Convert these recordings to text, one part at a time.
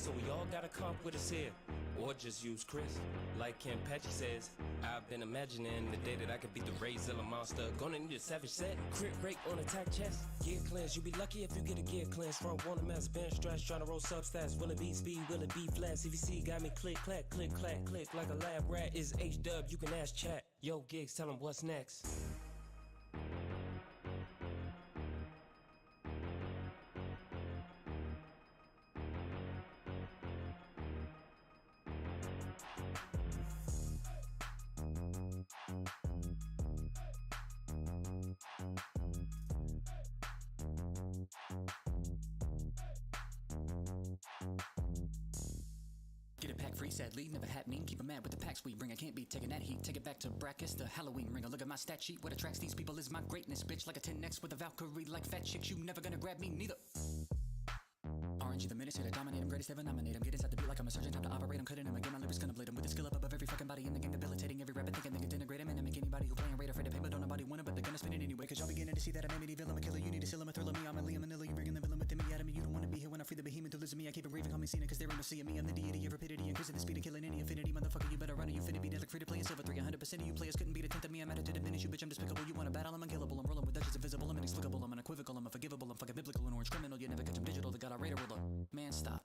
so we all gotta come with us here. Or just use Chris. Like Kenpachi says, I've been imagining the day that I could beat the Razilla monster. Gonna need a savage set, crit rate on attack chest. Gear cleanse, you be lucky if you get a gear cleanse. Front one, a mass bench stretch, trying to roll substats. Will it be speed, will it be flat? CVC got me click, clack, click, clack, click. Like a lab rat is H-dub, you can ask chat. Yo, Gigs, tell them what's next. Get a pack free, sadly, never happening. Keep 'em mad with the packs we bring. I can't be taking that heat. Take it back to brackets, the Halloween ring. Look at my stat sheet. What attracts these people is my greatness, bitch. Like a 10x with a Valkyrie, like fat chicks. You never gonna grab me, neither. RNG the menace, here to dominate. I'm greatest ever nominate. I'm getting inside the beat like I'm a surgeon. Time to operate. I'm cutting him again. My lyrics gonna blade him with the skill up above every fucking body in the game. Debilitating every rapper thinking they can integrate him and make anybody who playing right afraid to pay, but don't nobody want it. But they're gonna spin it anyway. Cause y'all beginning to see that I'm Amityville. I'm a killer. You need to seal him a thriller. Me, I'm a Liam Manila. You bringing the villain within me out of me. You don't wanna be here when I free the behemoth to listen to me. I keep it raving, call me Cena. Cause there ain't no seeing me. I'm the deity of rapidity. Increasing the speed and killing any affinity. Motherfucker, you better run it. You finna be dead like free to play in silver 300% of you players couldn't beat a tenth of me. I'm at it to diminish you, bitch. I'm despicable. You wanna battle? I'm unkillable. I'm rolling with Dutch invisible. I'm inexplicable. I'm unequivocal. I'm unforgivable. I'm fucking biblical. An orange criminal. You never catch him digital. The god I radar ruler. Man, stop.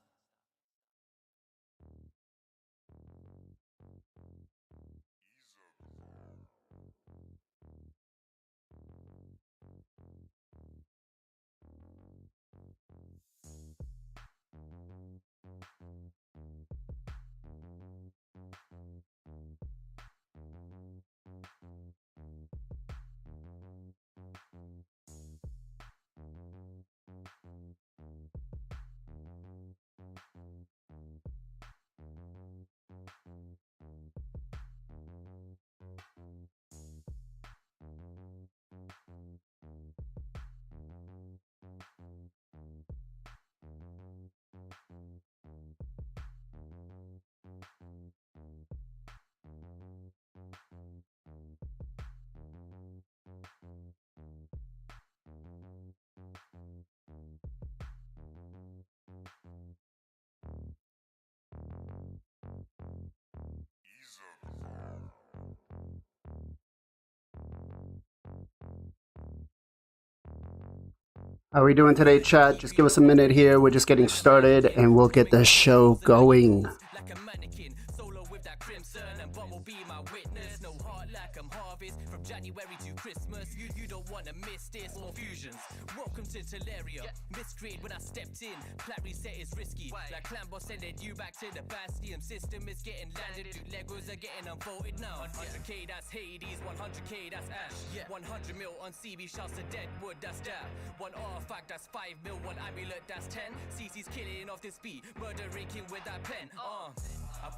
How are we doing today, chat? Just give us a minute here. We're just getting started and we'll get the show going. Like a mannequin, solo with that crimson and bumblebee my witness. No heart like I'm harvest from January to Christmas. You don't wanna miss this. More fusions. Welcome to Teleria. Miscreate when I stepped in. Plat reset is risky. Like Clambo sending you back to the Bastion. System is getting landed. Dude, Legos are getting unfolded now. 100k that's Hades, 100k that's Ash. 100 mil on CB shouts to Deadwood, that's that. One artifact that's 5 mil, one amulet that's 10. CC's killing off this beat, murdering king with that pen.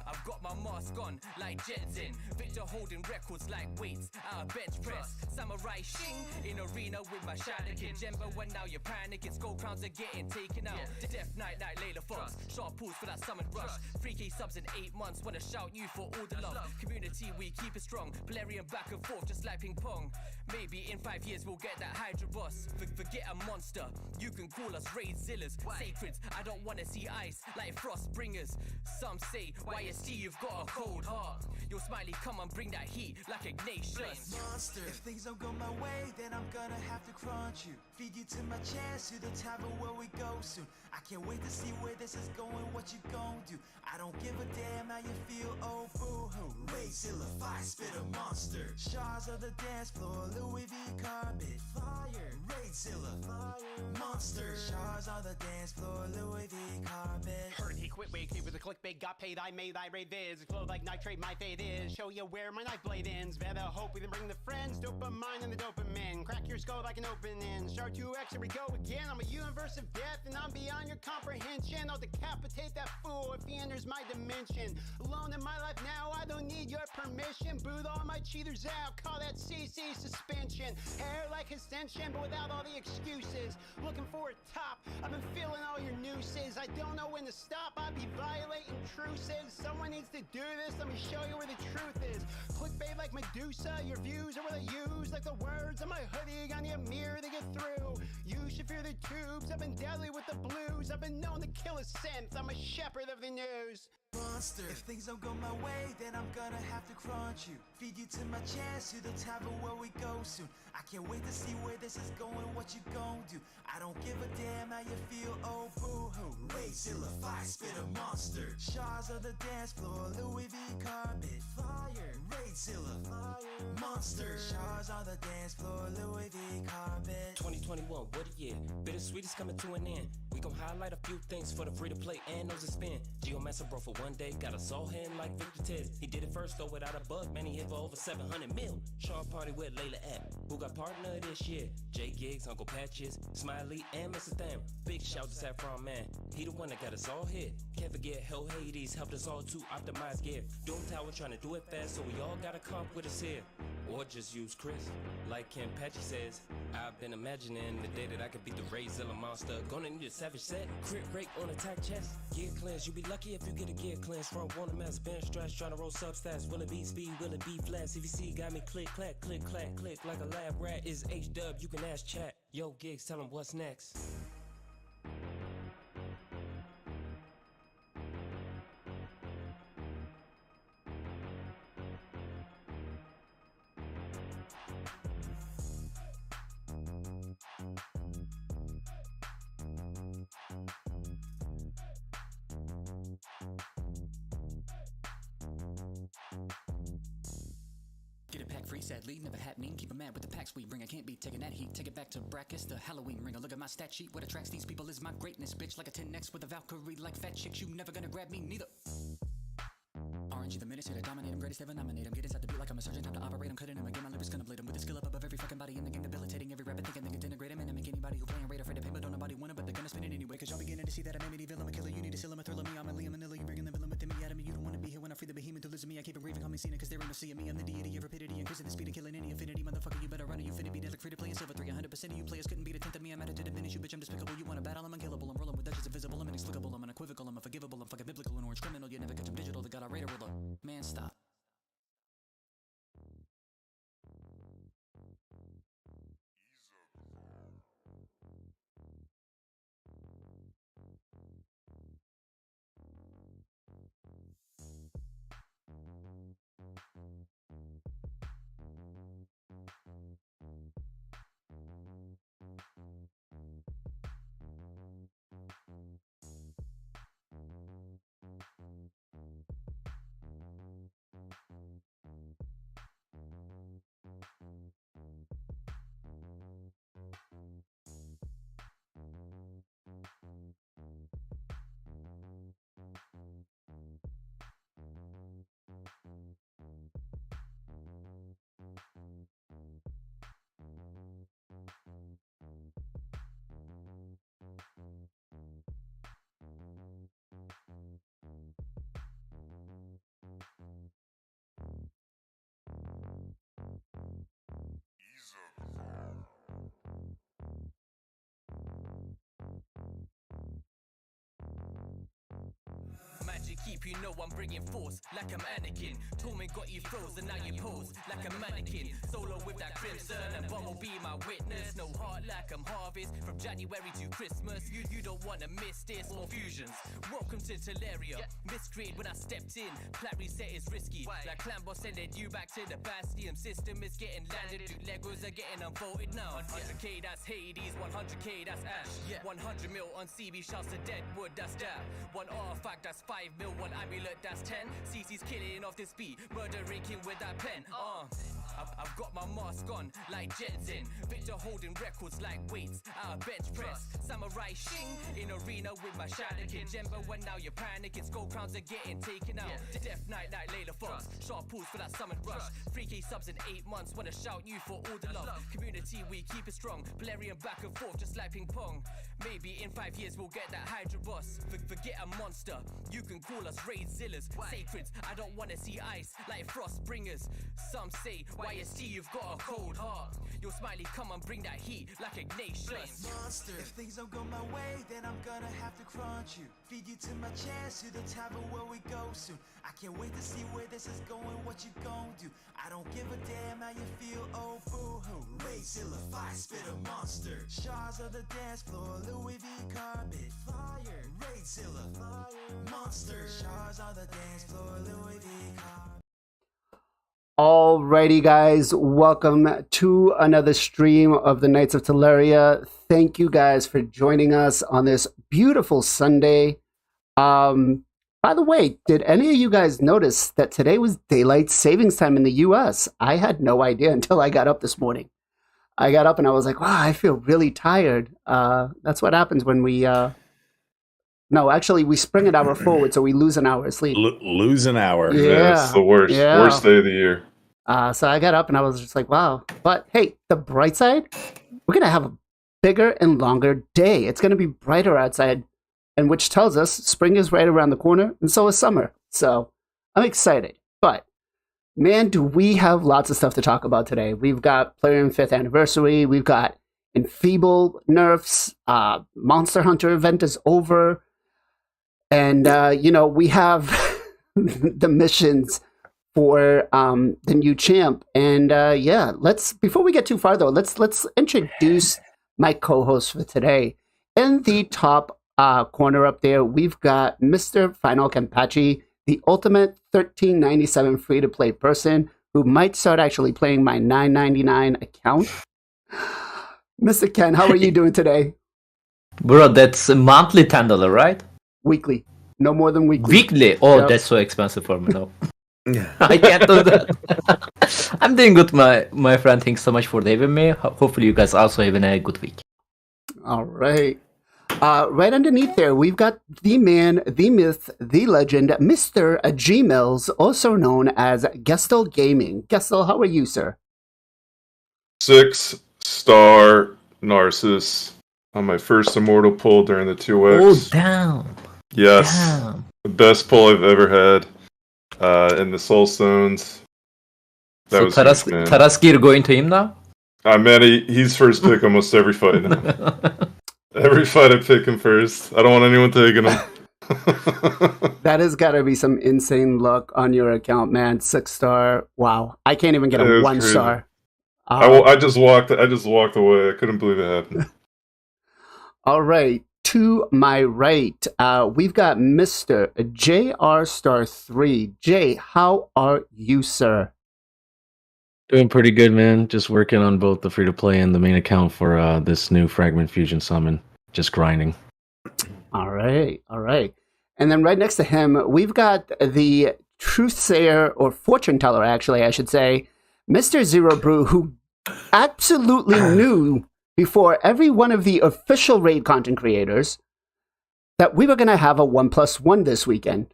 I've got my mask on like Jetson. Victor holding records like weights out of bench press. Samurai Shing in arena with my shadow kid. Jemba when now you're panicking. Skull crowns are getting taken out. Death Knight like Layla Fox. Sharp pulls for that summon rush. 3k subs in 8 months. Wanna shout you for all the love. Community we keep it strong. Valerian back and forth just like ping pong. Maybe in 5 years we'll get that Hydra boss. Forget a monster. You can call us Raid Zillas. Sacreds. I don't wanna see ice like Frost Bringers. Some say YST you've got a cold heart. Yo Smiley come and bring that heat like Ignatius. Monster. If things don't go my way, then I'm gonna have to crunch you. Feed you to my chest, to the tavern where we go soon. I can't wait to see where this is going, what you gon' do. I don't give a damn how you feel, oh boo-hoo. Rayzilla, fire spit a monster. Shards of the dance floor, Louis V carpet. Fire, Rayzilla, fire. Monster, shards on the dance floor, Louis V carpet. Heard he quit waking with a clickbait, got paid, I made, I raid viz. Flow like nitrate, my fate is. Show you where my knife blade ends. Better hope we then bring the friends. Dopamine and the dopamine. Crack your skull like an opening. Shard 2X, here we go again. I'm a universe of death and I'm beyond your comprehension. I'll decapitate that fool if he enters my dimension. Alone in my life now, I don't need your permission. Boot all my cheaters out, call that CC suspension. Hair like extension, but without all the excuses. Looking for a top, I've been feeling all your nooses. I don't know when to stop, I'd be violate intrusives. Someone needs to do this, let me show you where the truth is. Clickbait like Medusa, your views are what I use. Like the words on my hoodie on your mirror, they get through. You should fear the tubes, I've been deadly with the blues. I've been known to kill a synth, I'm a shepherd of the news. Monster. If things don't go my way, then I'm gonna have to crunch you. Feed you to my chest, to the tavern where we go soon. I can't wait to see where this is going, what you gon' do. I don't give a damn how you feel, oh boo-hoo. Rayzilla, fire, spit a monster. Shards on the dance floor, Louis V carpet. Fire, Rayzilla, fire. Monster. Shards on the dance floor, Louis V carpet. 2021, what a year. Bittersweet is coming to an end. We gon' highlight a few things for the free to play and those that spin. Geomancer bro for one day, got us all hitting like Victor Tez. He did it first though without a bug, man he hit for over 700 mil. Sean Party with Layla at, who got partner this year. J Gigs, Uncle Patches, Smiley, and Mr. Tham. Big shout to Saffron Man, he the one that got us all hit. Can't forget Hell Hades, helped us all to optimize gear. Doom Tower trying to do it fast, so we all got a comp with us here. Or just use Chris, like Kenpachi says. I've been imagining the day that I could beat the Rayzilla monster. Gonna need a savage set, crit rate on attack chest. Gear cleanse, you be lucky if you get a gear cleanse. Front one, a mass bench stretch, trying to roll subs fast. Will it be speed, will it be flat? CVC got me click, clack, click, clack, click like a lab rat. Is H-dub, you can ask chat. Yo, Gigs, tell him what's next. Get a pack free, sadly, never happening. Keep 'em mad with the packs we bring. I can't be taking that heat. Take it back to brackets, the Halloween ringer. Look at my stat sheet. What attracts these people is my greatness, bitch. Like a 10x with a Valkyrie, like fat chicks. You never gonna grab me, neither. RNG the minutes here to dominate him, greatest ever nominate him. Get inside the beat like I'm a surgeon, time to operate him. Cutting him again, my lips gonna blade him. With the skill up above every fucking body in the game, debilitating every rapper thinking they can integrate him. And I make anybody who playing right afraid of pain, but don't nobody want it, but they're gonna spin it anyway. Cause y'all beginning to see that I'm a villain, I'm a killer. You need to seal him, a thriller me. I'm a Liam Manila, you bringing the villain within me out of me. You don't wanna be here when I free the behemoth to listen me. I keep it raving, call me Cena, cause there ain't no seeing me. I'm the deity of rapidity, increasing the speed and killing any affinity. Motherfucker, you better run or you finna be dead like free to play in silver 300% of you players couldn't beat a tenth of me. I'm at it to diminish you, bitch. I'm despicable. You wanna battle, I'm unkillable. I'm rolling with Dutches invisible. I'm inexplicable. I'm unequivocal. I'm unforgivable. I'm fucking biblical. An orange criminal. You never catch him digital. The god I rate a ruler. Man, stop. Magic keep, you know I'm bringing force like I'm Anakin. Torment got you frozen, now you pose like a mannequin. Solo with that crimson and Bumblebee my witness. No heart like I'm Harvest, from January to Christmas. You don't wanna miss this, more fusions. Welcome to Teleria, miscreate when I stepped in. Plat reset is risky, like Clambo sending you back to the Bastion. System is getting landed, dude, Legos are getting unfolded now. 100k that's Hades, 100k that's Ash. 100 mil on CB, shouts to Deadwood, that's that. One artifact that's 5 mil, one amulet that's 10. CC's killing off this beat, murdering king with that pen. I've got my mask on like Jensen. Victor holding records like weights out of bench press. Samurai Shing in arena with my Shanakin. Jemba when now you're panicking. Skull crowns are getting taken out. Death Knight like Layla Fox. Sharp pulls for that summon rush. 3k subs in 8 months. Wanna shout you for all the love. Community we keep it strong. Valerian back and forth just like ping pong. Maybe in 5 years we'll get that Hydra boss. Forget a monster. You can call us Rayzillas. Sacreds. I don't wanna see ice like Frost bringers. Some say why YST, you've got a cold heart. Your smiley, come and bring that heat like Ignatius. Monster. If things don't go my way, then I'm gonna have to crunch you. Feed you to my chest, to the tavern where we go soon. I can't wait to see where this is going, what you gon' do. I don't give a damn how you feel, oh boo-hoo. Rayzilla, fire spit a monster. Shards of the dance floor, Louis V carpet. Fire. Rayzilla, fire. Monster. Shards on the dance floor, Louis V carpet. Alrighty, guys, welcome to another stream of the Knights of Teleria. Thank you guys for joining us on this beautiful Sunday. By the way, did any of you guys notice that today was daylight savings time in the US? I had no idea until I got up this morning. I got up and I was like, wow, I feel really tired. That's what happens when we... No, actually, we spring an hour forward, so we lose an hour of sleep. Lose an hour. Yeah, it's the worst. Yeah. Worst day of the year. So I got up and I was just like, wow. But hey, the bright side, we're going to have a bigger and longer day. It's going to be brighter outside, and which tells us spring is right around the corner, and so is summer. So I'm excited. But man, do we have lots of stuff to talk about today. We've got Plarium 5th anniversary. We've got Enfeeble nerfs. Monster Hunter event is over. And, we have the missions for the new champ. And before we get too far though, let's introduce my co-host for today. In the top corner up there, we've got Mr. FinalKenpachi, the ultimate $13.97 free-to-play person who might start actually playing my $9.99 account. Mr. Ken, how are you doing today? Bro, that's a monthly $10, right? Weekly. No more than weekly. Weekly? Oh, Yep. That's so expensive for me now. I can't do that. I'm doing good, my friend. Thanks so much for having me. Hopefully you guys also having a good week. All right. Right underneath there, we've got the man, the myth, the legend, Mr. Gmails, also known as Gestal Gaming. Gestal, how are you, sir? 6-star Narcissus on my first immortal pull during the 2X. Oh, damn. Yes. Damn. The best pull I've ever had. In the Soul Stones. That was huge, man. Taraskir going to him now? Man, he's first pick almost every fight now. Every fight I pick him first. I don't want anyone taking him. That has got to be some insane luck on your account, man. 6-star. Wow. I can't even get a 1-star. I just walked away. I couldn't believe it happened. All right. To my right, we've got Mr. JR Star 3. Jay, how are you, sir? Doing pretty good, man. Just working on both the free-to-play and the main account for this new Fragment Fusion summon. Just grinding. All right. And then right next to him, we've got the truthsayer, or fortune teller, actually, I should say, Mr. Zero Brew, who absolutely knew before every one of the official raid content creators that we were going to have a 1+1 this weekend.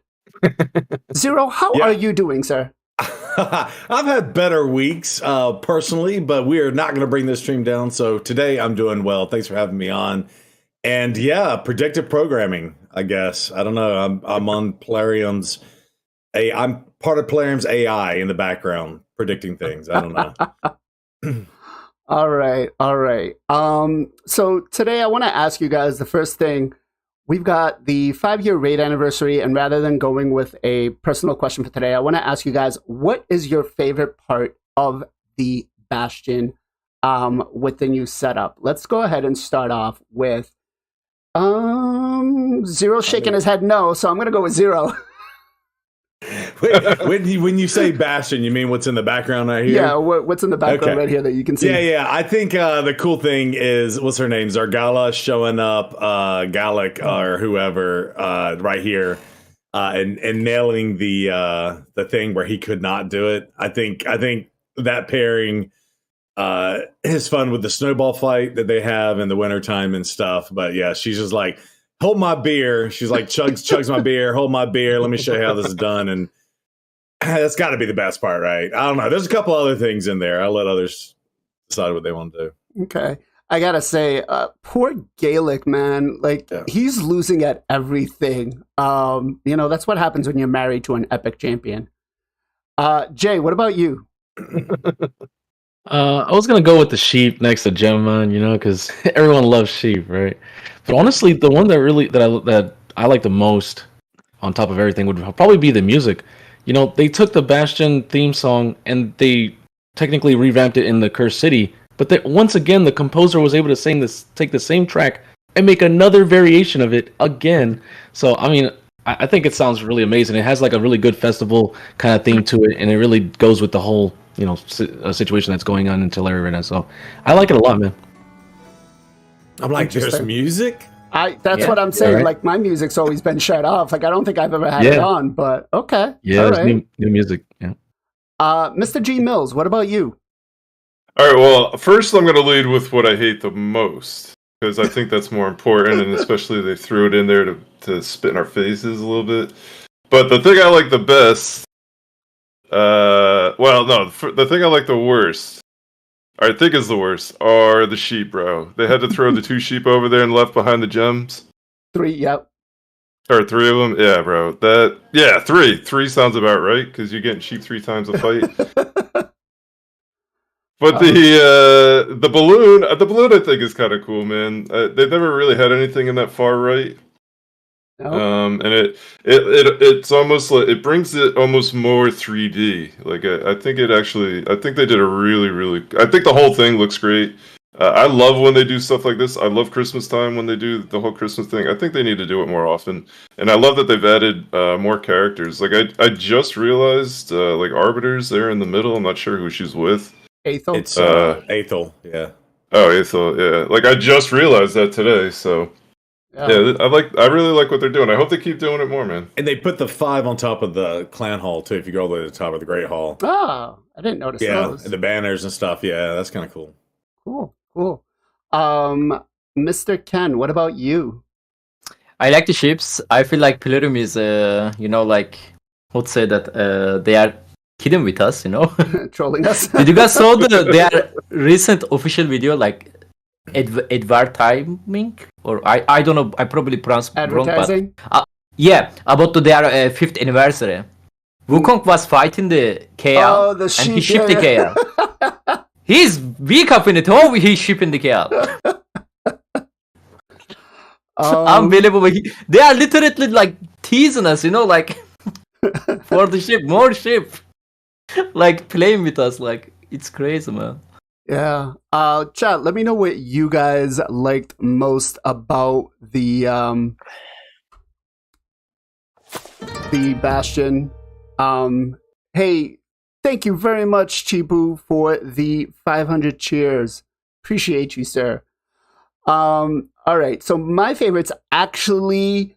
Zero, how are you doing, sir? I've had better weeks personally, but we are not going to bring this stream down. So today I'm doing well. Thanks for having me on. And yeah, predictive programming, I guess. I don't know. I'm on Plarium's. I'm part of Plarium's AI in the background predicting things. I don't know. All right. So today I want to ask you guys the first thing. We've got the 5-year raid anniversary, and rather than going with a personal question for today, I want to ask you guys, what is your favorite part of the Bastion with the new setup? Let's go ahead and start off with Zero shaking his head no, so I'm going to go with Zero. When you say Bastion, you mean what's in the background right here? Yeah, what's in the background right here that you can see? Yeah. I think the cool thing is, what's her name? Zargala showing up, Gallic or whoever, right here, and nailing the thing where he could not do it. I think that pairing is fun with the snowball fight that they have in the wintertime and stuff. But yeah, she's just like, hold my beer. She's like, chugs my beer. Hold my beer. Let me show you how this is done. And that's got to be the best part, right? I don't know. There's a couple other things in there. I'll let others decide what they want to do. Okay. I got to say, poor Gaelic, man. Like, he's losing at everything. That's what happens when you're married to an epic champion. Jay, what about you? I was gonna go with the sheep next to Gemma, because everyone loves sheep, right? But honestly, the one that I like the most, on top of everything, would probably be the music. They took the Bastion theme song and they technically revamped it in the Cursed City, but once again, the composer was able to take the same track and make another variation of it again. So, I mean, I think it sounds really amazing. It has like a really good festival kind of theme to it, and it really goes with the whole situation that's going on in Teleria right now. So I like it a lot, man. I'm like, there's music? That's what I'm saying. Right? Like, my music's always been shut off. Like, I don't think I've ever had it on, but okay. Yeah, all there's right. new music. Yeah. Mr. G Mills, what about you? All right, well, first I'm going to lead with what I hate the most, because I think that's more important, and especially they threw it in there to spit in our faces a little bit. But the thing I like the best, the thing I like the worst, or I think is the worst, are the sheep, bro. They had to throw the 2 sheep over there and left behind the gems. 3, yep. Or 3 of them? Yeah, bro. 3. 3 sounds about right, because you're getting sheep 3 times a fight. But the balloon I think is kind of cool, man. They've never really had anything in that far right. No. And it's almost like it brings it almost more 3D. Like I think they did a really, really. I think the whole thing looks great. I love when they do stuff like this. I love Christmas time when they do the whole Christmas thing. I think they need to do it more often. And I love that they've added more characters. Like I just realized like Arbiter's there in the middle. I'm not sure who she's with. Aethel? It's Aethel, yeah. Oh, Aethel, yeah. Like, I just realized that today, so... Yeah, I really like what they're doing. I hope they keep doing it more, man. And they put the 5 on top of the Clan Hall, too, if you go all the way to the top of the Great Hall. Oh, I didn't notice those. And the banners and stuff, yeah, that's kind of cool. Cool. Mr. Ken, what about you? I like the ships. I feel like Plerium is, let's say that they are kidding with us, Trolling us. Did you guys saw their recent official video, like advertising, or I don't know, I probably pronounced wrong, but about their 5th anniversary. Wukong was fighting the KL, and he shipped the KL. He's weak up in it. Oh, he's shipping the KL. Unbelievable. They are literally like teasing us, like for the ship, more ship. Like playing with us, like it's crazy, man. Yeah. Chat, let me know what you guys liked most about the Bastion. Hey, thank you very much, Chibu, for the 500 cheers. Appreciate you, sir. All right. So my favorite's actually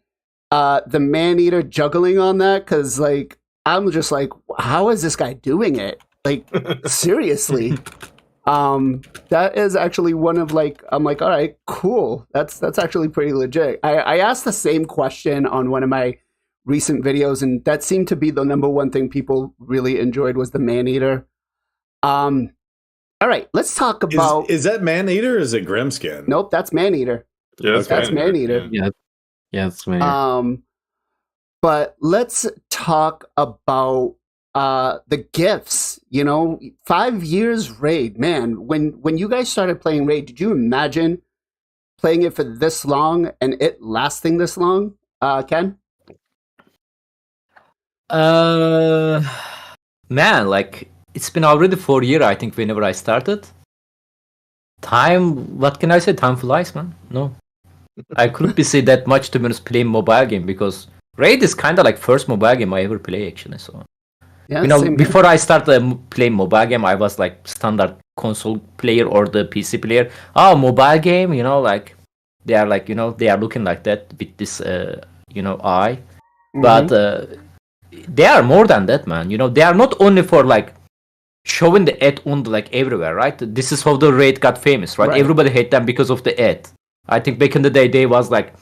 the man-eater juggling on that, because like I'm just like, how is this guy doing it? Like, seriously. That is actually one of like, I'm like, all right, cool. That's actually pretty legit. I asked the same question on one of my recent videos, and that seemed to be the number one thing people really enjoyed was the man-eater. All right, let's talk about... Is that man-eater or is it Grimskin? Nope, that's man-eater. Yeah, that's man-eater. Yeah, it's man-eater. But let's talk about the gifts. 5 years raid, man. When you guys started playing raid, did you imagine playing it for this long and it lasting this long, Ken? Man, like it's been already 4 years, I think, whenever I started. What can I say? Time flies, man. No, I couldn't be say that much to be honest playing mobile game, because raid is kind of like first mobile game I ever play actually. So yeah, before I started playing mobile game, I was like standard console player or the PC player. Oh, mobile game, like they are like they are looking like that with this eye, Mm-hmm. but they are more than that, man. They are not only for like showing the ad on like everywhere, right? This is how the raid got famous, right? Everybody hate them because of the ad. I think back in the day they was like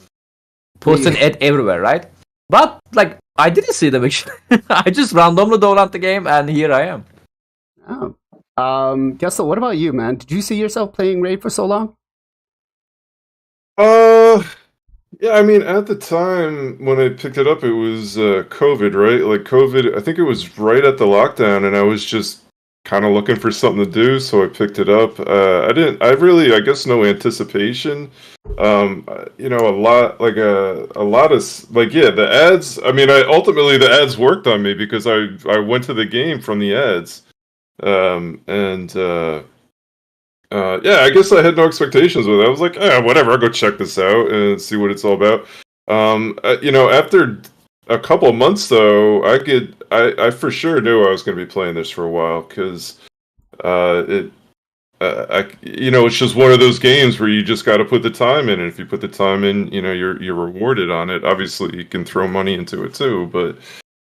posting ad everywhere, right? But like I didn't see them actually. I just randomly downloaded the game and here I am. Oh. Gestal, what about you, man? Did you see yourself playing raid for so long? Yeah, I mean, at the time when I picked it up, it was COVID, right? Like COVID, I think it was right at the lockdown, and I was just kind of looking for something to do, so I picked it up. I guess no anticipation. The ads. I mean, ultimately the ads worked on me because I went to the game from the ads, I guess I had no expectations with it. I was like, whatever, I'll go check this out and see what it's all about. After a couple of months though, I for sure knew I was going to be playing this for a while because it's just one of those games where you just got to put the time in, and if you put the time in, you're rewarded on it. Obviously, you can throw money into it too, but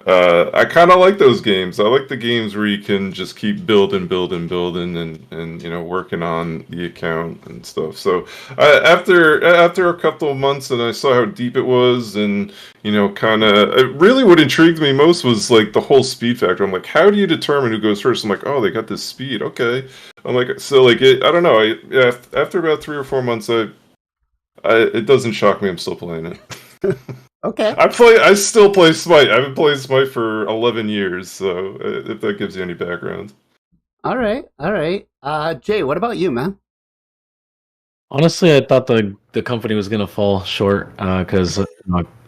I kind of like those games. I like the games where you can just keep building, and working on the account and stuff. So after a couple of months, and I saw how deep it was, and really what intrigued me most was like the whole speed factor. I'm like, how do you determine who goes first? I'm like, oh, they got this speed. Okay. I'm like, so like I don't know. After about 3 or 4 months, it doesn't shock me. I'm still playing it. Okay. I still play Smite. I haven't played Smite for 11 years, so if that gives you any background. All right. Jay, what about you, man? Honestly, I thought the company was gonna fall short because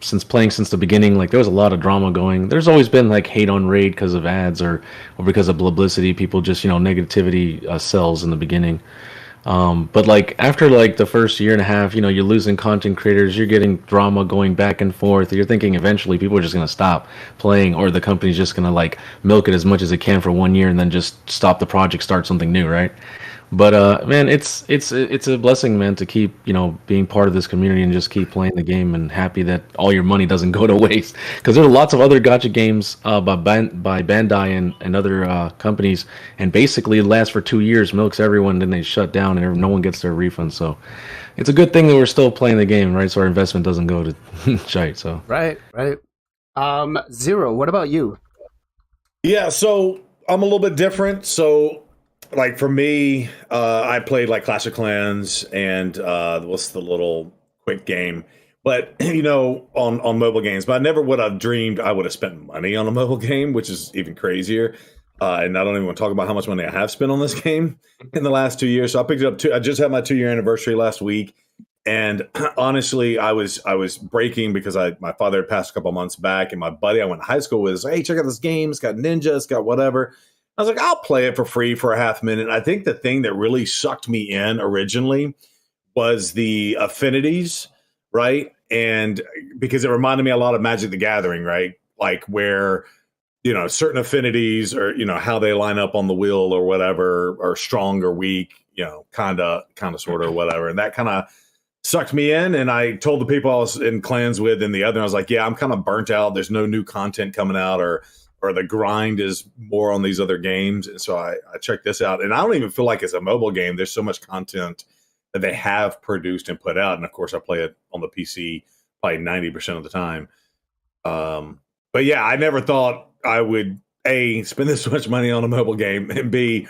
since the beginning, like there was a lot of drama going. There's always been like hate on Raid because of ads or because of publicity. People just negativity sells in the beginning. But like after like the first year and a half, you're losing content creators, you're getting drama going back and forth. You're thinking eventually people are just gonna stop playing, or the company's just gonna like milk it as much as it can for 1 year and then just stop the project, start something new, right? But man, it's a blessing, man, to keep being part of this community and just keep playing the game, and happy that all your money doesn't go to waste. Because there are lots of other gacha games by Bandai and other companies, and basically it lasts for 2 years, milks everyone, then they shut down, and no one gets their refund. So it's a good thing that we're still playing the game, right? So our investment doesn't go to shite. So right. Zero, what about you? Yeah, so I'm a little bit different. So like for me, I played like Clash of Clans and what's the little quick game, but on mobile games. But I never would have dreamed I would have spent money on a mobile game, which is even crazier. And I don't even want to talk about how much money I have spent on this game in the last 2 years. So I picked it up. I just had my 2-year anniversary last week, and honestly, I was breaking because my father had passed a couple months back, and my buddy I went to high school with was like, hey, check out this game. It's got ninja. It's got whatever. I was like, I'll play it for free for a half minute. I think the thing that really sucked me in originally was the affinities, right? And because it reminded me a lot of Magic the Gathering, right? Like where, certain affinities or, how they line up on the wheel or whatever, or strong or weak, kind of, sort of, whatever. And that kind of sucked me in. And I told the people I was in clans with and the other, I was like, yeah, I'm kind of burnt out. There's no new content coming out, or the grind is more on these other games. And so I checked this out, and I don't even feel like it's a mobile game. There's so much content that they have produced and put out. And of course I play it on the PC probably 90% of the time. But yeah, I never thought I would A, spend this much money on a mobile game, and B,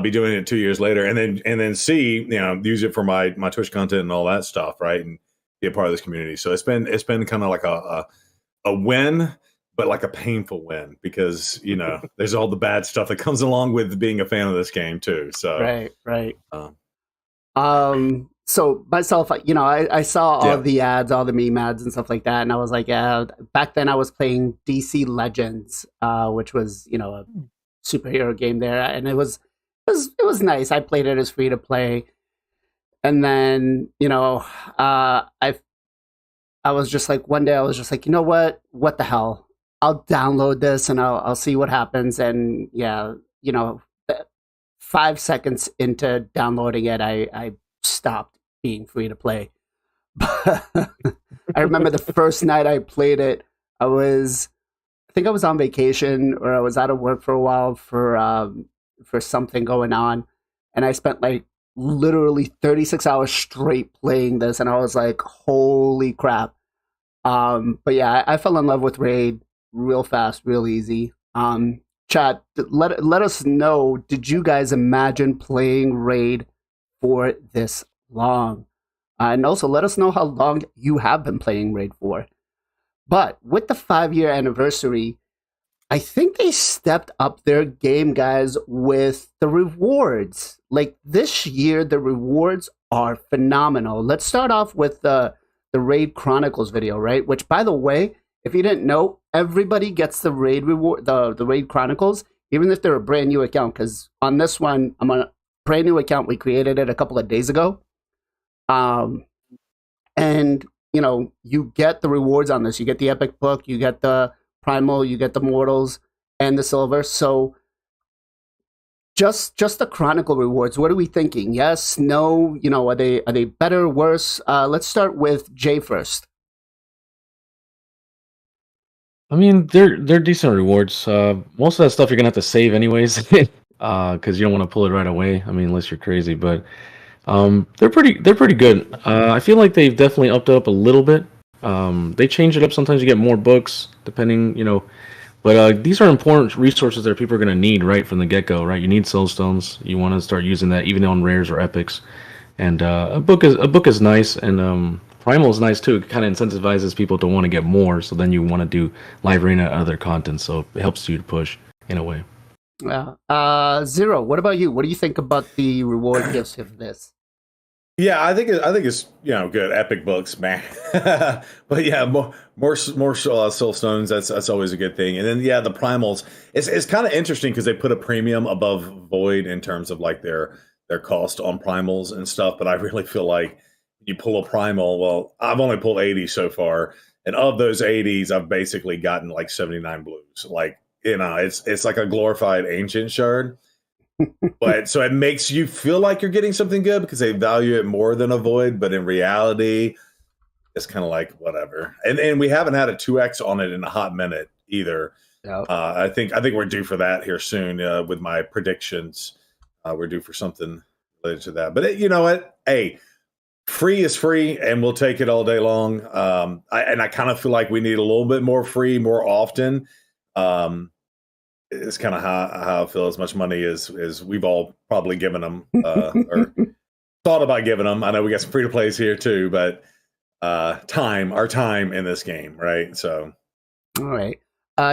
be doing it 2 years later. And then C, use it for my Twitch content and all that stuff. Right. And be a part of this community. So it's been kind of like a win, but like a painful win, because there's all the bad stuff that comes along with being a fan of this game too. So right. So myself, I saw all the ads, all the meme ads and stuff like that, and I was like, yeah. Back then, I was playing DC Legends, which was a superhero game there, and it was nice. I played it as free to play, and then I was just like, one day I was just like, you know what the hell. I'll download this and I'll see what happens. And 5 seconds into downloading it, I stopped being free to play. I remember the first night I played it, I think I was on vacation, or I was out of work for a while for something going on, and I spent like literally 36 hours straight playing this, and I was like, holy crap. But yeah, I fell in love with Raid real fast, real easy. Chat, let us know, did you guys imagine playing Raid for this long? And also let us know how long you have been playing Raid for. But with the 5-year anniversary, I think they stepped up their game, guys, with the rewards. Like this year, the rewards are phenomenal. Let's start off with the Raid Chronicles video, right? Which, by the way, if you didn't know, everybody gets the Raid reward, the Raid Chronicles, even if they're a brand new account. Because on this one, I'm on a brand new account. We created it a couple of days ago, and you know, you get the rewards on this. You get the Epic Book, you get the Primal, you get the Mortals, and the Silver. So just the Chronicle rewards, what are we thinking? Yes, no, you know, are they better, worse? Let's start with Jay first. I mean, they're decent rewards. Most of that stuff you're gonna have to save anyways, because you don't want to pull it right away. I mean, unless you're crazy, but they're pretty good. I feel like they've definitely upped it up a little bit. They change it up. Sometimes you get more books, depending, you know. But these are important resources that people are going to need right from the get-go, right? You need soulstones. You want to start using that even on rares or epics. And a book is nice, and Primal is nice too. It kind of incentivizes people to want to get more. So then you want to do live arena and other content. So it helps you to push in a way. Yeah. Zero. What about you? What do you think about the reward gifts of this? Yeah, I think it's good. Epic books, man. But yeah, more soul stones. That's always a good thing. And then the primals. It's kind of interesting because they put a premium above Void in terms of like their cost on primals and stuff. But I really feel like you pull a primal. Well, I've only pulled 80 so far, and of those 80s, I've basically gotten like 79 blues. Like, you know, it's like a glorified ancient shard. But so it makes you feel like you're getting something good because they value it more than a Void, but in reality, it's kind of like whatever. And we haven't had a 2x on it in a hot minute either. Yep. I think we're due for that here soon with my predictions. We're due for something related to that. But you know what? Hey, free is free, and we'll take it all day long. I kind of feel like we need a little bit more free more often. It's kind of how I feel. As much money as we've all probably given them or thought about giving them. I know we got some free to plays here too, but our time in this game, right? So, all right.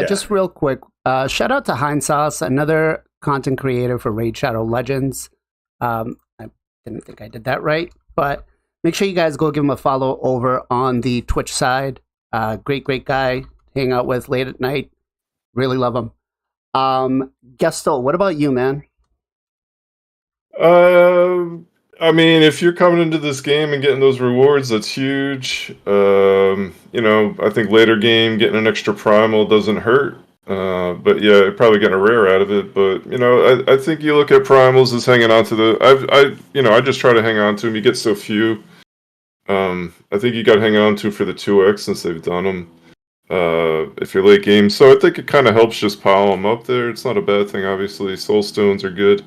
Just real quick, shout out to Heinzauce, another content creator for Raid Shadow Legends. I didn't think I did that right, but make sure you guys go give him a follow over on the Twitch side. Great guy, hang out with late at night. Really love him. Gestal, what about you, man? I mean, if you're coming into this game and getting those rewards, that's huge. You know, I think later game getting an extra primal doesn't hurt. But yeah, you're probably getting a rare out of it. But you know, I think you look at primals as hanging on to I just try to hang on to them. You get so few. I think you got to hang on to for the 2x since they've done them. If you're late game, so I think it kind of helps just pile them up there. It's not a bad thing, obviously. Soul stones are good,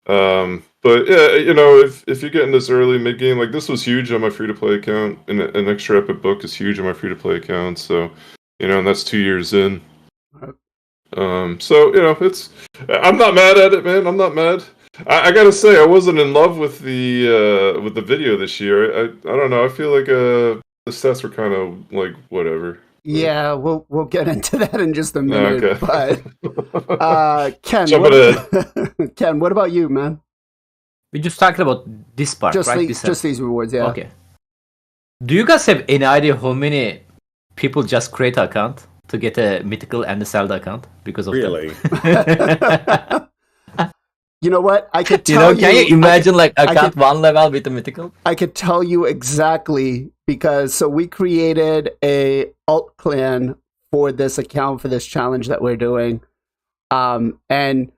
but yeah, you know, if you're getting this early mid game, like this was huge on my free to play account, and an extra epic book is huge on my free to play account. So, you know, and that's 2 years in. So you know, I'm not mad at it, man. I'm not mad. I gotta say, I wasn't in love with the video this year. I don't know. I feel like the stats were kind of like whatever. Yeah, we'll get into that in just a minute. Okay. But Ken, Ken, what about you, man? We just talked about this part, right? Just these rewards, yeah. Okay. Do you guys have any idea how many people just create an account to get a mythical and a Zelda account because of that? You know what? I could tell you. Can you imagine account 1 level with a mythical? I could tell you exactly because we created a alt clan for this account for this challenge that we're doing, and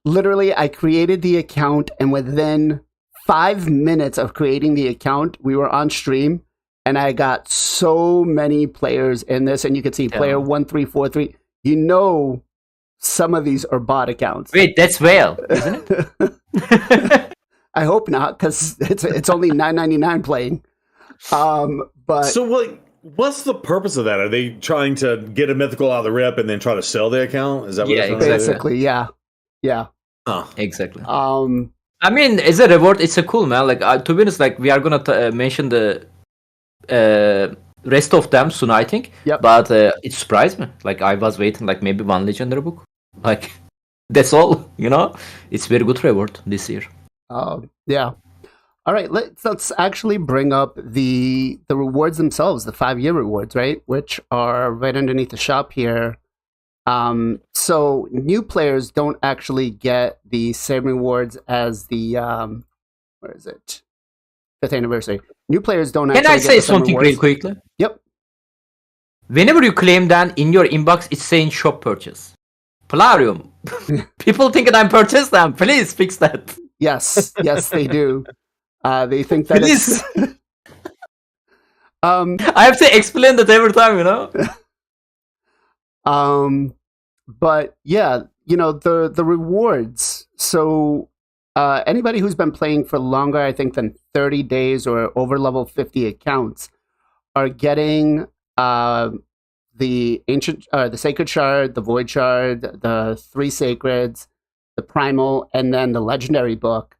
literally I created the account, and within 5 minutes of creating the account, we were on stream, and I got so many players in this, and you could see player 1343. You know. Some of these are bot accounts. Wait, that's Whale, isn't it? I hope not, because it's only $9.99 playing. But so what's the purpose of that? Are they trying to get a mythical out of the rip and then try to sell the account? Is that what they're trying to do? Basically, yeah. Oh, exactly. I mean, as a reward, it's a cool, man. Like to be honest, like we are gonna mention the rest of them soon, I think. Yep. But it surprised me. Like I was waiting like maybe one legendary book. Like that's all. It's very good reward this year. Oh yeah. All right, let's actually bring up the rewards themselves, the 5-year rewards, right? Which are right underneath the shop here. So new players don't actually get the same rewards as the where is it? 5th anniversary. New players don't actually Can I get say the same something rewards. real quickly? Yep. Whenever you claim that in your inbox, it's saying shop purchase. Polarium. People think that I'm purchased them. Please fix that. Yes, they do. They think that Please. it's I have to explain that every time, But yeah, the rewards. So anybody who's been playing for longer, I think, than 30 days or over level 50 accounts are getting the Sacred Shard, the Void Shard, the 3 Sacreds, the Primal, and then the Legendary book.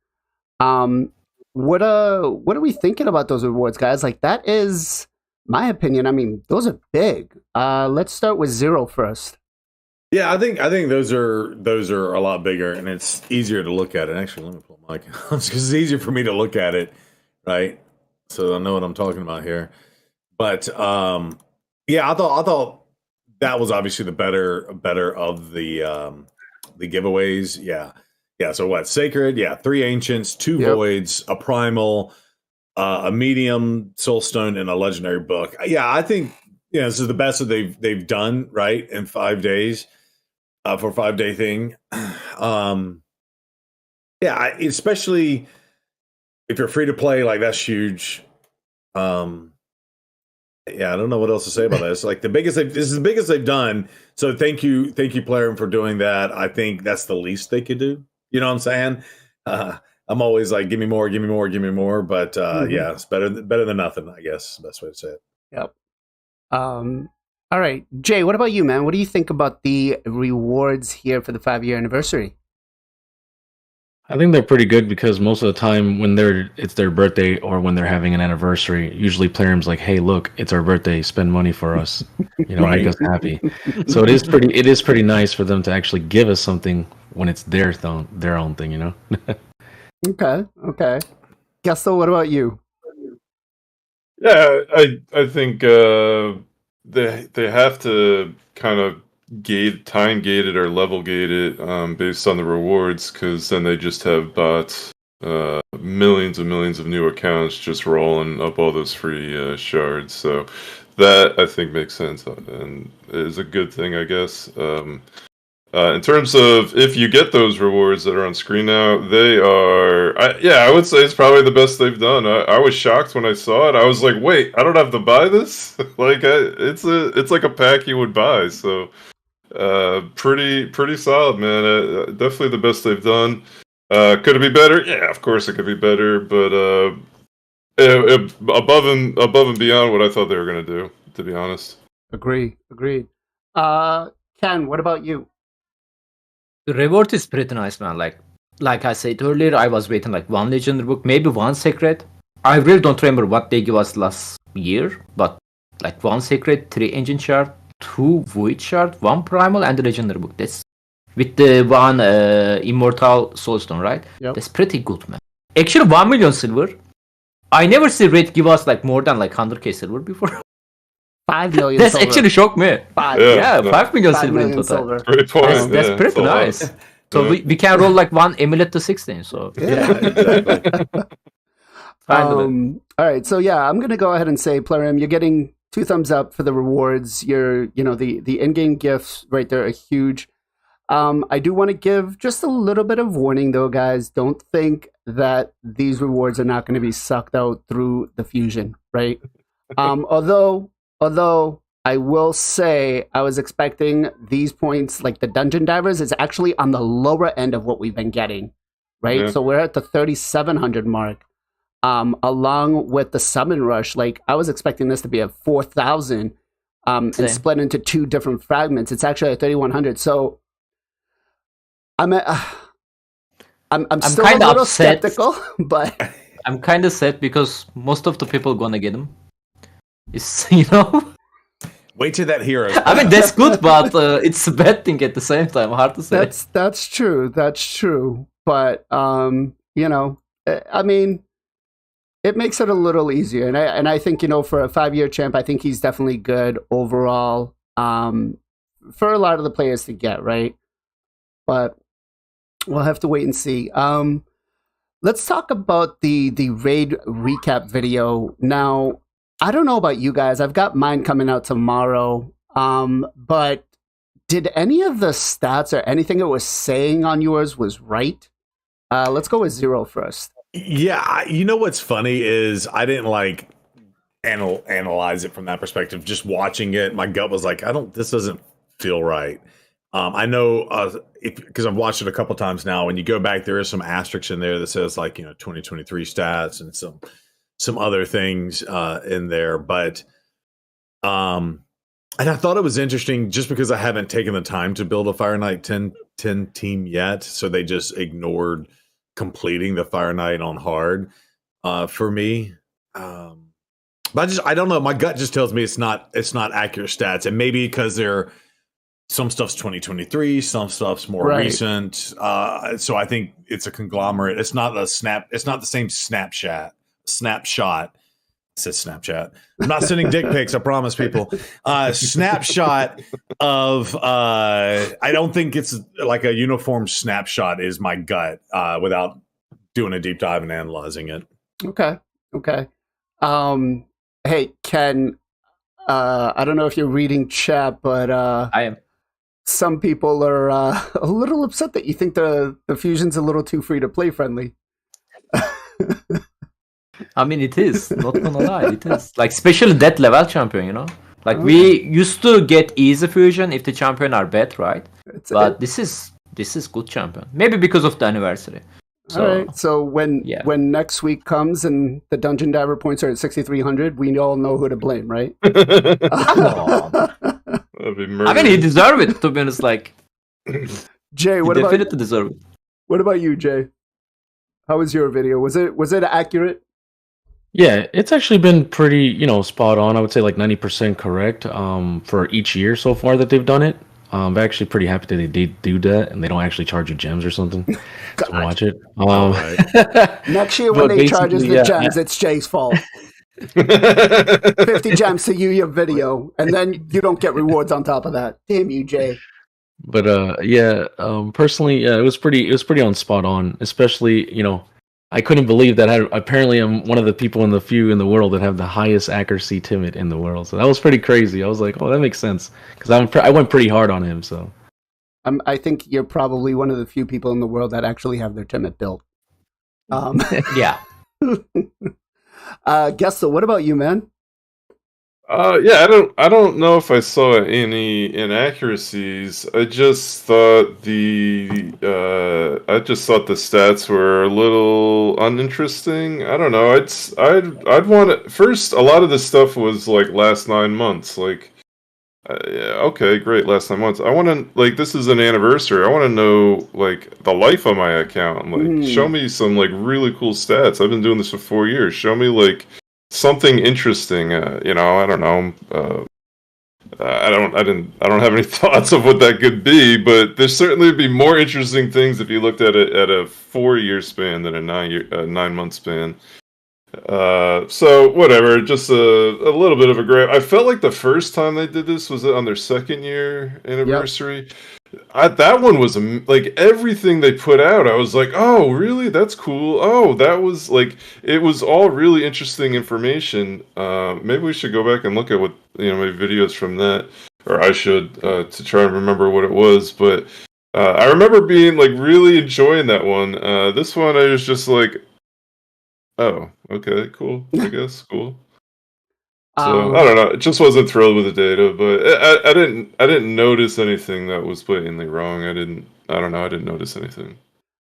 What are we thinking about those rewards, guys? Like, that is my opinion. I mean, those are big. Let's start with Zero first. Yeah, I think those are a lot bigger, and it's easier to look at it. Actually, let me pull my accounts because it's easier for me to look at it, right? So I know what I'm talking about here. But yeah, I thought that was obviously the better of the giveaways. Yeah. So what? Sacred, 3 ancients, 2 voids, a primal, a medium soulstone, and a legendary book. Yeah, I think this is the best that they've done, right, in 5 days for a 5-day thing. Especially if you're free to play, like that's huge. Yeah, I don't know what else to say about this. Like this is the biggest they've done. So thank you, Plarium, for doing that. I think that's the least they could do. You know what I'm saying? I'm always like, give me more. But yeah, it's better than nothing, I guess. Best way to say it. Yep. All right, Jay, what about you, man? What do you think about the rewards here for the 5-year anniversary? I think they're pretty good because most of the time when it's their birthday or when they're having an anniversary, usually Plarium's like, "Hey, look, it's our birthday. Spend money for us. Right. Make us happy." So it is pretty nice for them to actually give us something when it's their own thing, Okay. Gestal, what about you? Yeah, I think they have to kind of time gate it or level gate it based on the rewards, because then they just have bots, millions and millions of new accounts just rolling up all those free shards. So that, I think, makes sense and is a good thing, I guess. In terms of if you get those rewards that are on screen now, they are, I would say it's probably the best they've done. I was shocked when I saw it. I was like, wait, I don't have to buy this? Like, it's like a pack you would buy. So, pretty solid, man. Definitely the best they've done. Could it be better? Yeah, of course it could be better, but above and beyond what I thought they were going to do, to be honest. Agreed. Ken, what about you? The reward is pretty nice, man. Like I said earlier, I was waiting like 1 legendary book, maybe 1 sacred. I really don't remember what they give us last year, but like 1 sacred, 3 engine shard, 2 void shard, 1 primal, and the legendary book. That's with the 1 immortal soulstone, right? Yep. That's pretty good, man. Actually, 1 million silver. I never see Red give us like more than like 100k silver before. 5 million That's silver. actually shocked me. 5 5 million silver in total. silver. Great point. That's yeah, pretty nice. So we can roll like 1 emulet to 16. So Yeah, exactly. All right, so yeah, I'm gonna go ahead and say, Plarium, you're getting 2 thumbs up for the rewards. The in-game gifts right there are huge. I do want to give just a little bit of warning, though, guys. Don't think that these rewards are not going to be sucked out through the fusion, right? Although I will say I was expecting these points, like the dungeon divers, is actually on the lower end of what we've been getting, right? Yeah. So we're at the 3,700 mark. Along with the summon rush, like I was expecting this to be at 4,000 and Same. split into 2 different fragments. It's actually at 3,100. So I'm still a kinda little upset. skeptical, but I'm kind of sad because most of the people gonna get them. It's you know. Wait till that hero. I mean that's good, but it's a bad thing at the same time. Hard to say. That's true. That's true. But you know, I mean, it makes it a little easier, and I think, you know, for a 5-year champ, I think he's definitely good overall. For a lot of the players to get right, but we'll have to wait and see. Let's talk about the raid recap video now. I don't know about you guys. I've got mine coming out tomorrow. But did any of the stats or anything it was saying on yours was right? Let's go with Zero first. Yeah, you know what's funny is I didn't like analyze it from that perspective. Just watching it, my gut was like, this doesn't feel right. I know because I've watched it a couple times now. When you go back, there is some asterisks in there that says like, you know, 2023 stats and some other things in there, but and I thought it was interesting just because I haven't taken the time to build a Fire Knight 10 team yet, so they just ignored completing the Fire Knight on hard for me. But I don't know. My gut just tells me it's not accurate stats, and maybe because some stuff's 2023, some stuff's more recent. So I think it's a conglomerate. It's not the same snapshot. It says Snapchat. I'm not sending dick pics, I promise, people. Snapshot of I don't think it's like a uniform snapshot is my gut without doing a deep dive and analyzing it. Okay. Hey, Ken, I don't know if you're reading chat, but I am. Some people are a little upset that you think the fusion's a little too free to play friendly. I mean, it is. Not gonna lie, it is. Like, especially that level champion, you know? Like, we used to get easy fusion if the champion are bad, right? But this is good champion. Maybe because of the anniversary. So, all right. So when next week comes and the Dungeon Diver points are at 6,300, we all know who to blame, right? Come on. I mean, he deserved it, to be honest. Like, Jay, he definitely deserved it. What about you, Jay? How was your video? Was it accurate? Yeah, it's actually been pretty, you know, spot on. I would say like 90% correct for each year so far that they've done it. I'm actually pretty happy that they did do that and they don't actually charge you gems or something to watch it. Next year when they charge us the gems, it's Jay's fault. 50 gems to you, your video, and then you don't get rewards on top of that. Damn you, Jay. But personally, it was pretty on spot on, especially, you know, I couldn't believe that apparently I'm one of the people in the few in the world that have the highest accuracy timid in the world. So that was pretty crazy. I was like, oh, that makes sense. Because I went pretty hard on him. So I think you're probably one of the few people in the world that actually have their timid built. Yeah. Gestal, what about you, man? Yeah, I don't know if I saw any inaccuracies. I just thought the stats were a little uninteresting. I don't know. I'd want to, first, a lot of this stuff was like last 9 months. Like, yeah, okay, great, last 9 months. I want to, like, this is an anniversary. I want to know like the life of my account. Like, show me some like really cool stats. I've been doing this for 4 years. Show me like something interesting. You know, I don't know. I don't have any thoughts of what that could be, but there certainly would be more interesting things if you looked at it at a 4-year span than a 9-month span. So whatever, just a little bit of a grab. I felt like the first time they did this was on their 2nd year anniversary. That one was like everything they put out. I was like, oh, really? That's cool. Oh, that was like, it was all really interesting information. Maybe we should go back and look at what, you know, maybe videos from that, or I should, to try and remember what it was. But I remember being like really enjoying that one. This one, I was just like, oh, okay, cool. I guess cool. So I don't know. It just wasn't thrilled with the data, but I didn't notice anything that was blatantly wrong. I didn't notice anything.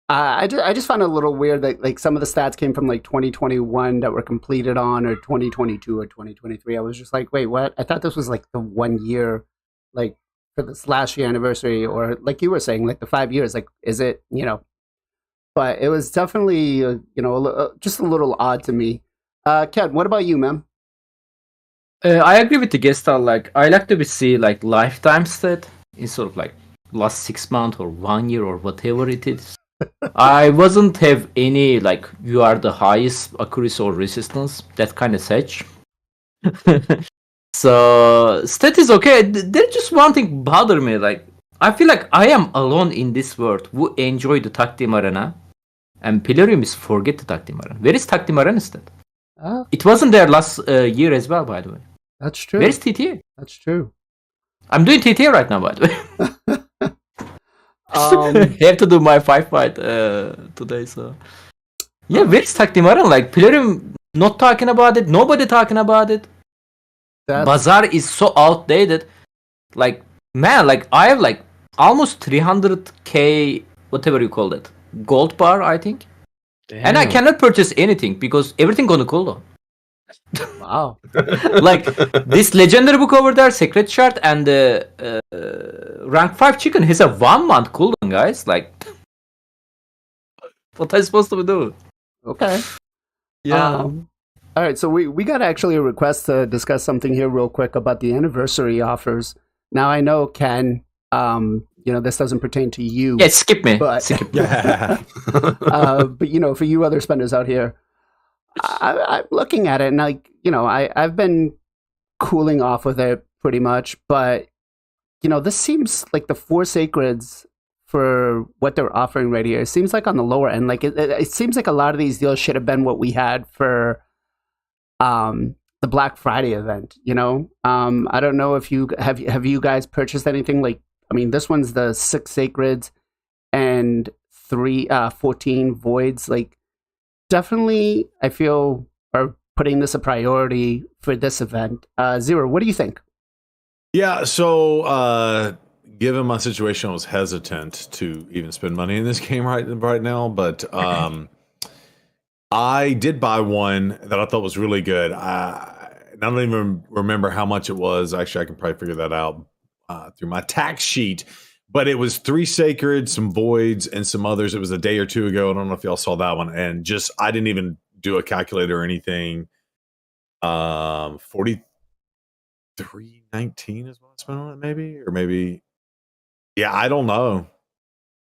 I just found it a little weird that like some of the stats came from like 2021 that were completed on, or 2022 or 2023. I was just like, wait, what? I thought this was like the 1 year, like for this last year anniversary, or like you were saying, like the 5 years. Like, is it, you know? But it was definitely you know, just a little odd to me. Ken, what about you, man? I agree with the Gestal. Like, I like to see like lifetime stat instead of like last 6 months or 1 year or whatever it is. I wasn't have any like you are the highest accuracy or resistance that kind of such. So stat is okay. There's just one thing bother me. Like I feel like I am alone in this world who enjoy the Takdim Arena, and Pilarium is forget the Takdim Arena. Where is Takdim Arena stat? It wasn't there last year as well, by the way. That's true. Where's TTA? That's true. I'm doing TTA right now, by the way. I have to do my 5 fight today, so yeah. Where's Takdim Arena? Like Pilarium not talking about it. Nobody talking about it. Bazaar is so outdated. Like man, like I have like almost 300k whatever you call it gold bar, I think. Damn. And I cannot purchase anything because everything gonna cooldown. Wow. Like this legendary book over there, Secret Shard, and the rank 5 chicken has a 1 month cooldown, guys. Like what am I supposed to do? Okay. Yeah. All right, so we got actually a request to discuss something here real quick about the anniversary offers. Now I know, Ken, this doesn't pertain to you. Yeah, skip me. But, skip me. But for you other spenders out here, I'm looking at it and I've been cooling off with it pretty much. But this seems like the 4 sacreds for what they're offering right here. It seems like on the lower end. Like it seems like a lot of these deals should have been what we had for the Black Friday event. I don't know if you have you guys purchased anything. Like, I mean, this one's the 6 sacreds and 14 voids. Like, definitely, I feel are putting this a priority for this event. Zero, what do you think? Yeah, so given my situation, I was hesitant to even spend money in this game right now, but I did buy one that I thought was really good. I don't even remember how much it was. Actually, I can probably figure that out through my tax sheet. But it was 3 sacred, some voids, and some others. It was a day or two ago. I don't know if y'all saw that one. And just I didn't even do a calculator or anything. 43.19 is what I spent on it, maybe. Yeah, I don't know.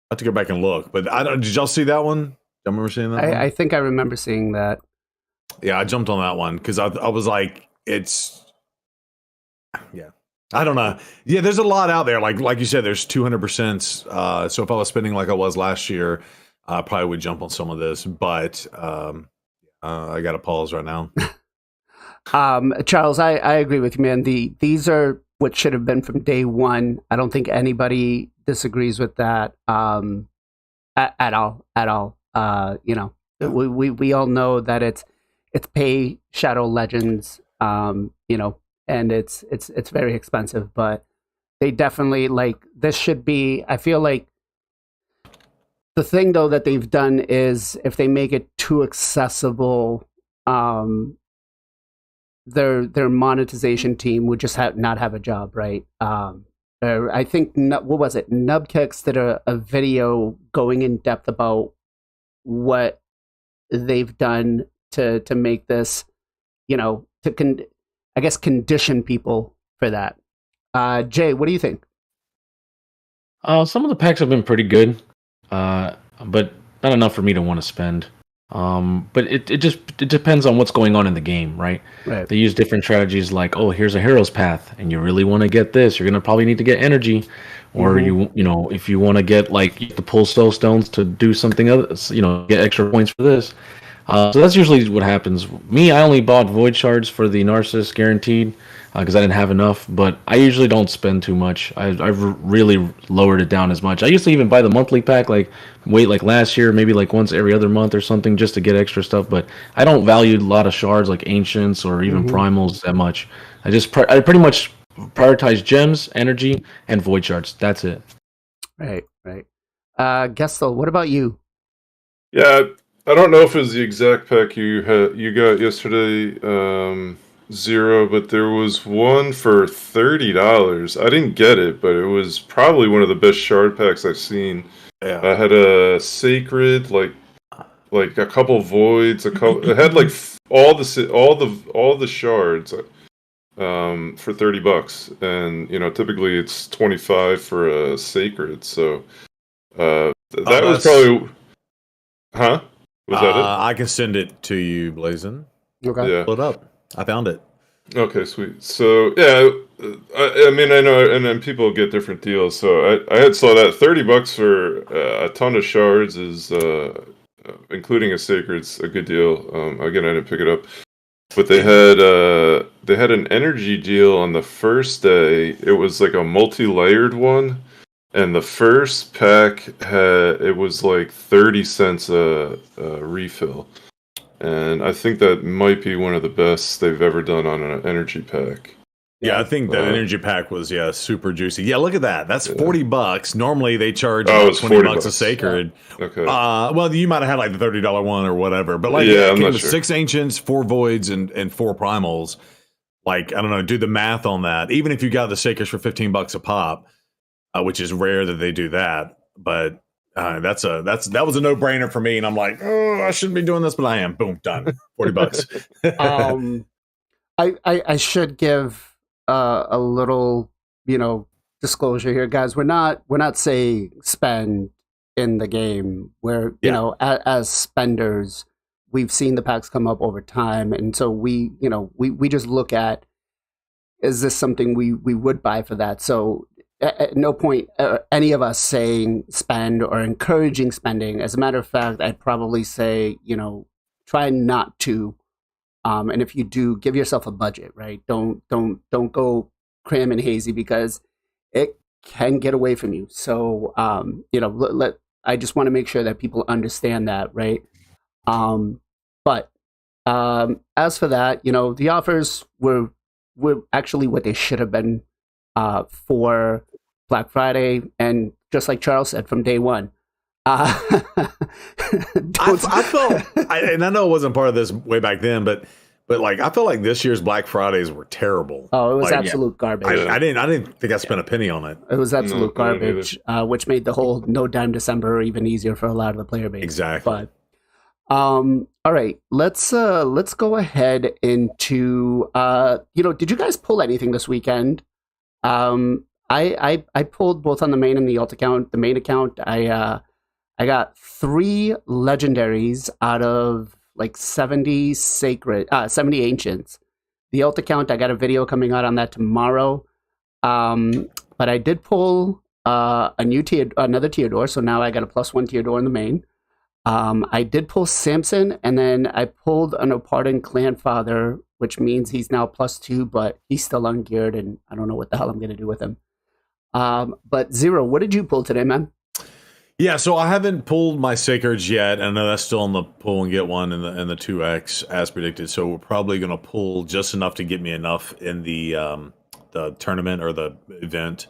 I have to go back and look. But did y'all see that one? I remember seeing that one? I think I remember seeing that. Yeah, I jumped on that one because I was like, yeah. I don't know. Yeah, there's a lot out there. Like you said, there's 200%. So if I was spending like I was last year, I probably would jump on some of this. But I got to pause right now. Charles, I agree with you, man. These are what should have been from day one. I don't think anybody disagrees with that at all. We all know that it's pay Shadow Legends, and it's very expensive, but they definitely this should be. I feel like the thing though that they've done is if they make it too accessible, their monetization team would just not have a job, right? I think what was it? Nubkicks did a video going in depth about what they've done to make this, condition people for that. Jay, what do you think? Some of the packs have been pretty good, but not enough for me to want to spend. But it depends on what's going on in the game, right? Right. They use different strategies like, oh, here's a hero's path, and you really want to get this, you're gonna probably need to get energy, or if you want to get the pull soul stones to do something else, get extra points for this. So that's usually what happens. Me, I only bought void shards for the Narcissus guaranteed because I didn't have enough, but I usually don't spend too much. I've really lowered it down as much. I used to even buy the monthly pack, wait last year, maybe once every other month or something just to get extra stuff, but I don't value a lot of shards like Ancients or even Primals that much. I pretty much prioritize gems, energy, and void shards. That's it. Right. Gestal, what about you? Yeah, I don't know if it was the exact pack you got yesterday, Zero, but there was one for $30. I didn't get it, but it was probably one of the best shard packs I've seen. Yeah. I had a sacred, like a couple voids, it had all the shards. for $30, and typically it's 25 for a sacred. So that was probably, huh? Was that it? I can send it to you, BLAZIN. Okay. Yeah. Pull it up. I found it. Okay, sweet. So yeah, I mean, I know, and then people get different deals. So I had saw that $30 for a ton of shards is, including a sacred's a good deal. Again, I didn't pick it up, but they had an energy deal on the first day. It was like a multi-layered one, and the first pack it was like 30 cents a refill. And I think that might be one of the best they've ever done on an energy pack. Yeah, I think that energy pack was super juicy. Yeah, look at that. That's $40. Normally they charge about $20 a sacred. Yeah. Okay. Well, you might have had like the $30 one or whatever, but like I'm it came not with sure. 6 ancients, 4 voids, and 4 primals. Like, I don't know, do the math on that. Even if you got the sacreds for $15 a pop, which is rare that they do that, but that was a no-brainer for me, and I'm like, oh, I shouldn't be doing this, but I am. Boom, done. $40. I should give a little, disclosure here, guys. We're not saying spend in the game. Where as spenders, we've seen the packs come up over time, and so we just look at, is this something we would buy for that? So at no point any of us saying spend or encouraging spending. As a matter of fact, I'd probably say, try not to. And if you do, give yourself a budget, right? Don't go cram and hazy, because it can get away from you. So, I just want to make sure that people understand that, right? But as for that, the offers were actually what they should have been for Black Friday, and just like Charles said, from day one. I felt, and I know it wasn't part of this way back then, but like I felt like this year's Black Fridays were terrible. Oh, it was like, absolute garbage. I didn't think I spent a penny on it. It was absolute garbage, which made the whole No Dime December even easier for a lot of the player base. Exactly. But all right, let's go ahead into did you guys pull anything this weekend? I pulled both on the main and the alt account. The main account, I got 3 legendaries out of like 70 ancients. The alt account, I got a video coming out on that tomorrow. But I did pull another Teodor, so now I got a +1 Teodor in the main. I did pull Samson, and then I pulled an Opardon clan father, which means he's now +2, but he's still ungeared, and I don't know what the hell I'm going to do with him. But Zero, what did you pull today, man? Yeah, so I haven't pulled my sacreds yet. I know that's still on the pull and get one in the 2x as predicted. So we're probably going to pull just enough to get me enough in the tournament or the event.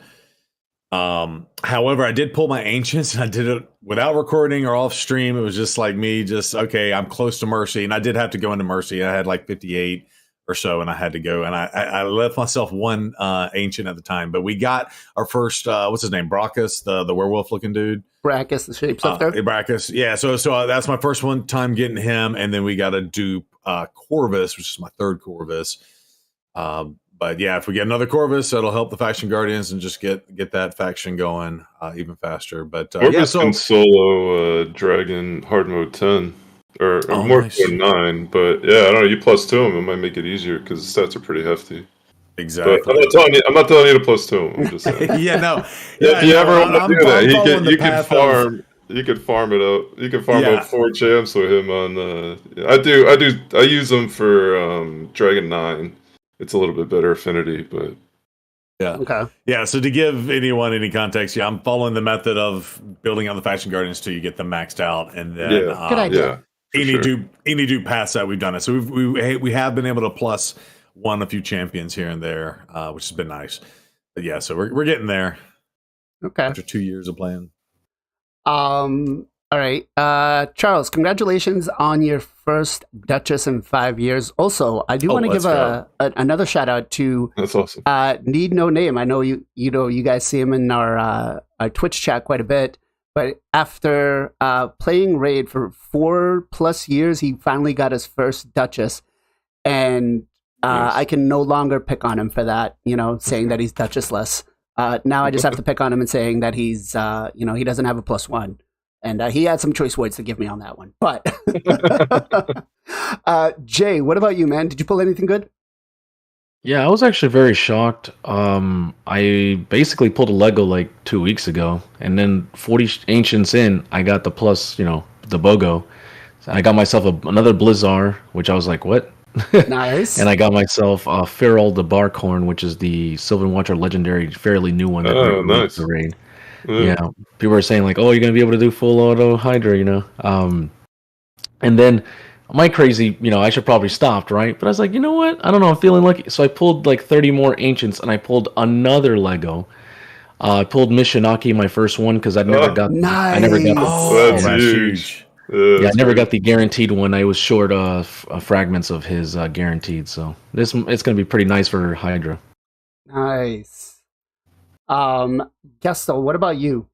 However, I did pull my ancients, and I did it without recording or off stream. It was just like me, okay, I'm close to Mercy, and I did have to go into Mercy. I had like 58 or so, and I had to go, and I left myself 1 ancient at the time. But we got our first, what's his name, Brackus, the werewolf looking dude. Brackus, the shapeshifter. Brackus, yeah. So that's my first time getting him, and then we got a dupe Corvus, which is my 3rd Corvus. But yeah, if we get another Corvus, that'll help the Faction Guardians and just get that faction going even faster. But Corvus can solo Dragon hard mode 10 or more nice. than 9. But yeah, I don't know. You +2 him, it might make it easier because the stats are pretty hefty. Exactly. But I'm not telling you to +2 him. I'm just saying. Yeah, no. If you ever want to do that, you can farm. Of... You can farm it up. You can farm up 4 champs with him on. I use them for Dragon 9. It's a little bit better affinity, but yeah. Okay. Yeah, so to give anyone any context, I'm following the method of building out the Faction Guardians till you get them maxed out, and then good idea. Any do past that, we've done it. So we have been able to +1 a few champions here and there, which has been nice. But yeah, so we're getting there. Okay. After 2 years of playing. All right. Charles, congratulations on your first Duchess in 5 years. Also, I do want to give another shout out to that's awesome. Need No Name. I know you guys see him in our Twitch chat quite a bit. But after playing Raid for 4+ years, he finally got his first Duchess. And I can no longer pick on him for that, saying that he's Duchessless. Now I just have to pick on him and saying that he's, he doesn't have a +1. And he had some choice words to give me on that one. But, Jay, what about you, man? Did you pull anything good? Yeah, I was actually very shocked. I basically pulled a Lego like 2 weeks ago, and then 40 Ancients in, I got the plus, the BOGO. So I got myself another Blizzard, which I was like, what? Nice. And I got myself Feral the Barkhorn, which is the Sylvan Watcher legendary, fairly new one that nice. the raid. Yeah, people are saying like, oh, you're gonna be able to do full auto Hydra, and then my crazy, I should probably stopped, right? But I was like, you know what? I don't know. I'm feeling lucky. So I pulled like 30 more Ancients, and I pulled another Lego. I pulled Mishinaki, my first one, because I never got. Nice. I never got. That's huge. Yeah, I never got the guaranteed one. I was short fragments of his guaranteed. So it's gonna be pretty nice for Hydra. Nice. Gestal, what about you?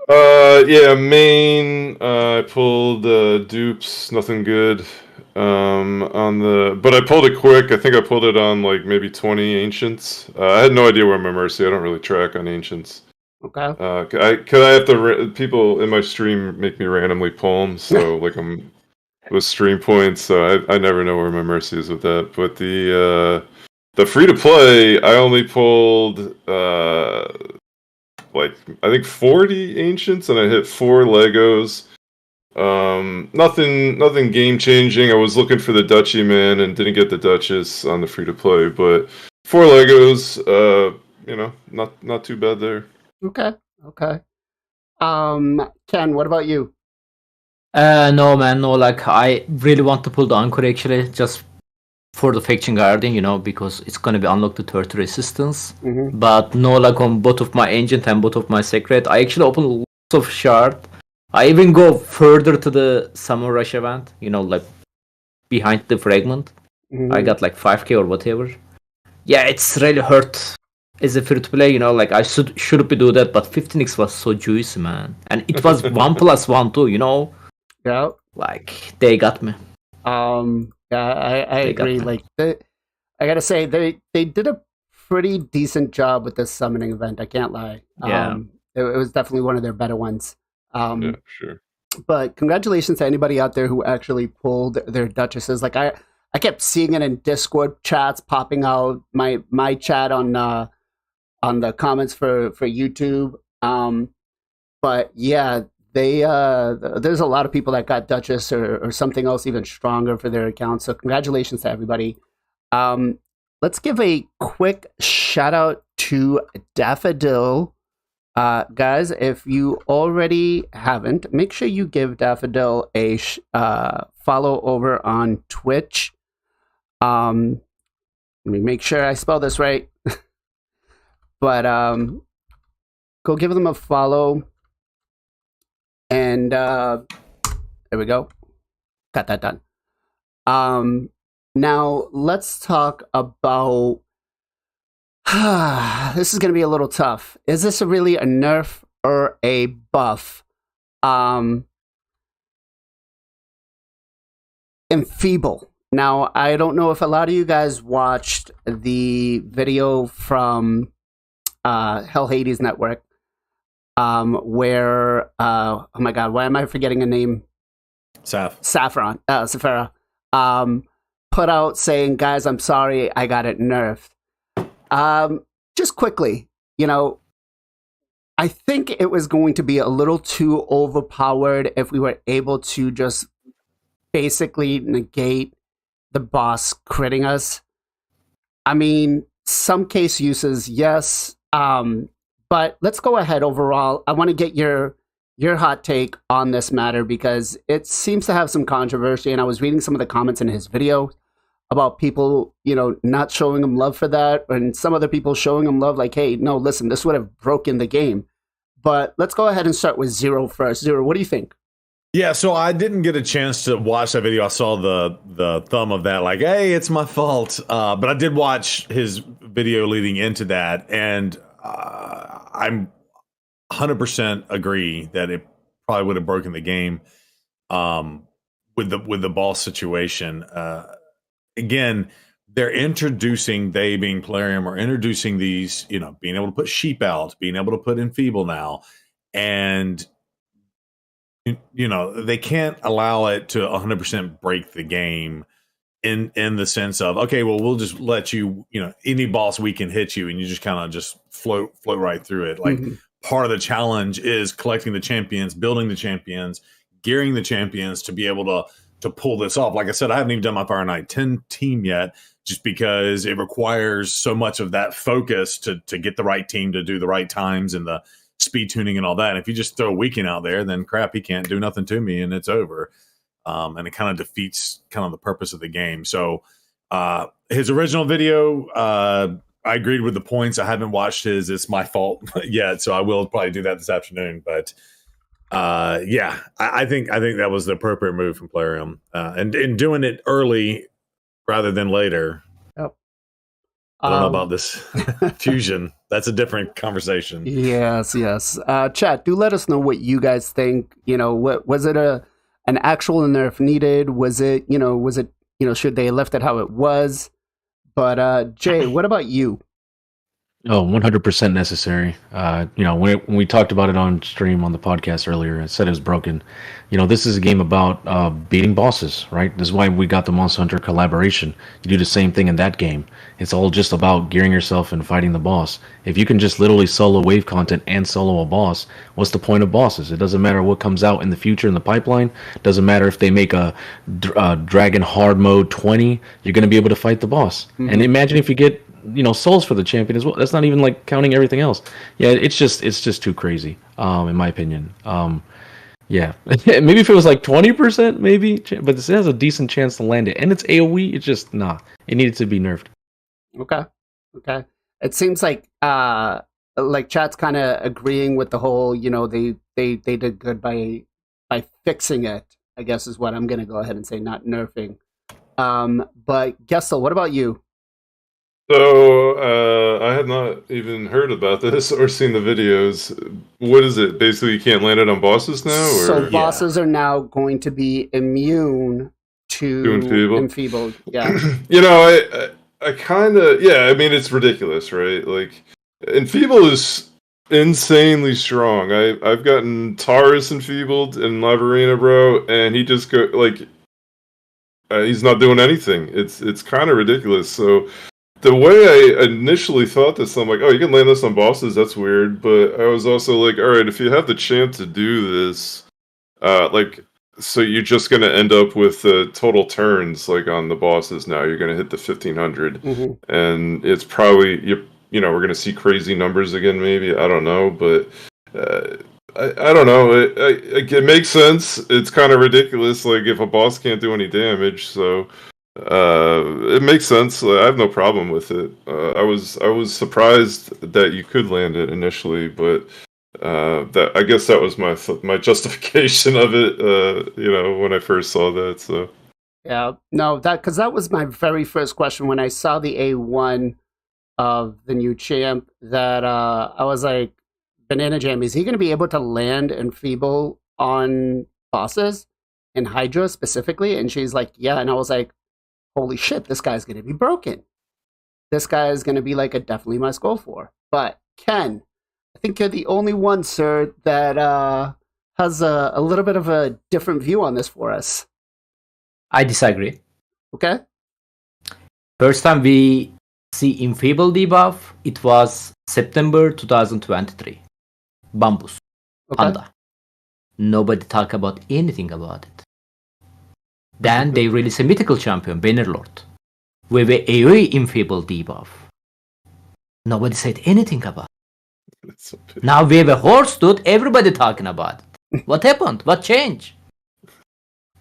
Main. I pulled dupes, nothing good. But I pulled it quick. I think I pulled it on like maybe 20 Ancients. I had no idea where my Mercy. I don't really track on Ancients. Okay. Could I have to? People in my stream make me randomly pull them, so like I'm with stream points. So I never know where my Mercy is with that. But the free to play, I only pulled like I think 40 Ancients, and I hit 4 Legos. Nothing game changing. I was looking for the Duchy man and didn't get the Duchess on the free to play, but 4 Legos. Not too bad there. Okay. Ken, what about you? No, man, no. Like, I really want to pull the Anchor actually, just for the Faction Guardian, because it's gonna be unlocked to 30 resistance. Mm-hmm. But no, like on both of my Ancient and both of my Secret, I actually open lots of shard. I even go further to the Summer Rush event, like behind the fragment. Mm-hmm. I got like 5k or whatever. Yeah, it's really hurt as a free to play, like I should be do that, but 15x was so juicy, man, and it was 1+1 too, Yeah. Like they got me. I agree. Like I gotta say, they did a pretty decent job with this summoning event. I can't lie. Yeah. It was definitely one of their better ones. Yeah, sure. But congratulations to anybody out there who actually pulled their Duchesses. Like I kept seeing it in Discord chats popping out. My chat on the comments for YouTube. But yeah, there's a lot of people that got Duchess or something else even stronger for their accounts. So congratulations to everybody. Let's give a quick shout out to Daffodil. Guys, if you already haven't, make sure you give Daffodil a follow over on Twitch. Let me make sure I spell this right. But go give them a follow. And there we go. Got that done. Now let's talk about this is going to be a little tough. Is this really a nerf or a buff? Enfeeble. Now, I don't know if a lot of you guys watched the video from Hell Hades Network, where oh my god, why am I forgetting a name? Saffron, Saphira, put out saying, guys, I'm sorry, I got it nerfed. Just quickly, I think it was going to be a little too overpowered if we were able to just basically negate the boss critting us. I mean, some case uses, yes, but let's go ahead overall. I want to get your hot take on this matter because it seems to have some controversy, and I was reading some of the comments in his video about people, not showing him love for that, and some other people showing him love like, hey, no, listen, this would have broken the game. But let's go ahead and start with Zero first. Zero, what do you think? Yeah, so I didn't get a chance to watch that video. I saw the thumb of that, like, hey, it's my fault. But I did watch his video leading into that, and I'm 100% agree that it probably would have broken the game with the boss situation. again, they're introducing, they being Plarium, are introducing these, you know, being able to put sheep out, being able to put Enfeeble now, and you know, they can't allow it to 100% break the game in the sense of, okay, well, we'll just let you, you know, any boss we can hit you and you just kind of just float right through it. Like part of the challenge is collecting the champions, building the champions, gearing the champions to be able to pull this off. Like I said, I haven't even done my Fire Knight 10 team yet, just because it requires so much of that focus to get the right team to do the right times and the speed tuning and all that. And if you just throw a weekend out there, then crap, he can't do nothing to me and it's over. And it kind of defeats kind of the purpose of the game. So his original video, I agreed with the points. I haven't watched his It's My Fault yet, so I will probably do that this afternoon. But yeah, I think that was the appropriate move from Plarium. And doing it early rather than later. Yep. I don't know about this fusion. That's a different conversation. Yes. Chat, do let us know what you guys think. You know, what was it an actual nerf needed? Was it, should they have left it how it was? But Jay, what about you? Oh, 100% necessary. When we talked about it on stream on the podcast earlier, I said it was broken. You know, this is a game about beating bosses, right? This is why we got the Monster Hunter collaboration. You do the same thing in that game. It's all just about gearing yourself and fighting the boss. If you can just literally solo wave content and solo a boss, what's the point of bosses? It doesn't matter what comes out in the future in the pipeline. It doesn't matter if they make a Dragon Hard Mode 20, you're going to be able to fight the boss. Mm-hmm. And imagine if you get souls for the champion as well. That's not even like counting everything else. Yeah, it's just too crazy, in my opinion. Yeah, maybe if it was like 20%, maybe, but this has a decent chance to land it, and it's AOE. It's just it needed to be nerfed. Okay. It seems like chat's kind of agreeing with the whole. They did good by fixing it, I guess is what I'm gonna go ahead and say, not nerfing. But Gestal, what about you? So, I had not even heard about this or seen the videos. What is it? Basically, you can't land it on bosses now? Or? So bosses are now going to be immune to enfeebled. Yeah. I kind of... Yeah, I mean, it's ridiculous, right? Like, enfeebled is insanely strong. I've gotten Taurus enfeebled in Live Arena, bro, and he just he's not doing anything. It's kind of ridiculous, so... The way I initially thought this, I'm like, oh, you can land this on bosses, that's weird. But I was also like, all right, if you have the chance to do this, so you're just going to end up with total turns, like on the bosses now. You're going to hit the 1500. Mm-hmm. And it's probably, we're going to see crazy numbers again, maybe. I don't know. But I don't know. It makes sense. It's kind of ridiculous, like if a boss can't do any damage, so... it makes sense. I have no problem with it. I was surprised that you could land it initially, but I guess that was my justification of it. When I first saw that. So yeah, no, because that was my very first question when I saw the A1 of the new champ. That I was like, Banana Jam, is he going to be able to land enfeeble on bosses and Hydra specifically? And she's like, yeah, and I was like, holy shit, this guy's going to be broken. This guy is going to be like a definitely must go for. But Ken, I think you're the only one, sir, that has a little bit of a different view on this for us. I disagree. Okay. First time we see enfeeble debuff, it was September 2023. Bambus. Okay. Panda. Nobody talk about anything about it. Then they release a mythical champion, Bannerlord, with a AoE enfeeble debuff. Nobody said anything about it. So now we have a horse, dude. Everybody talking about it. What happened? What changed?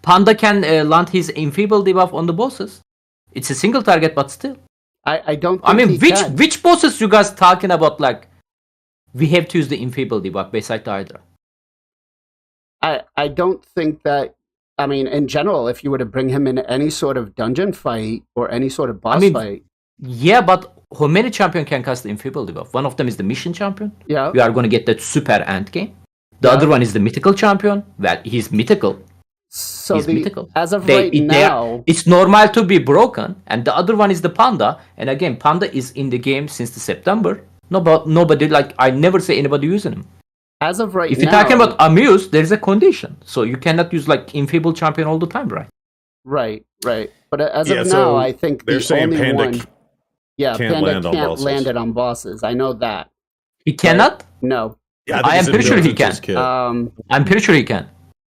Panda can land his enfeeble debuff on the bosses. It's a single target, but still. I don't. Think which bosses you guys talking about? Like, we have to use the enfeeble debuff beside the Hydra. I don't think that. I mean, in general, if you were to bring him in any sort of dungeon fight or any sort of boss fight. Yeah, but how many champion can cast the enfeeble debuff? One of them is the mission champion. Yeah. We are going to get that super end game. The other one is the mythical champion. Well, he's mythical. So He's mythical. as of They- right they are- now, it's normal to be broken, and the other one is the panda. And again, panda is in the game since the September. Nobody like I never say anybody using him. as of right If now, you're talking about Amuse, there's a condition, so you cannot use like Infable champion all the time, right? right. But as Yeah, of so now, I think they're the saying only Panda one, can't Panda land on can't bosses. land it on bosses. I know that. He cannot. No. Yeah, I am pretty sure he can. I'm pretty sure he can.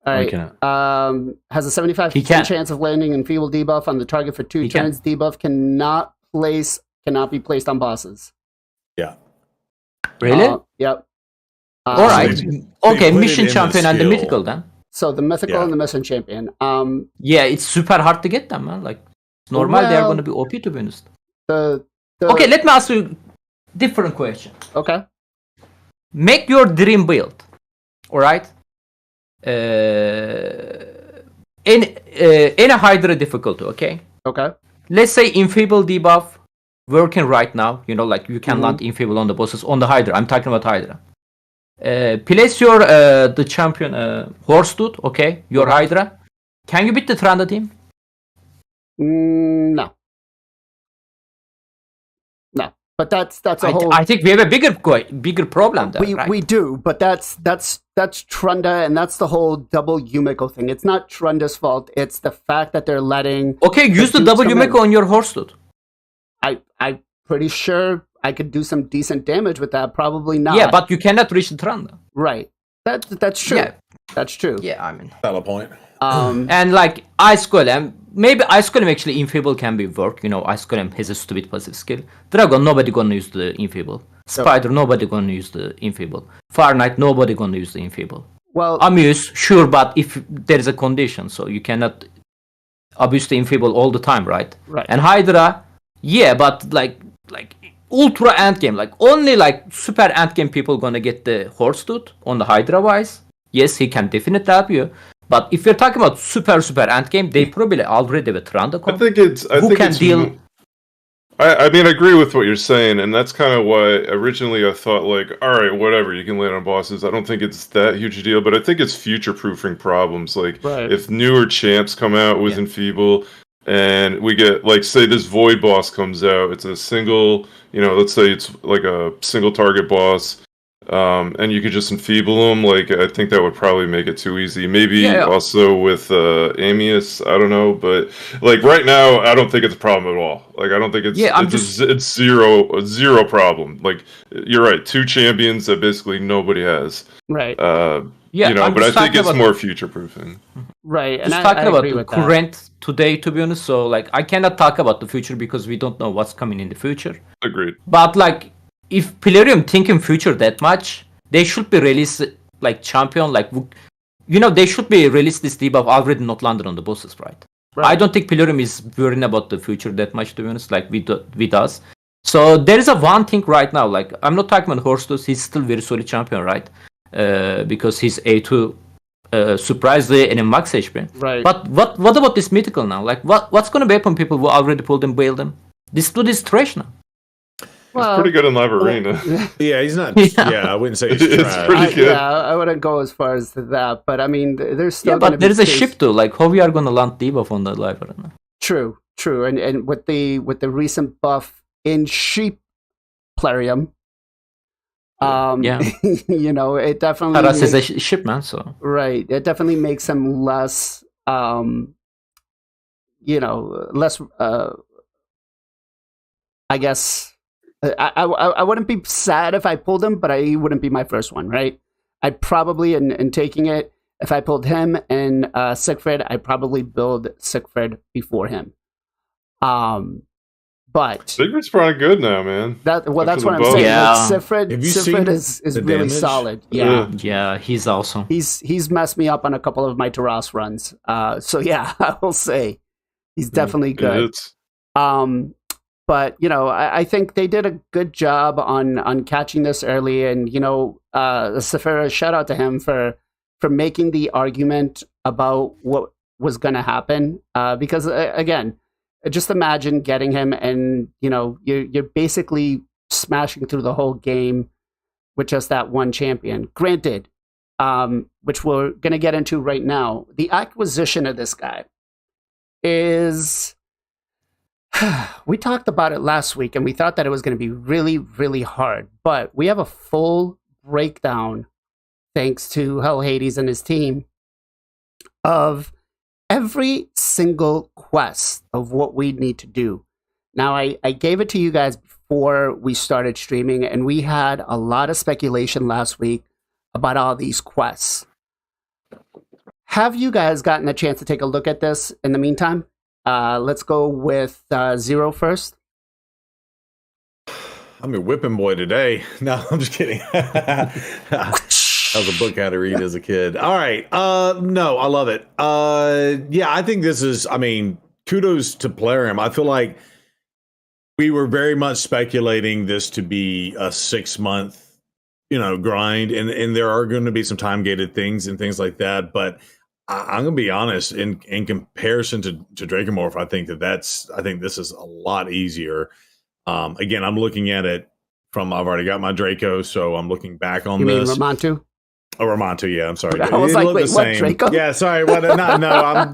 All No, he right. cannot. Has a 75% He can. chance of landing Enfeeble debuff on the target for 2 He can. turns. Debuff cannot be placed on bosses. Yeah. Really? Yep. All right. they Okay, put it mission in the champion and the skill. mythical then. So the mythical Yeah. and the mission champion. Yeah, it's super hard to get them, man. Like it's normal, they are Well- going to be OP to be honest. The Okay, let me ask you different question. Okay. Make your dream build. All right. In a Hydra difficulty, okay. Okay. Let's say Infable debuff working right now. You know, like you can land Infable on the bosses on the Hydra. I'm talking about Hydra. Place your the champion horse dude, okay? Your Hydra. Can you beat the Tranda team? No. But that's a whole. I think we have a bigger problem there. Right? We do, but that's Trunda, and that's the whole double Yumiko thing. It's not Trunda's fault. It's the fact that they're letting. Okay, use the dudes double come in. Yumiko on your horse dude. I'm pretty sure I could do some decent damage with that. Probably not. Yeah, but you cannot reach the Tranda. Right. That's true. Yeah. That's true. Yeah, I mean. Valid point. And like Ice Golem, maybe Ice Golem actually Infable can be worked. You know, Ice Golem has a stupid passive skill. Dragon, nobody gonna use the Infable. Spider, nobody gonna use the Infable. Fire Knight, nobody gonna use the Infable. Well, Amuse, sure, but if there is a condition, so you cannot abuse the Infable all the time, right? Right. And Hydra, yeah, but like ultra endgame, like only like super endgame people gonna get the horse dude on the Hydra wise. Yes, he can definitely help you. But if you're talking about super endgame, they probably already have a Tranda I think it's. I think it's. I mean, I agree with what you're saying, and that's kind of why originally I thought like, all right, whatever, you can land on bosses. I don't think it's that huge a deal, but I think it's future-proofing problems. Like, if newer champs come out with Enfeeble, and we get like, say, this Void boss comes out, it's a single, let's say it's like a single target boss. And you could just enfeeble them. Like, I think that would probably make it too easy. Maybe also with Amius, I don't know. But like right now, I don't think it's a problem at all. Like, I don't think it's it's zero problem. Like, you're right, 2 champions that basically nobody has. Right. I'm but I just think it's talking more future proofing. Right. Just And talking I about agree the with that. current today, to be honest. So like, I cannot talk about the future because we don't know what's coming in the future. Agreed. But like, if Plarium think in future that much, they should be released like champion, like they should be released this debuff already not landed on the bosses, right? I don't think Plarium is worrying about the future that much, to be honest, like we does. So there is a one thing right now, like I'm not talking about Horstus, he's still very solid champion, right? Because he's A2 surprisingly and in max HP. Right. But what about this mythical now? Like what's gonna happen people who already pulled and bailed them? This dude is trash now. He's pretty good in Live Arena. Yeah, he's not. Yeah. Yeah, I wouldn't say he's It's trash. pretty good. I wouldn't go as far as that, but I mean, there's still. Yeah, gonna but be there is a space- ship too. Like how we are gonna land debuff on the Live Arena? True, and with the recent buff in sheep plarium, Yeah. it definitely Taras is makes, a ship, man. So right. It definitely makes him less, less. I guess I wouldn't be sad if I pulled him, but he wouldn't be my first one, right? I'd probably in taking it. If I pulled him and Siegfried, I'd probably build Siegfried before him. But Sigurd's probably good now, man. that's After what the I'm buff. saying. Yeah. Like, Siegfried Have you Siegfried seen is the really damage? solid. Yeah. yeah, he's awesome. He's messed me up on a couple of my Taras runs. So yeah, I will say he's definitely good. It's But I think they did a good job on catching this early, and Saphira, shout out to him for making the argument about what was going to happen. Because again, just imagine getting him, and you're basically smashing through the whole game with just that one champion. Granted, which we're going to get into right now. The acquisition of this guy is... we talked about it last week, and we thought that it was going to be really, really hard. But we have a full breakdown, thanks to Hell Hades and his team, of every single quest of what we need to do. Now, I gave it to you guys before we started streaming, and we had a lot of speculation last week about all these quests. Have you guys gotten a chance to take a look at this in the meantime? Let's go with Zero first. I'm your whipping boy today. No, I'm just kidding. That was a book I had to read as a kid. All right. No, I love it. Yeah, I think this is, kudos to Plarium. I feel like we were very much speculating this to be a 6-month, grind. And there are going to be some time-gated things and things like that. But I'm going to be honest, in comparison to Dracomorph, I think this is a lot easier. Again, I'm looking at it from, I've already got my Draco, so I'm looking back on this. You mean Ramantu? Oh, Ramantu, yeah, I'm sorry. I was like, wait, what, Draco? Yeah, sorry. No,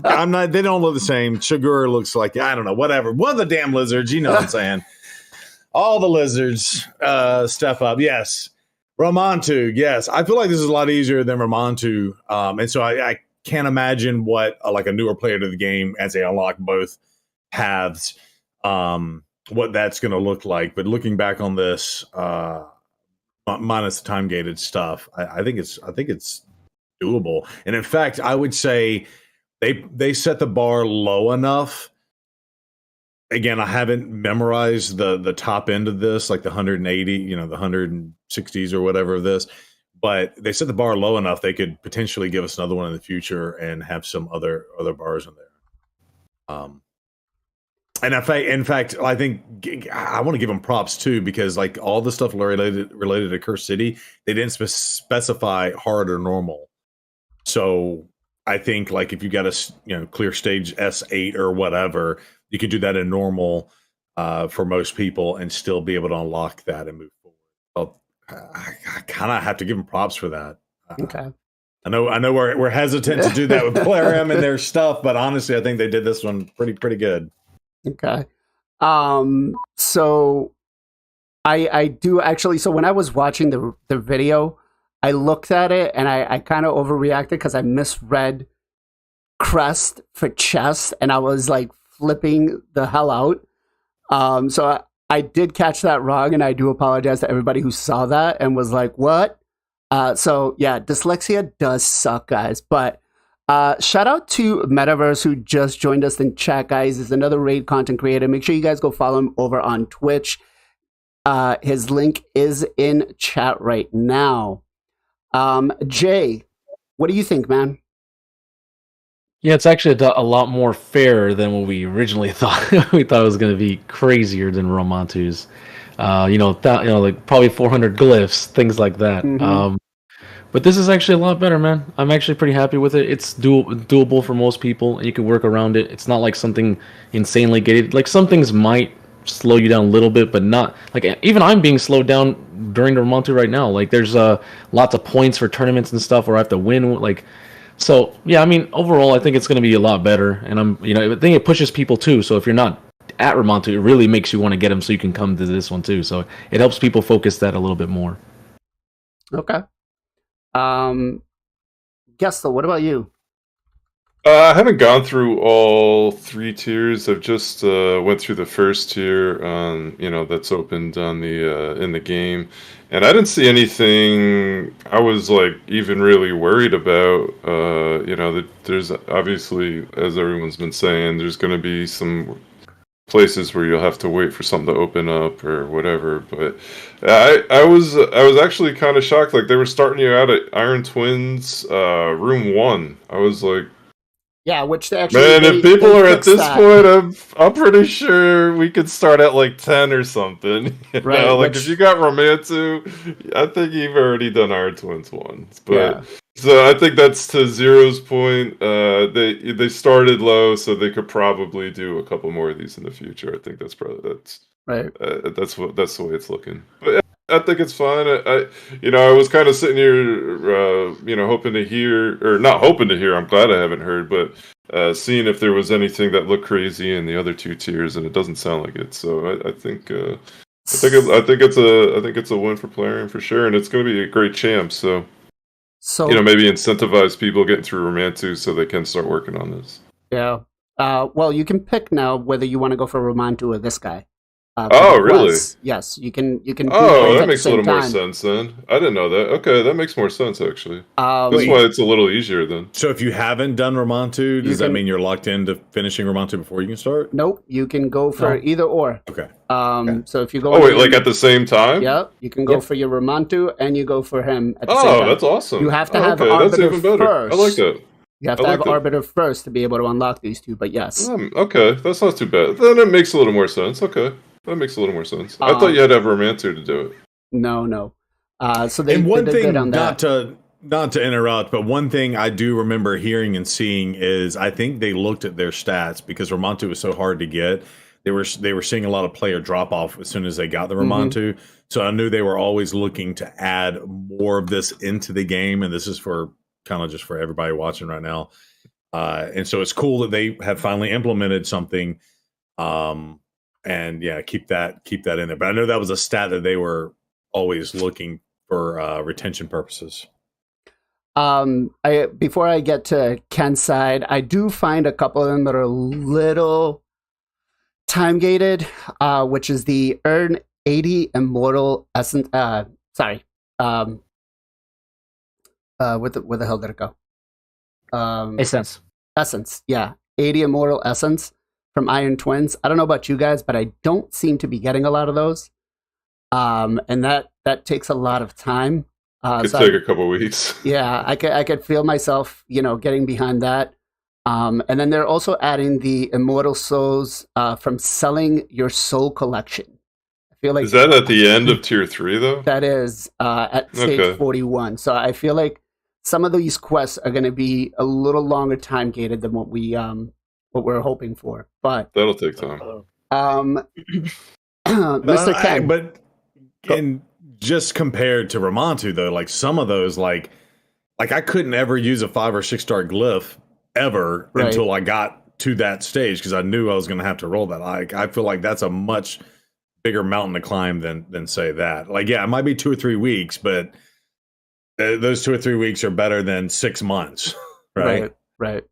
I'm not, they don't look the same. Sugar looks like, I don't know, whatever. One of the damn lizards, you know what I'm saying. All the lizards step up, yes. Ramantu, yes. I feel like this is a lot easier than Ramantu, and so I can't imagine what like a newer player to the game, as they unlock both paths, what that's going to look like. But looking back on this, minus the time gated stuff, I think it's doable. And in fact, I would say they set the bar low enough. Again, I haven't memorized the top end of this, like the 180, the 160s or whatever of this. But they set the bar low enough they could potentially give us another one in the future and have some other bars in there. And in fact, I think I want to give them props too, because like all the stuff related to Curse City, they didn't specify hard or normal. So I think like if you got a clear stage S8 or whatever, you could do that in normal for most people and still be able to unlock that and move forward. Well, I kind of have to give them props for that. Okay. I know we're hesitant to do that with Plarium and their stuff, but honestly, I think they did this one pretty good. Okay. So I do actually, so when I was watching the video, I looked at it and I kind of overreacted because I misread crest for chest and I was like flipping the hell out. So I did catch that wrong, and I do apologize to everybody who saw that and was like, what? So yeah, dyslexia does suck, guys. But shout out to Metaverse, who just joined us in chat, guys. He's another raid content creator. Make sure you guys go follow him over on Twitch. His link is in chat right now. Jay, what do you think, man? Yeah, it's actually a lot more fair than what we originally thought. We thought it was going to be crazier than Ramantu's. Like probably 400 glyphs, things like that. Mm-hmm. But this is actually a lot better, man. I'm actually pretty happy with it. It's doable for most people, and you can work around it. It's not like something insanely gated. Like some things might slow you down a little bit, but not like even I'm being slowed down during the Ramantu right now. Like there's lots of points for tournaments and stuff where I have to win. So yeah, overall, I think it's going to be a lot better, and I think it pushes people too. So if you're not at Ramantu, it really makes you want to get them so you can come to this one too. So it helps people focus that a little bit more. Okay. Gestal, what about you? I haven't gone through all 3 tiers. I've just went through the first tier on that's opened on the in the game, and I didn't see anything I was like even really worried about. There's obviously, as everyone's been saying, there's going to be some places where you'll have to wait for something to open up or whatever. But I was actually kind of shocked. Like they were starting you out at Iron Twins room 1. I was like, yeah, which they actually if people are at this point, I'm pretty sure we could start at like 10 or something. Right, if you got Ramantu, I think you've already done Iron Twins once. But yeah. So I think that's to Zero's point. They started low, so they could probably do a couple more of these in the future. I think that's right. That's the way it's looking. But, I think it's fine. I was kind of sitting here, hoping to hear, or not hoping to hear. I'm glad I haven't heard, but seeing if there was anything that looked crazy in the other two tiers, and it doesn't sound like it. So I think it's a win for Plarium for sure, and it's going to be a great champ. So maybe incentivize people getting through Romantu so they can start working on this. Yeah. Well, you can pick now whether you want to go for Romantu or this guy. Really? Yes, you can. Oh, that makes a little more sense then. I didn't know that. Okay, that makes more sense actually. That's why it's a little easier then. So if you haven't done Romantu, does that mean you're locked into finishing Romantu before you can start? Nope, you can go for either or. Okay. So if you go. Oh wait, like at the same time? Yeah, you can go for your Romantu and you go for him at the same time. Oh, that's awesome. You have to have Arbiter that's even better. First. I like that. You have to have Arbiter first to be able to unlock these two. But yes. Okay, that's not too bad. Then it makes a little more sense. Okay. That makes a little more sense. I thought you had to have Romantu to do it. No. So they and one did thing, good on that. not to interrupt, but one thing I do remember hearing and seeing is I think they looked at their stats because Romantu was so hard to get. They were seeing a lot of player drop off as soon as they got the Romantu. So I knew they were always looking to add more of this into the game, and this is for kind of just for everybody watching right now. And so it's cool that they have finally implemented something. And yeah, keep that in there. But I know that was a stat that they were always looking for retention purposes. Before I get to Ken's side, I do find a couple of them that are a little time gated, which is the earn 80 immortal essence. Where the hell did it go? Essence. Yeah, 80 immortal essence from Iron Twins. I don't know about you guys, but I don't seem to be getting a lot of those. And that takes a lot of time. Could take a couple weeks. Yeah, I could feel myself, getting behind that. And then they're also adding the immortal souls from selling your soul collection. I feel like is that at the end of tier 3 though? That is at stage 41. So I feel like some of these quests are going to be a little longer time gated than what we're hoping for, but that'll take time. Mr. Ken, but just compared to Romantu though, like some of those, like I couldn't ever use a 5 or 6 star glyph ever until I got to that stage because I knew I was going to have to roll that. I feel like that's a much bigger mountain to climb than say that. Like, yeah, it might be 2 or 3 weeks, but those 2 or 3 weeks are better than 6 months, right? Right.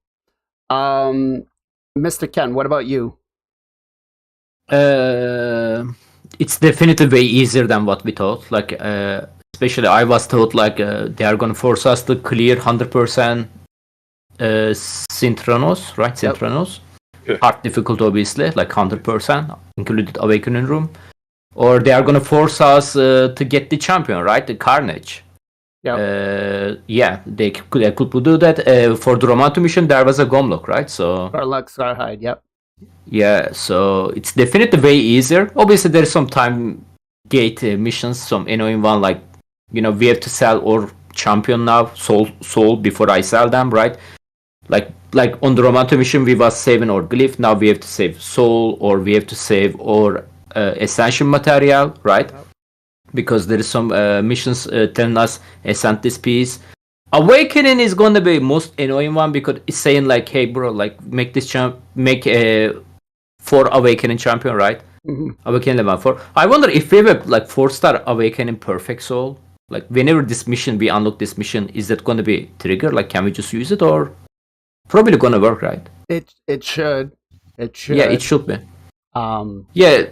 Mr. Ken, what about you? It's definitely way easier than what we thought. Like, especially I was told like they are gonna force us to clear 100% Synchronos, right? Synchronos. Yeah. Hard difficult, obviously, like 100%, included Awakening Room. Or they are gonna force us to get the champion, right? The Carnage. Yeah, they could do that. For the Romantu mission, there was a Gomlock, right? So Garlux, Scarhide, yep. Yeah, so it's definitely way easier. Obviously, there's some time gate missions, some annoying one, like, we have to sell our champion now, soul before I sell them, right? Like on the Romantu mission, we was saving our glyph. Now we have to save soul, or we have to save our essential material, right? Yep. Because there is some missions telling us ascend this piece. Awakening is gonna be most annoying one because it's saying like, hey bro, like make a 4 Awakening champion, right? Mm-hmm. Awakening level 4. I wonder if we have a 4-star Awakening perfect soul. Like whenever this mission we unlock this mission, is that gonna be trigger? Like can we just use it, or probably gonna work, right? It should. Yeah, it should be. Yeah.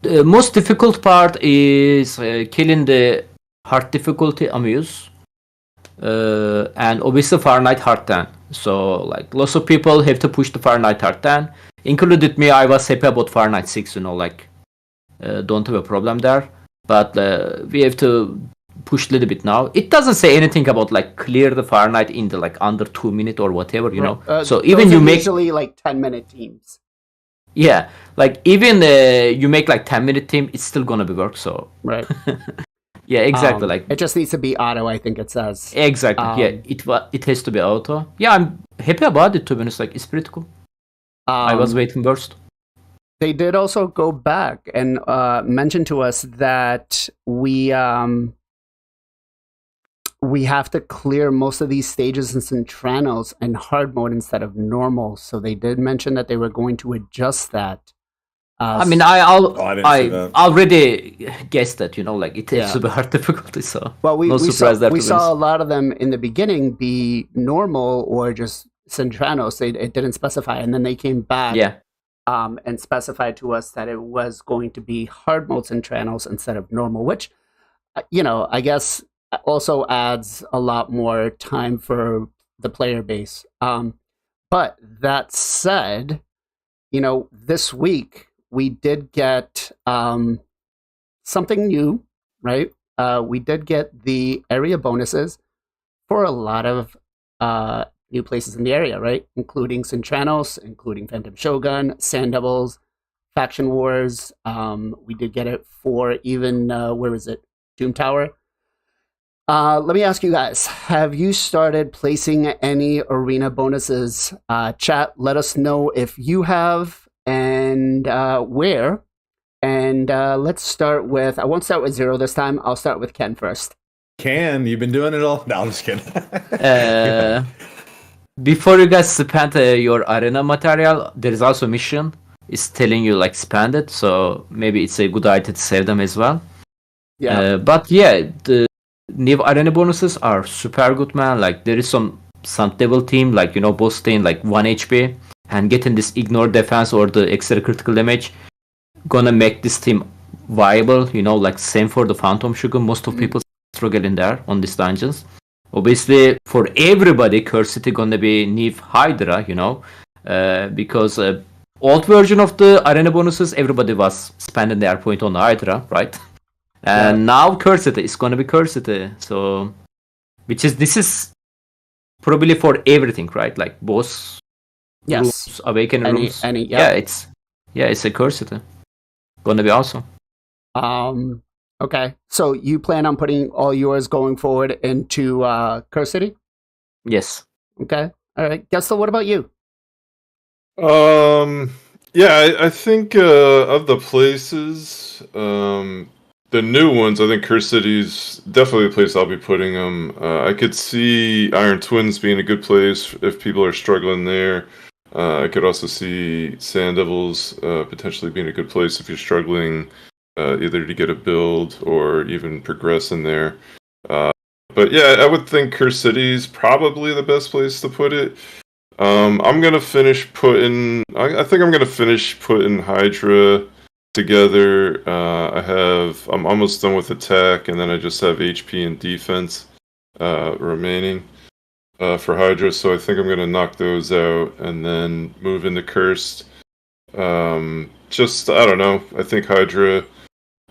The most difficult part is killing the hard difficulty Amuse, and obviously Fahrenheit Hard 10. So like lots of people have to push the Fahrenheit Hard 10, included me. I was happy about Fahrenheit 6, don't have a problem there. But we have to push a little bit now. It doesn't say anything about like clear the Fahrenheit in the like under 2 minutes or whatever, So even you make usually like 10-minute teams. Yeah, like even you make like 10-minute team, it's still gonna be work. So right. Yeah, exactly. Like it just needs to be auto. I think it says exactly. Yeah, it has to be auto. Yeah, I'm happy about it, to be honest. Like it's pretty cool. I was waiting burst. they did also go back and mention to us that we have to clear most of these stages in Centranos in hard mode instead of normal. So they did mention that they were going to adjust that. I mean, I already guessed that, like it is super hard difficulty. So we saw a lot of them in the beginning be normal or just Centranos. It didn't specify, and then they came back. And specified to us that it was going to be hard mode Centranos instead of normal, which, I guess also adds a lot more time for the player base. But that said, this week we did get something new, right? We did get the area bonuses for a lot of new places in the area, right? Including Centranos, including Phantom Shogun, Sand Devils, Faction Wars. We did get it for even, where is it? Doom Tower. Let me ask you guys, have you started placing any arena bonuses? Chat, let us know if you have and where. And let's start with, I won't start with Zero this time. I'll start with Ken first. Ken, you've been doing it all? No, I'm just kidding. Before you guys spend your arena material, there is also a mission. It's telling you spend it, so maybe it's a good idea to save them as well. Yeah. But yeah, the new arena bonuses are super good, man. There is some devil team, boosting 1 HP and getting this ignore defense or the extra critical damage, gonna make this team viable. Same for the Phantom Shogun. Most of people struggle in there on these dungeons. Obviously, for everybody, Curse City gonna be Neve Hydra, because old version of the arena bonuses, everybody was spending their point on Hydra, right? And now Curse City is gonna be Curse City, so this is probably for everything, right? Boss rooms, awaken rooms. It's a Curse City. Gonna be awesome. Okay, so you plan on putting all yours going forward into Curse City? Yes. Okay, all right. Gestal, what about you? I think of the places, the new ones, I think Curse City's definitely a place I'll be putting them. I could see Iron Twins being a good place if people are struggling there. I could also see Sand Devils potentially being a good place if you're struggling either to get a build or even progress in there. But yeah, I would think Curse City is probably the best place to put it. I'm gonna finish putting. I think I'm gonna finish putting Hydra together. I'm almost done with attack, and then I just have HP and defense remaining for Hydra. So I think I'm gonna knock those out and then move into Cursed. I don't know. I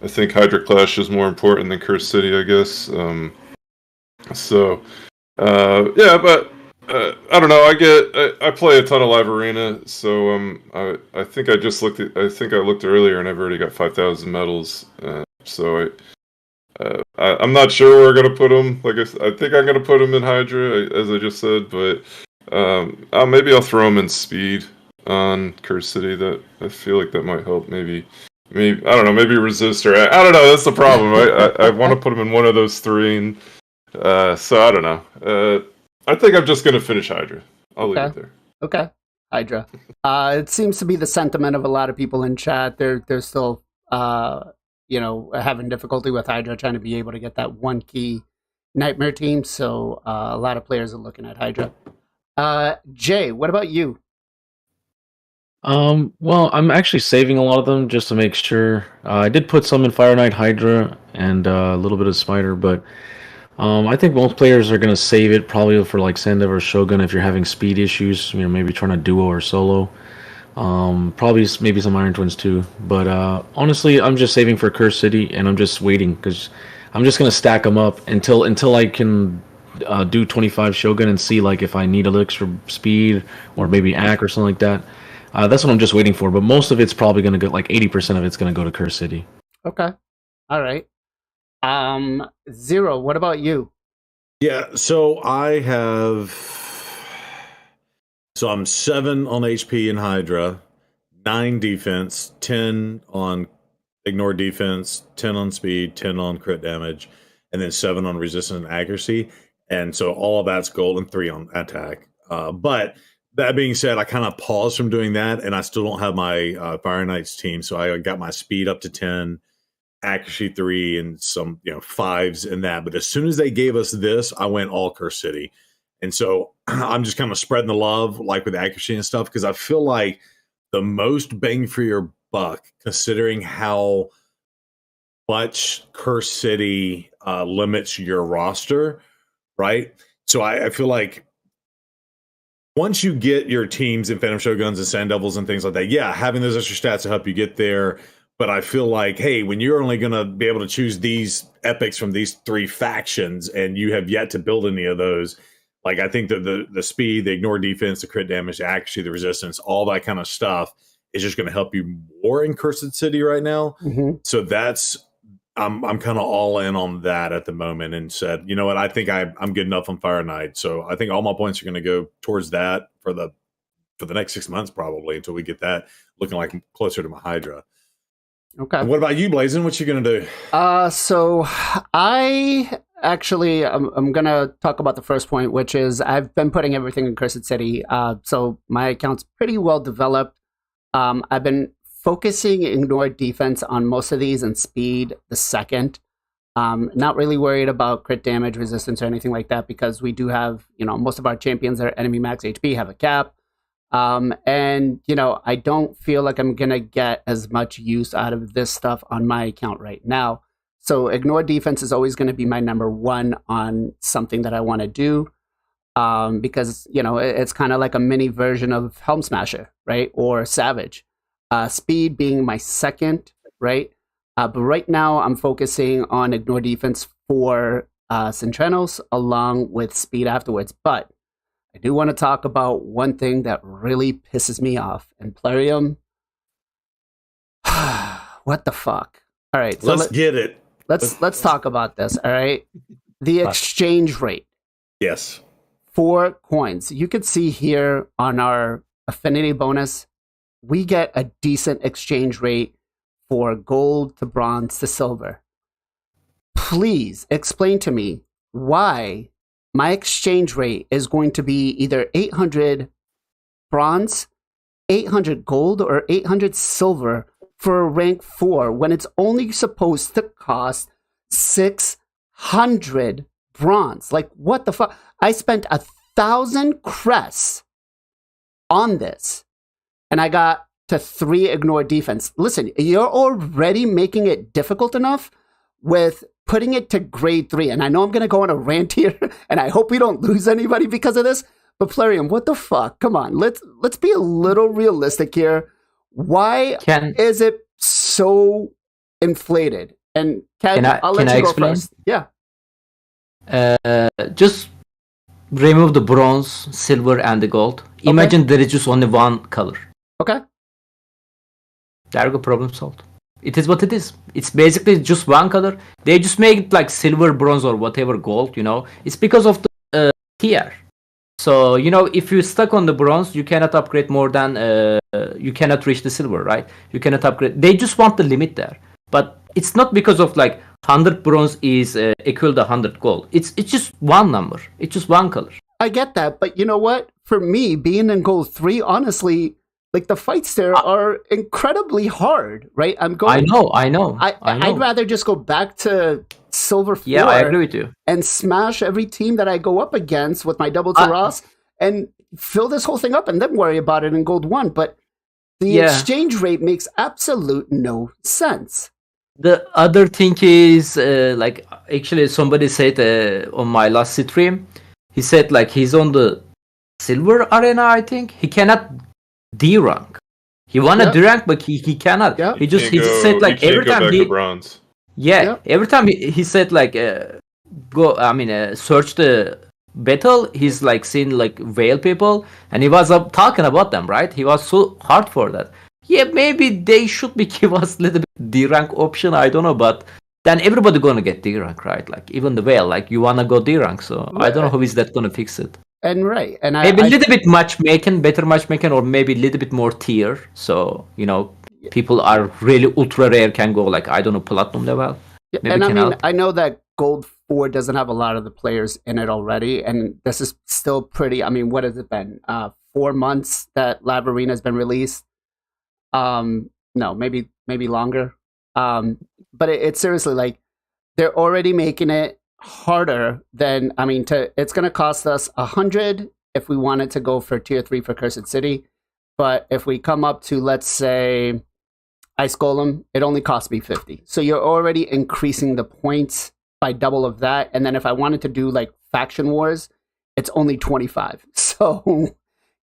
think Hydra Clash is more important than Curse City, I guess. But I don't know. I play a ton of live arena, so I think I looked earlier, and I've already got 5,000 medals. I'm not sure where I'm gonna put them. I think I'm gonna put them in Hydra, as I just said, but maybe I'll throw them in Speed on Curse City. That I feel like that might help. Maybe I don't know. Maybe Resist or I don't know. That's the problem. I want to put them in one of those three, and so I don't know. I think I'm just gonna finish Hydra. I'll leave it there. Okay, Hydra. It seems to be the sentiment of a lot of people in chat. They're still having difficulty with Hydra, trying to be able to get that one key Nightmare team. So a lot of players are looking at Hydra. Jay, what about you? Well, I'm actually saving a lot of them just to make sure. I did put some in Fire Knight Hydra and a little bit of Spider, but I think most players are gonna save it probably for Sandev or Shogun if you're having speed issues. Maybe trying to duo or solo. Probably maybe some Iron Twins too. But honestly, I'm just saving for Curse City, and I'm just waiting because I'm just gonna stack them up until I can do 25 Shogun and see if I need a little extra speed or maybe AC or something like that. That's what I'm just waiting for. But most of it's probably gonna go 80% of it's gonna go to Curse City. Okay, all right. Zero, what about you? Yeah, so I'm 7 on HP in Hydra. 9 defense, 10 on ignore defense, 10 on speed, 10 on crit damage, and then 7 on resistance and accuracy. And so all of that's gold and 3 on attack. But that being said, I kind of paused from doing that, and I still don't have my Fire Knights team. So I got my speed up to 10, accuracy 3, and some 5s in that. But as soon as they gave us this, I went all Curse City. And so I'm just kind of spreading the love, like with accuracy and stuff, because I feel like the most bang for your buck, considering how much Curse City limits your roster, right? So I feel like once you get your teams in Phantom Shoguns and Sand Devils and things like that, yeah, having those extra stats to help you get there. But I feel like, hey, when you're only going to be able to choose these epics from these 3 factions and you have yet to build any of those, like I think that the speed, the ignore defense, the crit damage, the accuracy, the resistance, all that kind of stuff is just going to help you more in Cursed City right now. Mm-hmm. So that's I'm kind of all in on that at the moment, and said, you know what, I think I'm good enough on Fire Knight. So I think all my points are going to go towards that for the next 6 months probably until we get that looking like closer to my Hydra. Okay. And what about you, BLAZIN? What you going to do? So I actually I'm going to talk about the first point, which is I've been putting everything in Cursed City. So my account's pretty well developed. I've been focusing ignore defense on most of these and speed the second. Not really worried about crit damage, resistance, or anything like that, because we do have, most of our champions that are enemy max HP have a cap. And, I don't feel like I'm going to get as much use out of this stuff on my account right now. So ignore defense is always going to be my number 1 on something that I want to do. Because, it's kind of like a mini version of Helm Smasher, right? Or Savage. Speed being my second, right? But right now I'm focusing on ignore defense for Centrenos along with speed afterwards. But I do want to talk about one thing that really pisses me off. And Plarium, what the fuck? All right, so let's get it. Let's talk about this. All right, the exchange rate. Yes. For coins, you can see here on our affinity bonus, we get a decent exchange rate for gold to bronze to silver. Please explain to me why my exchange rate is going to be either 800 bronze, 800 gold, or 800 silver for a rank 4 when it's only supposed to cost 600 bronze. Like, what the fuck? I spent 1,000 crests on this, and I got to 3 ignore defense. Listen, you're already making it difficult enough with putting it to grade 3. And I know I'm going to go on a rant here, and I hope we don't lose anybody because of this. But Plarium, what the fuck? Come on, let's be a little realistic here. Why is it so inflated? And I'll let you go first. Yeah. Just remove the bronze, silver, and the gold. Okay. Imagine there is just only one color. Okay. There you go, problem solved. It is what it is. It's basically just one color. They just make it like silver, bronze, or whatever gold, It's because of the tier. So, if you're stuck on the bronze, you cannot upgrade more than, you cannot reach the silver, right? You cannot upgrade. They just want the limit there. But it's not because of 100 bronze is equal to 100 gold. It's just one number. It's just one color. I get that. But you know what? For me, being in gold 3, honestly, the fights there are incredibly hard, right? I know. I'd rather just go back to silver 4. Yeah, I agree with you. And smash every team that I go up against with my double Taras and fill this whole thing up and then worry about it in gold 1. But the exchange rate makes absolute no sense. The other thing is, actually somebody said on my last stream, he said he's on the silver arena, I think. He cannot D rank. He wanna D rank, but he cannot. Yeah. He just said every time he bronze. Every time he said search the battle, he's seen Veil people, and he was talking about them, right? He was so hard for that. Yeah, maybe they should be give us a little bit D rank option. I don't know, but then everybody gonna get D rank, right? Even the Veil, you wanna go D rank, so I don't know how is that gonna fix it. And right, and maybe a little bit matchmaking, better matchmaking, or maybe a little bit more tier. So people are really ultra rare can go like I don't know platinum level. Maybe and I can mean, help. I know that Gold 4 doesn't have a lot of the players in it already, and this is still pretty. I mean, what has it been? 4 months that Lab Arena has been released. No, maybe longer. But it's seriously like they're already making it harder than it's going to cost us 100 if we wanted to go for tier 3 for Cursed City, but if we come up to, let's say, Ice Golem, it only costs me 50. So you're already increasing the points by double of that, and then if I wanted to do like Faction Wars, it's only 25. So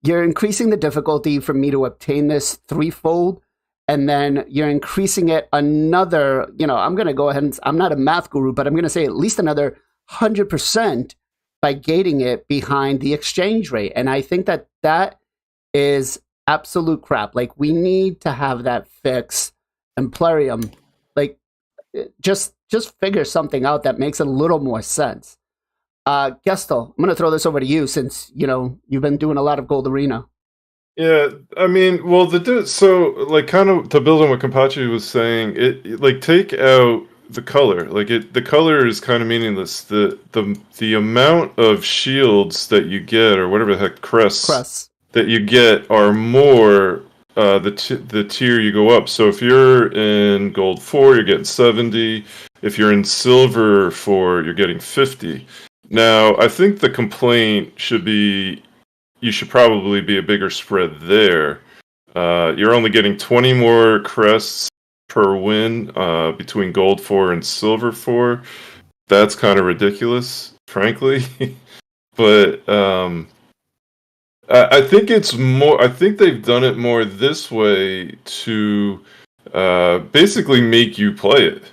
you're increasing the difficulty for me to obtain this threefold, and then you're increasing it another, I'm going to go ahead and, I'm not a math guru, but I'm going to say at least another 100% by gating it behind the exchange rate. And I think that is absolute crap. Like, we need to have that fix, and Plarium, like, just figure something out that makes a little more sense. Gestal, I'm going to throw this over to you since, you've been doing a lot of Gold Arena. Yeah, I mean, well, so like kind of to build on what Kenpachi was saying, it like take out the color. Like the color is kind of meaningless. The amount of shields that you get, or whatever the heck, crests that you get, are more the tier you go up. So if you're in Gold 4, you're getting 70. If you're in Silver 4, you're getting 50. Now, I think the complaint should be, you should probably be a bigger spread there. You're only getting 20 more crests per win between Gold 4 and Silver 4. That's kind of ridiculous, frankly. But I think it's more. I think they've done it more this way to basically make you play it.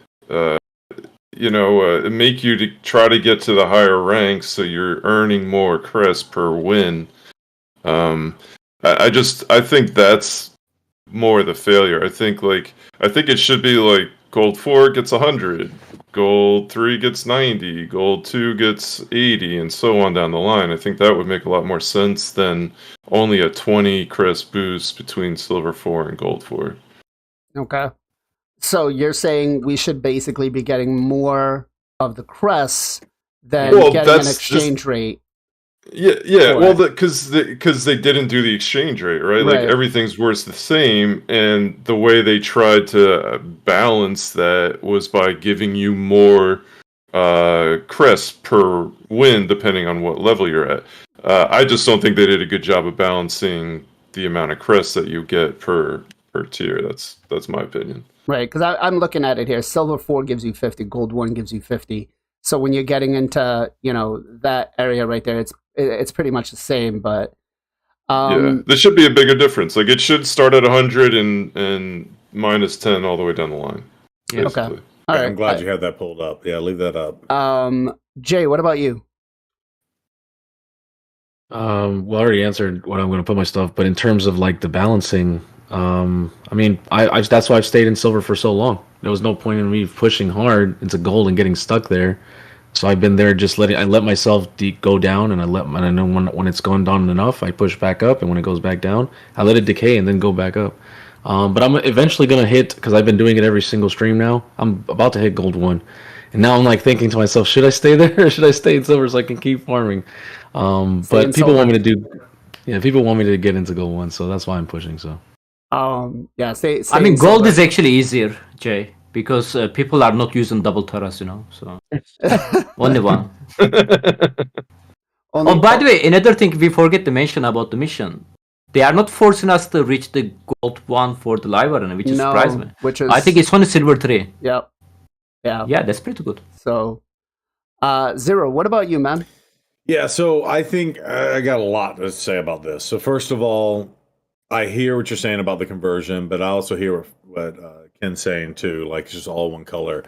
Make you to try to get to the higher ranks, so you're earning more crests per win. I think that's more the failure. I think it should be like Gold 4 gets 100, Gold 3 gets 90, Gold 2 gets 80, and so on down the line. I think that would make a lot more sense than only a 20 crest boost between Silver 4 and Gold 4. Okay. So you're saying we should basically be getting more of the crests than getting an exchange rate. Yeah. Well, because they didn't do the exchange rate, right? Like everything's worth the same, and the way they tried to balance that was by giving you more crests per win, depending on what level you're at. I just don't think they did a good job of balancing the amount of crests that you get per tier. That's my opinion. Right, because I'm looking at it here. Silver 4 gives you 50, Gold 1 gives you 50. So when you're getting into, that area right there, it's pretty much the same, but there should be a bigger difference. Like, it should start at 100 and minus 10 all the way down the line. Yeah. Okay. All right. I'm glad you had that pulled up. Yeah, leave that up. Jay, what about you? Well, I already answered what I'm going to put my stuff, but in terms of like the balancing, I that's why I've stayed in Silver for so long. There was no point in me pushing hard into Gold and getting stuck there. So I've been there just I let myself go down, and I know when it's gone down enough, I push back up, and when it goes back down, I let it decay and then go back up. But I'm eventually going to hit, because I've been doing it every single stream now, I'm about to hit Gold 1. And now I'm like thinking to myself, should I stay there or should I stay in Silver so I can keep farming? But people want me to get into Gold 1, so that's why I'm pushing. So Gold is actually easier, Jay, because people are not using double terras, so only one. By the way, another thing we forget to mention about the mission, they are not forcing us to reach the Gold 1 for the live arena, which is surprised me. I think it's only Silver 3. Yep. Yeah, that's pretty good. So, Zero, what about you, man? Yeah, so I think I got a lot to say about this. So first of all, I hear what you're saying about the conversion, but I also hear what Ken's saying too, like just all one color.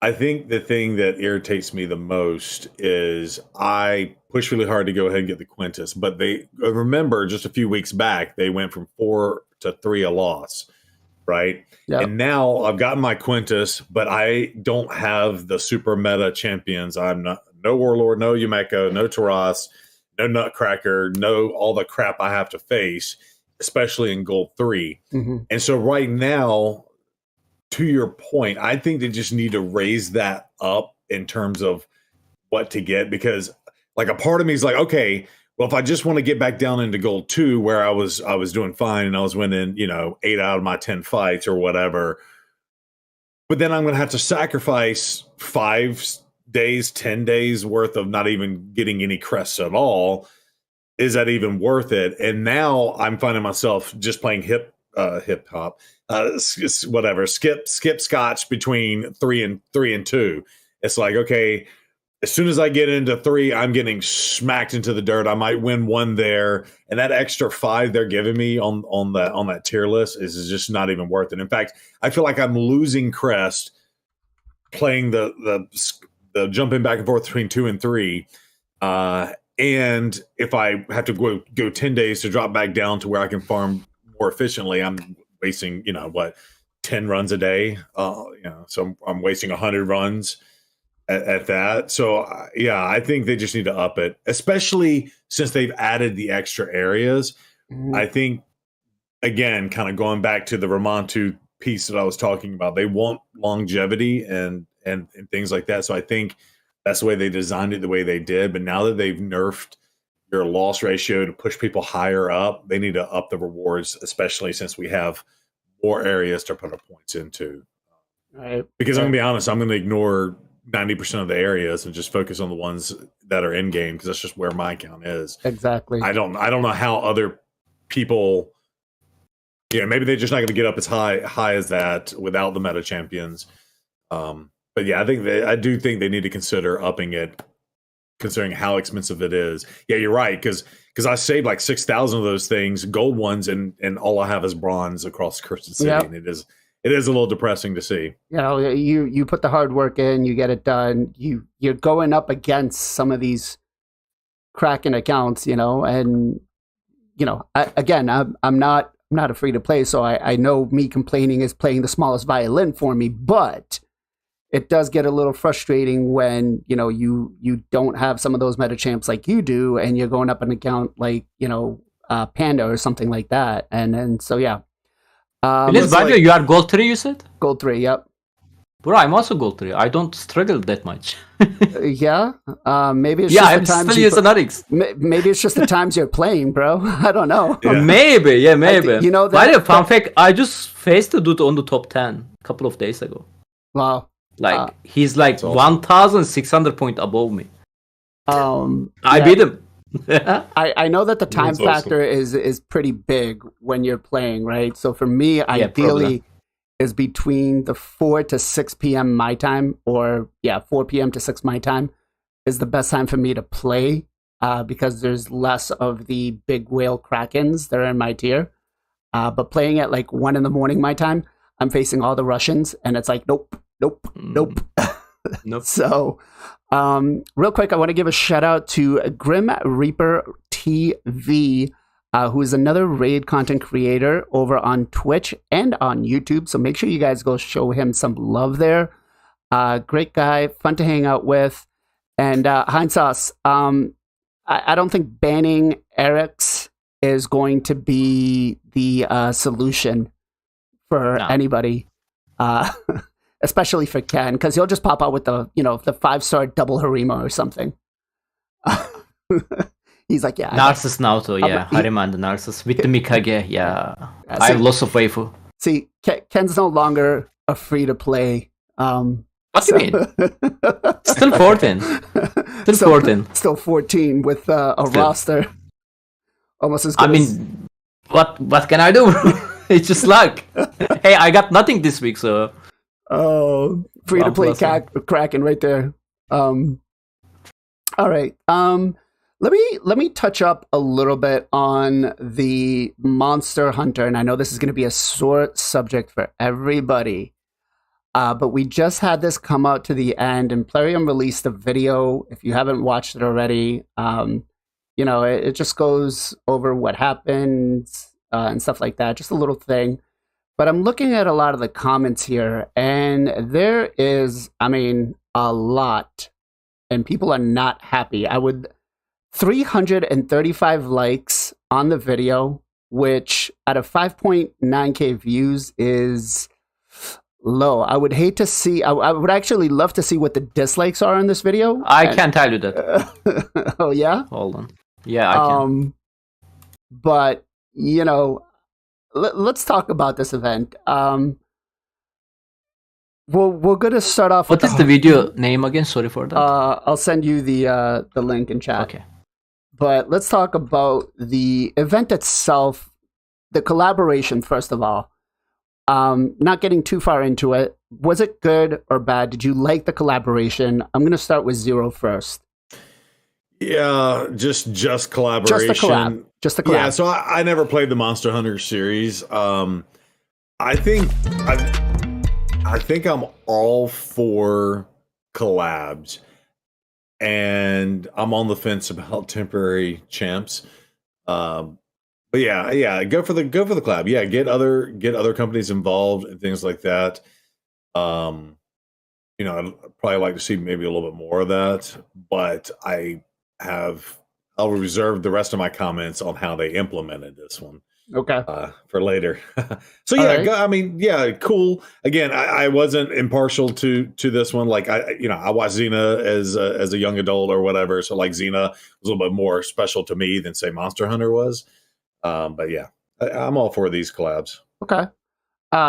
I think the thing that irritates me the most is I push really hard to go ahead and get the Quintus, but they remember just a few weeks back, they went from 4 to 3 a loss, right? Yep. And now I've gotten my Quintus, but I don't have the super meta champions. I'm not no Warlord, no Yumeko, no Taras, no Nutcracker, no all the crap I have to face, especially in Gold 3. Mm-hmm. And so right now, to your point, I think they just need to raise that up in terms of what to get, because like a part of me is like, okay, well, if I just want to get back down into Gold 2 where I was doing fine and I was winning, 8 out of my 10 fights or whatever, but then I'm going to have to sacrifice 5 days, 10 days worth of not even getting any crests at all. Is that even worth it? And now I'm finding myself just playing hip hop, whatever, skip scotch between 3 and 2. It's like, okay, as soon as I get into 3, I'm getting smacked into the dirt. I might win 1 there, and that extra 5 they're giving me on that tier list is just not even worth it. In fact, I feel like I'm losing crest playing the jumping back and forth between 2 and 3. And if I have to go 10 days to drop back down to where I can farm more efficiently, I'm wasting 10 runs a day. So I'm wasting 100 runs at that. So yeah, I think they just need to up it, especially since they've added the extra areas. Mm-hmm. I think, again, kind of going back to the Ramontu piece that I was talking about, they want longevity and things like that. So I think that's the way they designed it the way they did. But now that they've nerfed your loss ratio to push people higher up, they need to up the rewards, especially since we have more areas to put our points into. Right. Because I'm going to be honest, I'm going to ignore 90% of the areas and just focus on the ones that are in game, because that's just where my account is. Exactly. I don't know how other people, maybe they're just not going to get up as high as that without the meta champions. But yeah, I do think they need to consider upping it, considering how expensive it is. Yeah, you're right, because I saved like 6,000 of those things, gold ones, and all I have is bronze across Cursed City, Yep. and it is a little depressing to see. You put the hard work in, you get it done. You're going up against some of these Kraken accounts, and I'm not a free to play, so I know me complaining is playing the smallest violin for me, but it does get a little frustrating when you don't have some of those meta champs like you do, and you're going up an account like Panda or something like that, and so yeah. You are gold 3, you said? Gold 3, yep. Bro, I'm also gold 3. I don't struggle that much. Yeah, maybe it's just I'm the times still using Arix. Maybe it's just the times you're playing, bro. I don't know. Yeah. Maybe. That. By the way, fun fact, I just faced a dude on the top 10 a couple of days ago. Wow. He's like 1,600 point above me. I yeah. beat him. I know that the time That's awesome. factor is pretty big when you're playing, right? So for me, ideally, is between the 4 to 6 p.m. my time, or 4 p.m. to 6 my time is the best time for me to play, because there's less of the big whale Krakens that are in my tier. But playing at like 1 in the morning my time, I'm facing all the Russians, and it's like nope. Nope. So, real quick, I want to give a shout out to Grim Reaper TV, who is another raid content creator over on Twitch and on YouTube. So make sure you guys go show him some love there. Great guy, fun to hang out with. And Heinz Sauce, I don't think banning Eric's is going to be the solution for anybody. Especially for Ken, because he'll just pop out with the 5-star double Harima or something. He's like, Narcissus Naruto, Harima and the Narcissus with the Mikage, I have lots of waifu. See, Ken's no longer a free to play. What do you mean? Still 14. Still 14. Still 14 with a roster almost as good. I mean, what can I do? It's just luck. Hey, I got nothing this week, so. Oh, free to play Kraken right there. All right. Let me touch up a little bit on the Monster Hunter, and I know this is going to be a sore subject for everybody. But we just had this come out to the end, and Plarium released a video. If you haven't watched it already, it just goes over what happened and stuff like that. Just a little thing. But I'm looking at a lot of the comments here, and there is, a lot, and people are not happy. I would 335 likes on the video, which at a 5.9k views is low. I would hate to see, I would actually love to see what the dislikes are in this video. I can tell you that. Oh, yeah? Hold on. Yeah, I can. But, you know, let's talk about this event. We're going to start off What is the video name again? Sorry for that. I'll send you the link in chat. Okay. But let's talk about the event itself, the collaboration, first of all. Not getting too far into it. Was it good or bad? Did you like the collaboration? I'm going to start with Zero first. Yeah, just collaboration. Just the collab. Yeah, so I never played the Monster Hunter series. I think I'm all for collabs, and I'm on the fence about temporary champs. But yeah, go for the collab. Yeah, get other companies involved and things like that. You know, I'd probably like to see maybe a little bit more of that, but I'll reserve the rest of my comments on how they implemented this one. Okay. For later. So yeah, right. I mean, yeah, cool. Again, I wasn't impartial to this one. Like I watched Xena as a young adult or whatever. So like Xena was a little bit more special to me than say Monster Hunter was. But yeah, I'm all for these collabs. Okay.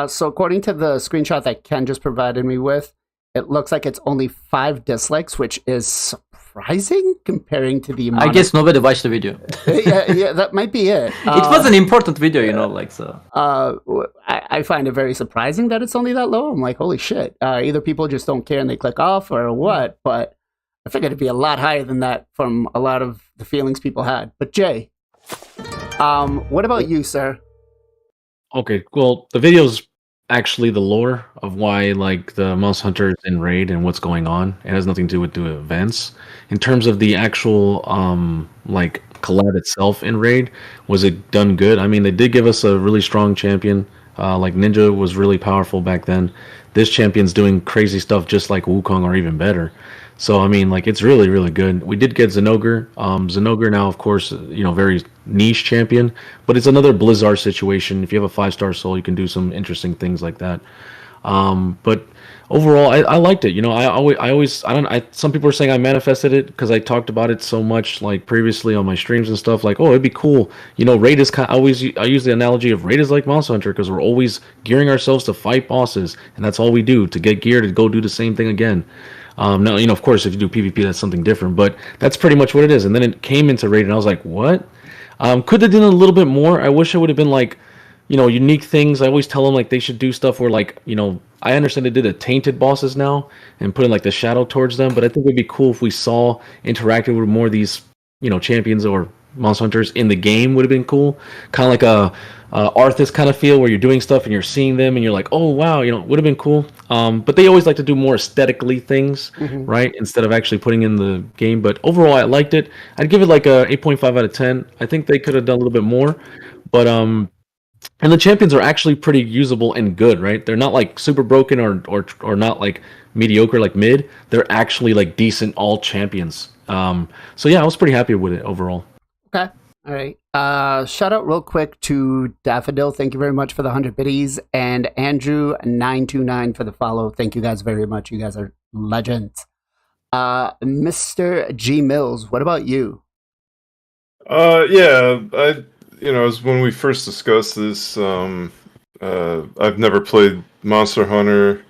So according to the screenshot that Ken just provided me with, it looks like it's only 5 dislikes, which is surprising comparing to the amount. I guess nobody watched the video. yeah, that might be it. It was an important video, you know, like so. I find it very surprising that it's only that low. I'm like, holy shit. Either people just don't care and they click off or what, but I figured it'd be a lot higher than that from a lot of the feelings people had. But Jay, what about you, sir? Okay, well, the video's actually the lore of why like the Monster Hunter is in raid and what's going on. It has nothing to do with the events. In terms of the actual like collab itself in raid, was it done good? I mean, they did give us a really strong champion. Like Ninja was really powerful back then. This champion's doing crazy stuff just like Wukong or even better. So I mean, like, it's really, really good. We did get Zenogre. Zenogre now, of course, you know, very niche champion, but it's another Blizzard situation. If you have a 5-star soul, you can do some interesting things like that. But overall, I liked it. You know, some people are saying I manifested it because I talked about it so much, like previously on my streams and stuff. Like, oh, it'd be cool. You know, raid is I use the analogy of raid is like Monster Hunter because we're always gearing ourselves to fight bosses, and that's all we do to get geared to go do the same thing again. Now, you know, of course, if you do PvP, that's something different, but that's pretty much what it is. And then it came into raid, and I was like, what? Could have done a little bit more. I wish it would have been like, you know, unique things. I always tell them like they should do stuff where, like, you know, I understand they did the tainted bosses now and put in like the shadow towards them, but I think it'd be cool if we saw interacted with more of these, you know, champions or Monster Hunters in the game. Would have been cool. Kind of like a Arthas kind of feel where you're doing stuff and you're seeing them and you're like, oh wow, you know, would have been cool. But they always like to do more aesthetically things, right, instead of actually putting in the game. But overall, I liked it. I'd give it like a 8.5 out of 10. I think they could have done a little bit more, but and the champions are actually pretty usable and good, right? They're not like super broken or not like mediocre, like mid. They're actually like decent all champions. So yeah, I was pretty happy with it overall. Okay. All right. Shout out real quick to Daffodil. Thank you very much for the 100 biddies. And Andrew929 for the follow. Thank you guys very much. You guys are legends. Mr. G Mills, what about you? Yeah, as when we first discussed this, I've never played Monster Hunter,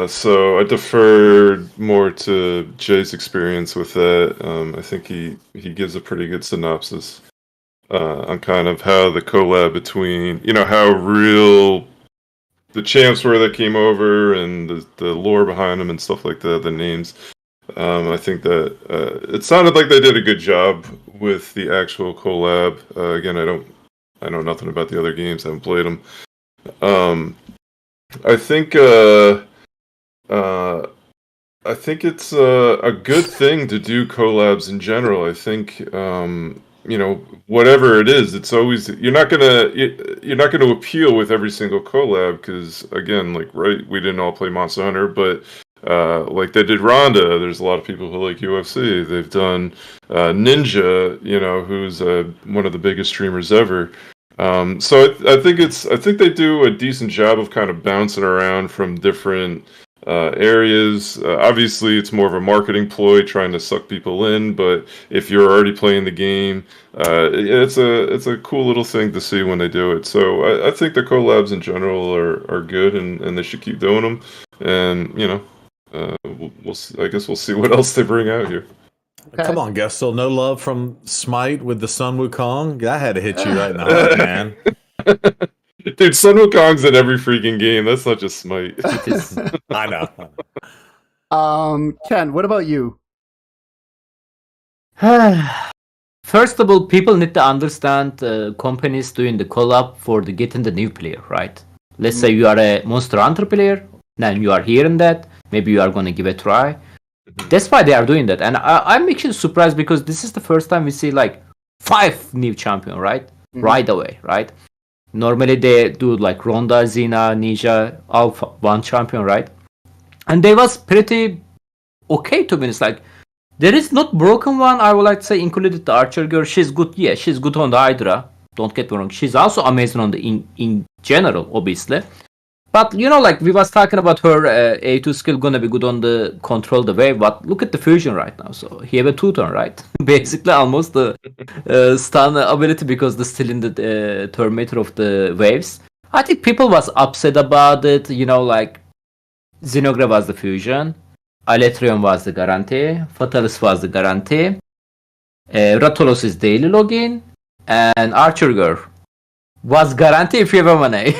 so I deferred more to Jay's experience with that. I think he gives a pretty good synopsis on kind of how the collab between, you know, how real the champs were that came over and the lore behind them and stuff like that, the names. I think that it sounded like they did a good job with the actual collab. Again, I know nothing about the other games. I haven't played them. I think it's a good thing to do collabs in general. I think you know, whatever it is, it's always you're not gonna appeal with every single collab because, again, like, right, we didn't all play Monster Hunter, but Like they did Ronda. There's a lot of people who like UFC. They've done Ninja, who's one of the biggest streamers ever. So I think they do a decent job of kind of bouncing around from different areas. Obviously, it's more of a marketing ploy trying to suck people in. But if you're already playing the game, it's a cool little thing to see when they do it. So I think the collabs in general are good, and they should keep doing them. And I guess we'll see what else they bring out here. Okay. Come on, Gestal. No love from Smite with the Sun Wukong? That had to hit you right in the heart, man. Dude, Sun Wukong's in every freaking game. That's not just Smite. I know. Ken, what about you? First of all, people need to understand companies doing the collab for getting the new player, right? Let's say you are a Monster Hunter player, then you are hearing that, maybe you are going to give it a try. That's why they are doing that. And I'm actually surprised because this is the first time we see like 5 new champion, right? Right away, right? Normally they do like Ronda, Xena, Ninja, all one champion, right? And they was pretty okay to be honest. Like there is not broken one, I would like to say, included the Archer girl. She's good, yeah, she's good on the Hydra. Don't get me wrong. She's also amazing on the in general, obviously. But like we was talking about her A2 skill gonna be good on the control the wave. But look at the fusion right now. So he have a 2-turn, right? Basically almost the stun ability because the still in the Terminator of the waves. I think people was upset about it. Like Xenogra was the fusion, Aletrion was the guarantee, Fatalis was the guarantee, Rathalos is daily login, and Archer Girl was guaranteed if you have money.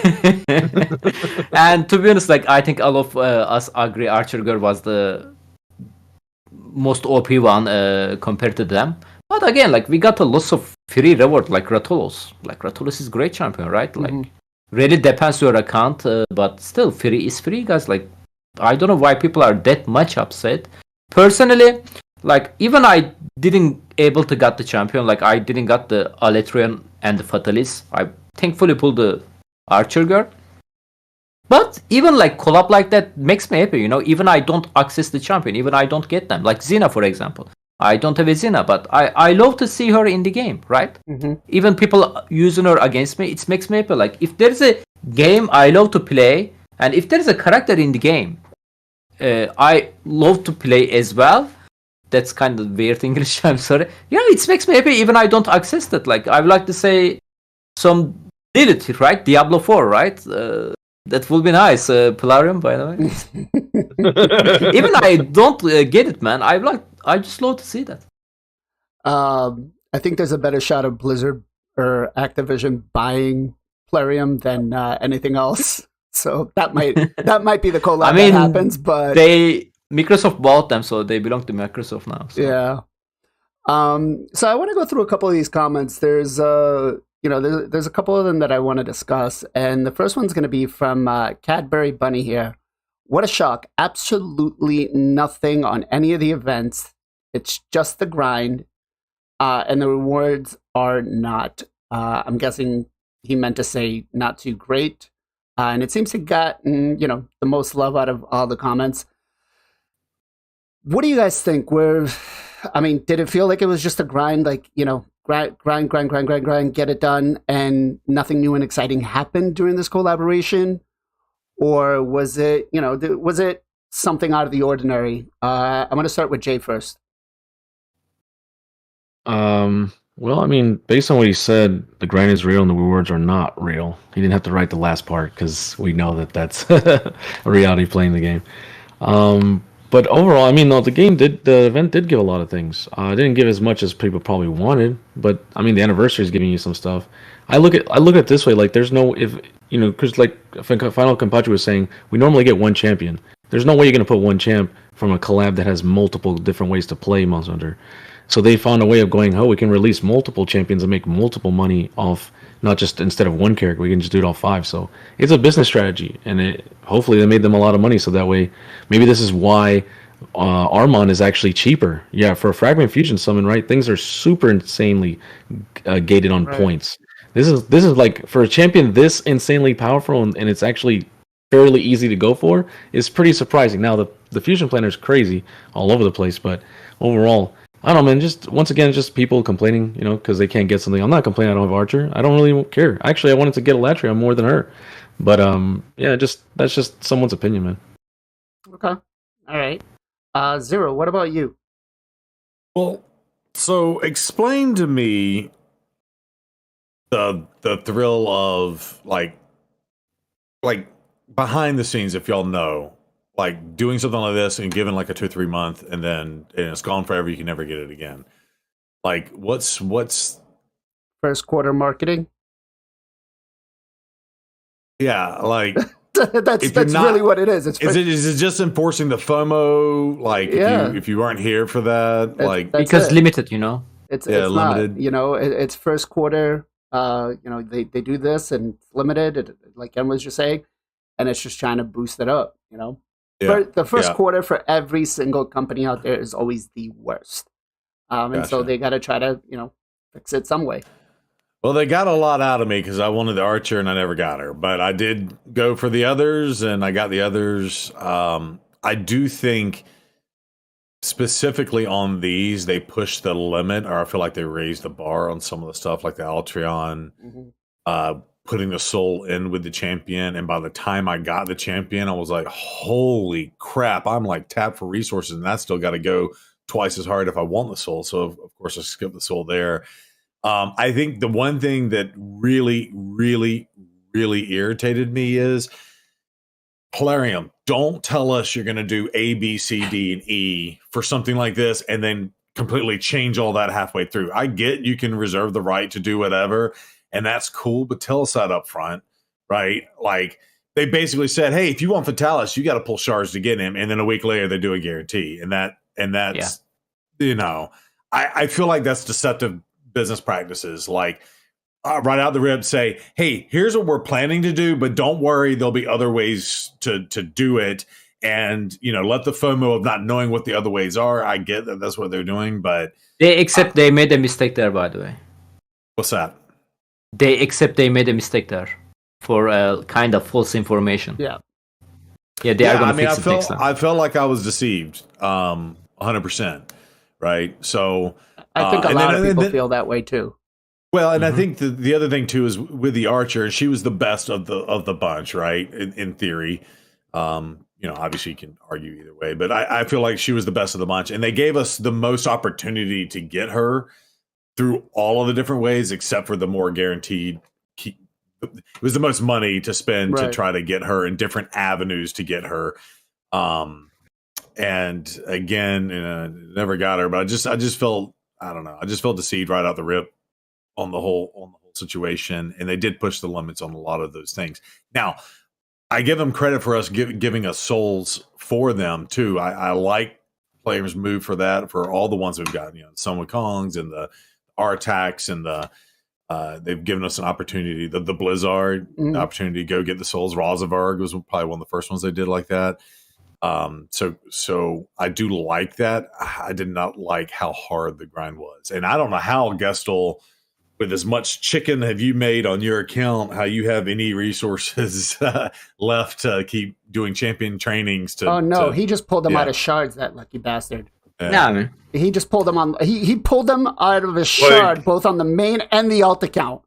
And to be honest, like I think all of us agree Archer Girl was the most OP one compared to them. But again, like we got a lot of free reward like Rathalos. Like Rathalos is great champion, right? Like really depends your account, but still free is free, guys. Like I don't know why people are that much upset. Personally, like even I didn't able to get the champion. Like I didn't got the Aletrion and the Fatalis. I thankfully pulled the Archer Girl. But even like collab like that makes me happy, even I don't access the champion, even I don't get them. Like Xena, for example. I don't have a Xena, but I love to see her in the game, right? Even people using her against me, it makes me happy. Like if there's a game I love to play, and if there's a character in the game I love to play as well. That's kind of weird English, I'm sorry. It makes me happy even I don't access it. Like I would like to say some did it, right? Diablo 4, right? That would be nice. Polarium, by the way. Even I don't get it, man. I just love to see that. I think there's a better shot of Blizzard or Activision buying Polarium than anything else. So that might be the collab that happens. But Microsoft bought them, so they belong to Microsoft now. So. Yeah. So I want to go through a couple of these comments. There's there's a couple of them that I want to discuss, and the first one's going to be from Cadbury Bunny here. What a shock! Absolutely nothing on any of the events. It's just the grind, and the rewards are not. I'm guessing he meant to say not too great, and it seems to gotten the most love out of all the comments. What do you guys think? Did it feel like it was just a grind, like, grind, get it done, and nothing new and exciting happened during this collaboration? Or was it, was it something out of the ordinary? I'm going to start with Jay first. Well, based on what he said, the grind is real and the rewards are not real. He didn't have to write the last part because we know that that's a reality playing the game. But overall, no, the event did give a lot of things. It didn't give as much as people probably wanted, but the anniversary is giving you some stuff. I look at it this way, like there's no because like FinalKenpachi was saying, we normally get one champion. There's no way you're gonna put one champ from a collab that has multiple different ways to play Monster Hunter. So they found a way of going, we can release multiple champions and make multiple money off, not just instead of one character, we can just do it all 5. So it's a business strategy, and hopefully they made them a lot of money. So that way, maybe this is why Armon is actually cheaper. Yeah, for a Fragment Fusion summon, right? Things are super insanely gated on points. This is like for a champion this insanely powerful, and it's actually fairly easy to go for is pretty surprising. Now the fusion planner is crazy all over the place, but overall, I don't know, man. Just once again, just people complaining, because they can't get something. I'm not complaining. I don't have Archer. I don't really care. Actually, I wanted to get Elatria more than her, but yeah, that's just someone's opinion, man. Okay, all right. Zero. What about you? Well, so explain to me the thrill of like behind the scenes, if y'all know, like doing something like this and given like a 2-3 month and it's gone forever, you can never get it again. Like what's First quarter marketing? Yeah, like that's really what it is. Is it just enforcing the FOMO? Like if you weren't here for that, like because limited, It's limited. Not, it's first quarter. They do this and it's limited, like Ken was just saying, and it's just trying to boost it up. The first quarter for every single company out there is always the worst, and so they got to try to fix it some way. Well, they got a lot out of me because I wanted the Archer and I never got her, but I did go for the others and I got the others. I do think specifically on these, they pushed the limit, or I feel like they raised the bar on some of the stuff, like the Altreon, putting the soul in with the champion. And by the time I got the champion, I was like, holy crap, I'm like tapped for resources, and I still got to go twice as hard if I want the soul. So, of course, I skipped the soul there. I think the one thing that really, really, really irritated me is Plarium, don't tell us you're going to do A, B, C, D, and E for something like this and then completely change all that halfway through. I get you can reserve the right to do whatever, and that's cool, but tell us that up front, right? Like, they basically said, hey, if you want Fatalis, you got to pull shards to get him, and then a week later they do a guarantee. And that's, I feel like that's deceptive business practices. Like, right out the rib say, hey, here's what we're planning to do, but don't worry, there'll be other ways to do it. And, let the FOMO of not knowing what the other ways are. I get that that's what they're doing, but they made a mistake there, by the way. What's that? They made a mistake there for kind of false information. Yeah. Yeah, they are going to fix it next time. I felt like I was deceived, 100%. Right. So I think a lot of people feel that way too. Well, and I think the other thing too is with the Archer, she was the best of the bunch, right? In theory, obviously you can argue either way, but I feel like she was the best of the bunch, and they gave us the most opportunity to get her through all of the different ways, except for the more guaranteed. It was the most money to spend to try to get her in different avenues to get her. And again, never got her, but I just felt, I don't know, I just felt deceived right out the rip on the whole situation, and they did push the limits on a lot of those things. Now, I give them credit for us giving us souls for them too. I like players move for that, for all the ones we've gotten, Sun Wukongs and the Artax and the they've given us an opportunity, the Blizzard, the opportunity to go get the souls. Rosavarg was probably one of the first ones they did like that. So I do like that. I did not like how hard the grind was, and I don't know how Gestal, with as much chicken have you made on your account, how you have any resources left to keep doing champion trainings. He just pulled them out of shards, that lucky bastard. Yeah, man. He just pulled them on. He pulled them out of his shard, both on the main and the alt account.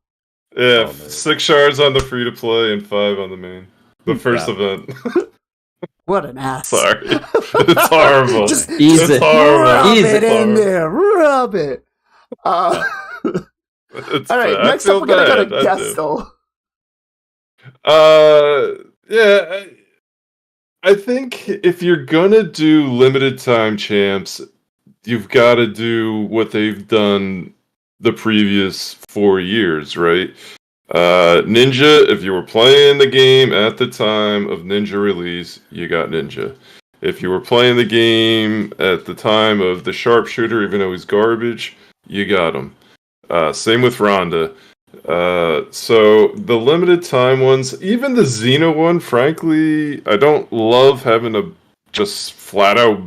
Yeah, 6 shards on the free to play and 5 on the main. The first event. What an ass! Sorry, it's horrible. Just easy. Rub Easy. it in there. Rub it. All right. Next up, we're gonna go to Gestal. I think if you're gonna do limited time champs, you've got to do what they've done the previous 4 years, right? Ninja, if you were playing the game at the time of Ninja release, you got Ninja. If you were playing the game at the time of the Sharpshooter, even though he's garbage, you got him. Same with Rhonda. So the limited time ones, even the Xena one, frankly, I don't love having to just flat out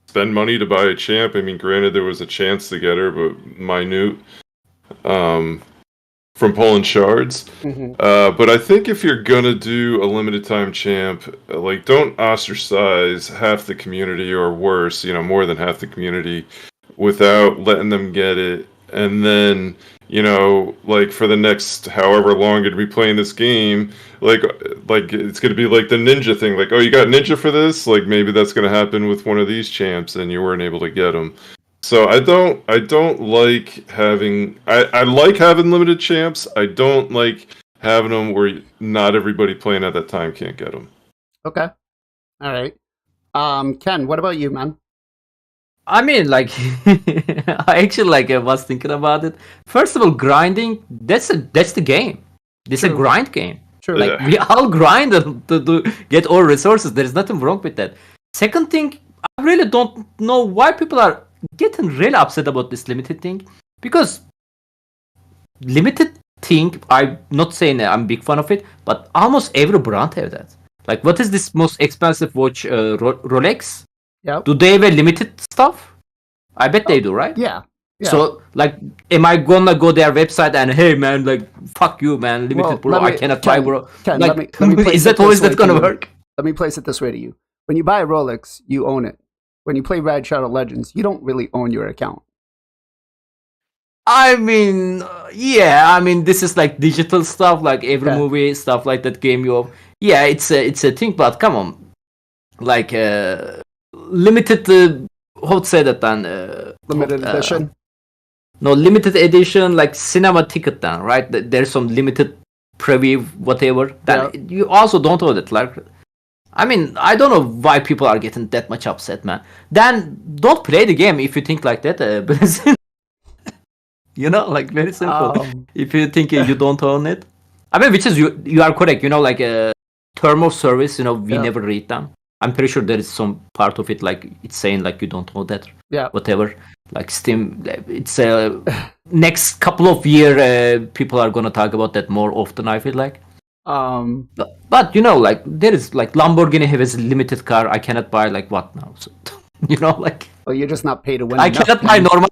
spend money to buy a champ. I mean, granted, there was a chance to get her, but minute. from pulling shards. Mhm. But I think if you're gonna do a limited time champ, like don't ostracize half the community or worse, more than half the community without letting them get it. And then, like for the next however long you'd be playing this game, like it's gonna be like the ninja thing. Like, oh, you got ninja for this? Like maybe that's gonna happen with one of these champs, and you weren't able to get them. So I don't like having. I like having limited champs. I don't like having them where not everybody playing at that time can't get them. Okay. All right. Ken, what about you, man? I mean, like, I actually was thinking about it. First of all, grinding. That's the game. This is a True. grind game. True. Like we all grind to get all resources. There is nothing wrong with that. Second thing, I really don't know why people are getting really upset about this limited thing, because limited thing, I'm not saying that I'm a big fan of it, but almost every brand have that. Like, what is this most expensive watch, Rolex? Yeah. Do they have a limited stuff? I bet they do, right? Yeah. Yeah. So, like, am I gonna go their website and, hey man, like, fuck you, man, limited, Well, bro, let me- I cannot buy, bro. Ken, Like, let me place is it that always this that way gonna to you. work? Let me place it this way to you. When you buy a Rolex, you own it. When you play Rad Shadow Legends, you don't really own your account. I mean, this is like digital stuff, like every Yeah. movie stuff like that game you have. Yeah, it's a thing, but come on, like limited. How to say that then? Limited edition. No, limited edition, like cinema ticket then, right? There's some limited preview, whatever. Then you also don't own it, like. I mean, I don't know why people are getting that much upset, man. Then don't play the game if you think like that. BLAZIN. Like very simple. If you think you don't own it, I mean, which is you are correct. Like term of service. We never read them. I'm pretty sure there is some part of it like it's saying like you don't own that. Yeah. Whatever. Like Steam, it's next couple of year people are gonna talk about that more often. I feel like. But like there is like Lamborghini has a limited car. I cannot buy like what now? So, like. Oh, you're just not paid to win. I enough, cannot buy normal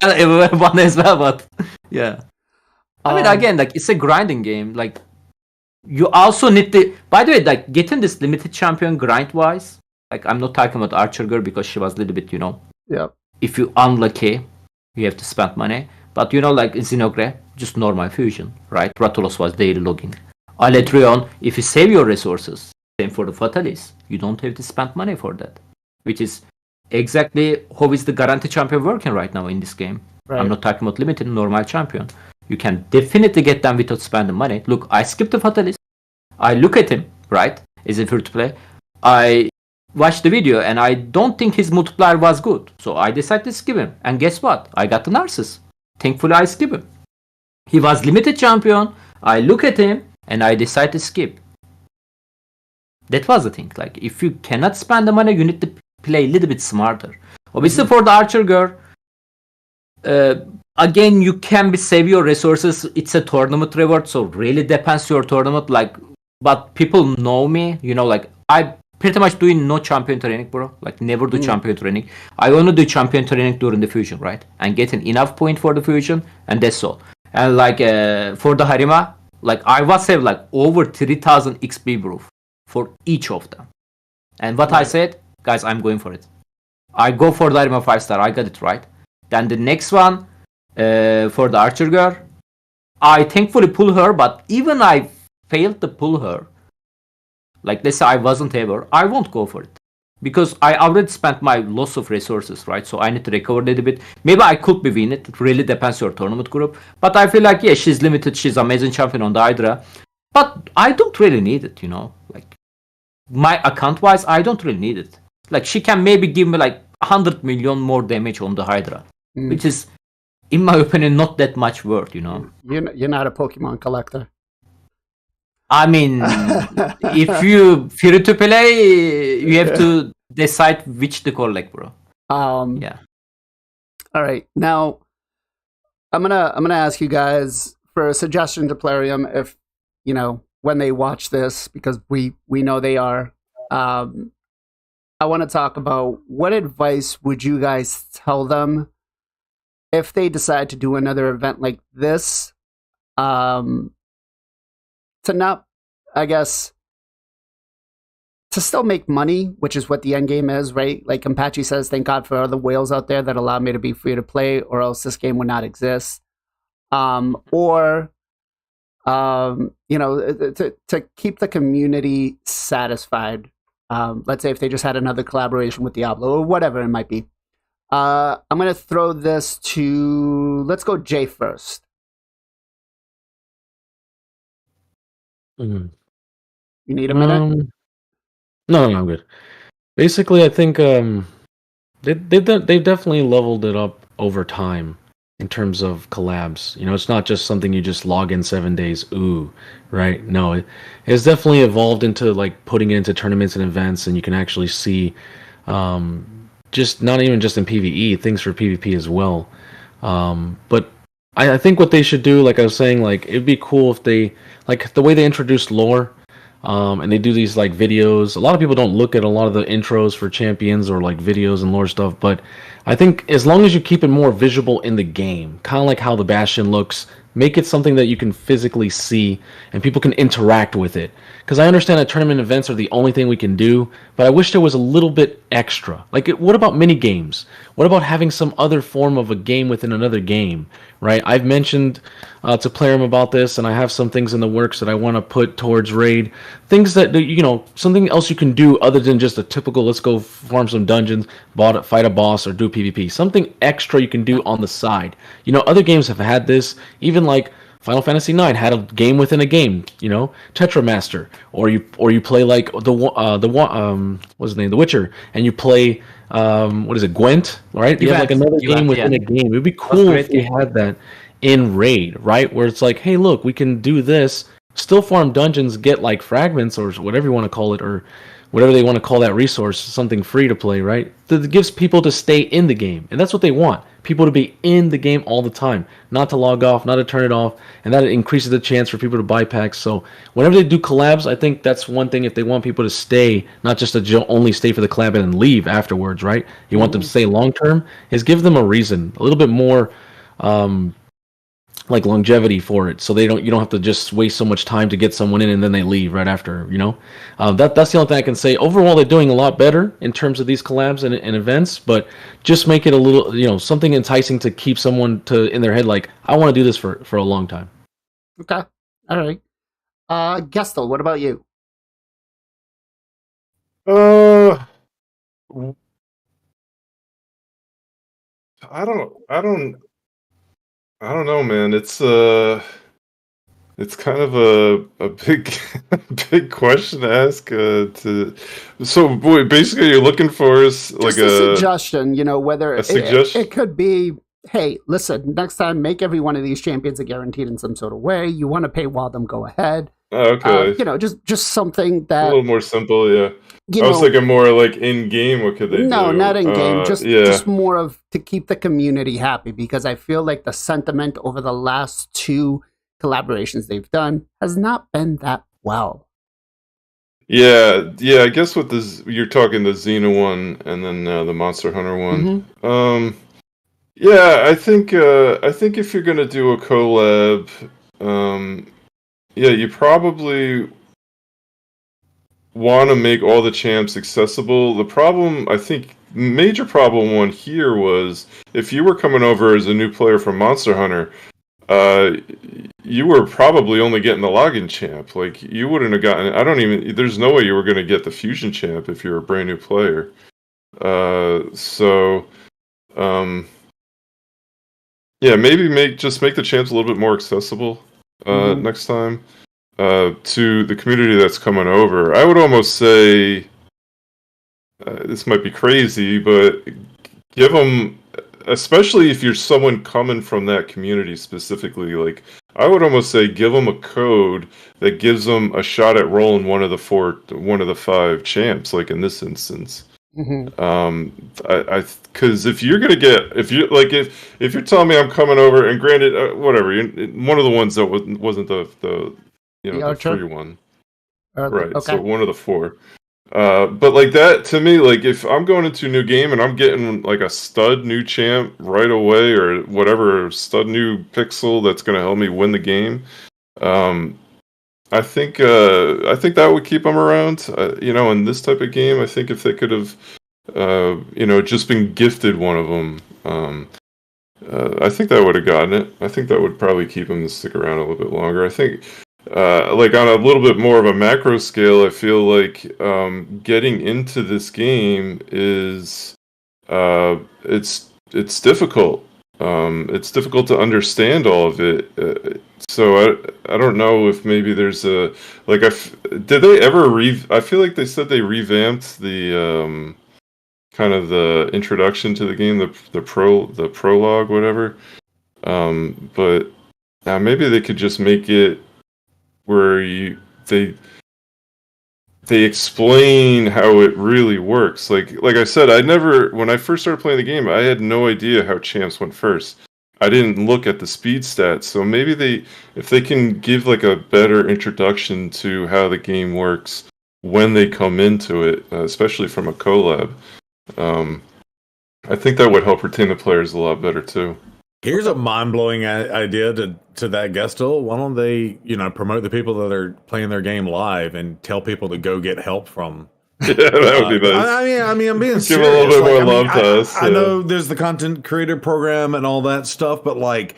one as well, but yeah. I mean, again, like it's a grinding game. Like you also need to. By the way, like getting this limited champion grind wise, like I'm not talking about Archer Girl because she was a little bit, Yeah. If you unlucky, you have to spend money. But like Zinogre, just normal fusion, right? Ratulos was daily logging. Aletrion, if you save your resources, same for the Fatalis, you don't have to spend money for that. Which is exactly how is the guarantee champion working right now in this game. Right. I'm not talking about limited, normal champion. You can definitely get them without spending money. Look, I skipped the Fatalis. I look at him, right? Is it free to play? I watched the video and I don't think his multiplier was good. So I decided to skip him. And guess what? I got the Narcissus. Thankfully, I skip him. He was limited champion. I look at him and I decide to skip. That was the thing. Like, if you cannot spend the money, you need to play a little bit smarter. Obviously, for the Archer Girl, again, you can save your resources. It's a tournament reward, so really depends your tournament. Like, but people know me, like I pretty much doing no champion training, bro. Like, never do champion training. I only do champion training during the fusion, right? And getting enough point for the fusion, and that's all. And like for the Harima, like I was have like over 3,000 XP, bro, for each of them. And what I said, guys, I'm going for it. I go for the Harima 5-star. I got it right. Then the next one for the Archer Girl, I thankfully pull her, but even I failed to pull her. Like, let's say I wasn't able, I won't go for it. Because I already spent my loss of resources, right? So I need to recover a little bit. Maybe I could be win it. It really depends your tournament group. But I feel like, yeah, she's limited. She's amazing champion on the Hydra. But I don't really need it, Like, my account-wise, I don't really need it. Like, she can maybe give me like 100 million more damage on the Hydra. Which is, in my opinion, not that much worth, You're not a Pokemon collector. I mean, if you free to play, you have to decide which to collect, bro. Yeah. All right. Now, I'm gonna ask you guys for a suggestion to Plarium if when they watch this, because we know they are. I want to talk about what advice would you guys tell them if they decide to do another event like this. to not, I guess, to still make money, which is what the end game is, right? Like Kenpachi says, thank God for other whales out there that allow me to be free to play, or else this game would not exist. Or to keep the community satisfied. Let's say if they just had another collaboration with Diablo or whatever it might be. I'm going to throw this to, let's go Jay first. Mm-hmm. You need a minute? No, I'm good. Basically, I think they've definitely leveled it up over time in terms of collabs. You know, it's not just something you just log in 7 days. Ooh, right? No, it has definitely evolved into like putting it into tournaments and events, and you can actually see, just not even just in PvE, things for PvP as well. But I think what they should do, like I was saying, like it'd be cool if they, like the way they introduced lore. And they do these like videos. A lot of people don't look at a lot of the intros for champions or like videos and lore stuff, but I think as long as you keep it more visible in the game, kind of like how the Bastion looks, make it something that you can physically see and people can interact with it. Because I understand that tournament events are the only thing we can do, but I wish there was a little bit extra. Like, what about mini games? What about having some other form of a game within another game, right? I've mentioned to Plarium about this, and I have some things in the works that I want to put towards Raid. Things that, you know, something else you can do other than just a typical, let's go farm some dungeons, fight a boss, or do PvP. Something extra you can do on the side. You know, other games have had this, even like Final Fantasy IX had a game within a game, you know, Tetramaster, or you play like what's his name, The Witcher, and you play what is it, Gwent, right? You have like another game within a game. It would be cool if they had that in Raid, right? Where it's like, hey, look, we can do this, still farm dungeons, get like fragments or whatever you want to call it, or whatever they want to call that resource, something free to play, right? That gives people to stay in the game, and that's what they want. People to be in the game all the time, not to log off, not to turn it off, and that increases the chance for people to buy packs. So whenever they do collabs, I think that's one thing. If they want people to stay, not just to only stay for the collab and then leave afterwards, right? You want them to stay long term, is give them a reason, a little bit more like longevity for it, so you don't have to just waste so much time to get someone in and then they leave right after, you know. That's the only thing I can say. Overall, they're doing a lot better in terms of these collabs and events, but just make it a little, you know, something enticing to keep someone in their head, like, I want to do this for a long time. Okay, all right. Gestal, what about you? I don't know, man. It's kind of a big big question to ask. So, boy, basically, you're looking for is like just a suggestion. You know, whether it could be, hey, listen, next time make every one of these champions a guaranteed in some sort of way. You want to pay them, go ahead. Okay. You know, just something that a little more simple, yeah. I was thinking more like in game. What could they do? No, not in game. Just more of to keep the community happy, because I feel like the sentiment over the last two collaborations they've done has not been that well. Yeah. I guess with this, you're talking the Xena one and then the Monster Hunter one. Mm-hmm. Yeah, I think if you're gonna do a collab, yeah, you probably want to make all the champs accessible. The problem, I think, major problem one here was if you were coming over as a new player from Monster Hunter, you were probably only getting the login champ. Like, you wouldn't have gotten. There's no way you were going to get the fusion champ if you're a brand new player. Yeah, maybe make the champs a little bit more accessible next time. To the community that's coming over, I would almost say, this might be crazy, but give them, especially if you're someone coming from that community specifically, like, I would almost say give them a code that gives them a shot at rolling one of the 5 champs, like in this instance. Mm-hmm. Because if you're you're telling me I'm coming over, and granted, whatever, one of the ones that wasn't the the free one, right? Okay. So one of the 4. But like that, to me, like if I'm going into a new game and I'm getting like a stud new champ right away, or whatever, stud new pixel that's going to help me win the game, I think that would keep them around. In this type of game, I think if they could have, just been gifted one of them, I think that would have gotten it. I think that would probably keep them to stick around a little bit longer. I think, like on a little bit more of a macro scale, I feel like getting into this game is it's difficult. It's difficult to understand all of it. So I don't know if maybe there's a like did they ever I feel like they said they revamped the kind of the introduction to the game, the prologue, whatever. But maybe they could just make it where they explain how it really works. Like I said, when I first started playing the game, I had no idea how champs went first. I didn't look at the speed stats, so maybe if they can give like a better introduction to how the game works when they come into it, especially from a collab, I think that would help retain the players a lot better too. Here's a mind-blowing idea to that Gestal. Why don't they, promote the people that are playing their game live and tell people to go get help from? Yeah, that would be nice. I mean, I'm being Give serious. a little bit more love to us. I know there's the content creator program and all that stuff, but like,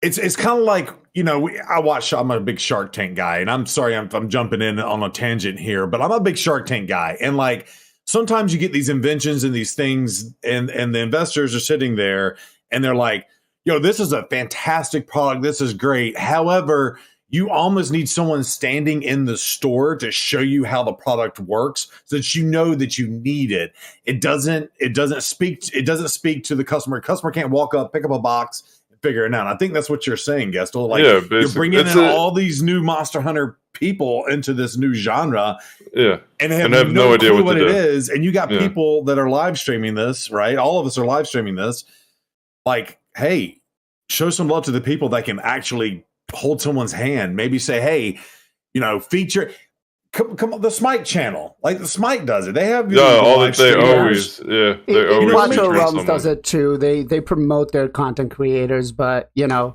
it's kind of like, I'm a big Shark Tank guy, and I'm sorry I'm jumping in on a tangent here, but I'm a big Shark Tank guy, and like sometimes you get these inventions and these things, and the investors are sitting there and they're like, this is a fantastic product. This is great. However, you almost need someone standing in the store to show you how the product works so that you know that you need it. It doesn't speak to the customer. Customer can't walk up, pick up a box, and figure it out. I think that's what you're saying, Gestal. Like, yeah, you're bringing in all these new Monster Hunter people into this new genre. Yeah. And have no idea what it is. And you got people that are live streaming this, right? All of us are live streaming this. Like, hey, show some love to the people that can actually hold someone's hand. Maybe say, hey, feature come on the Smite channel. Like the Smite does it. They have they always Quattro Realms someone. does it too. They promote their content creators, but or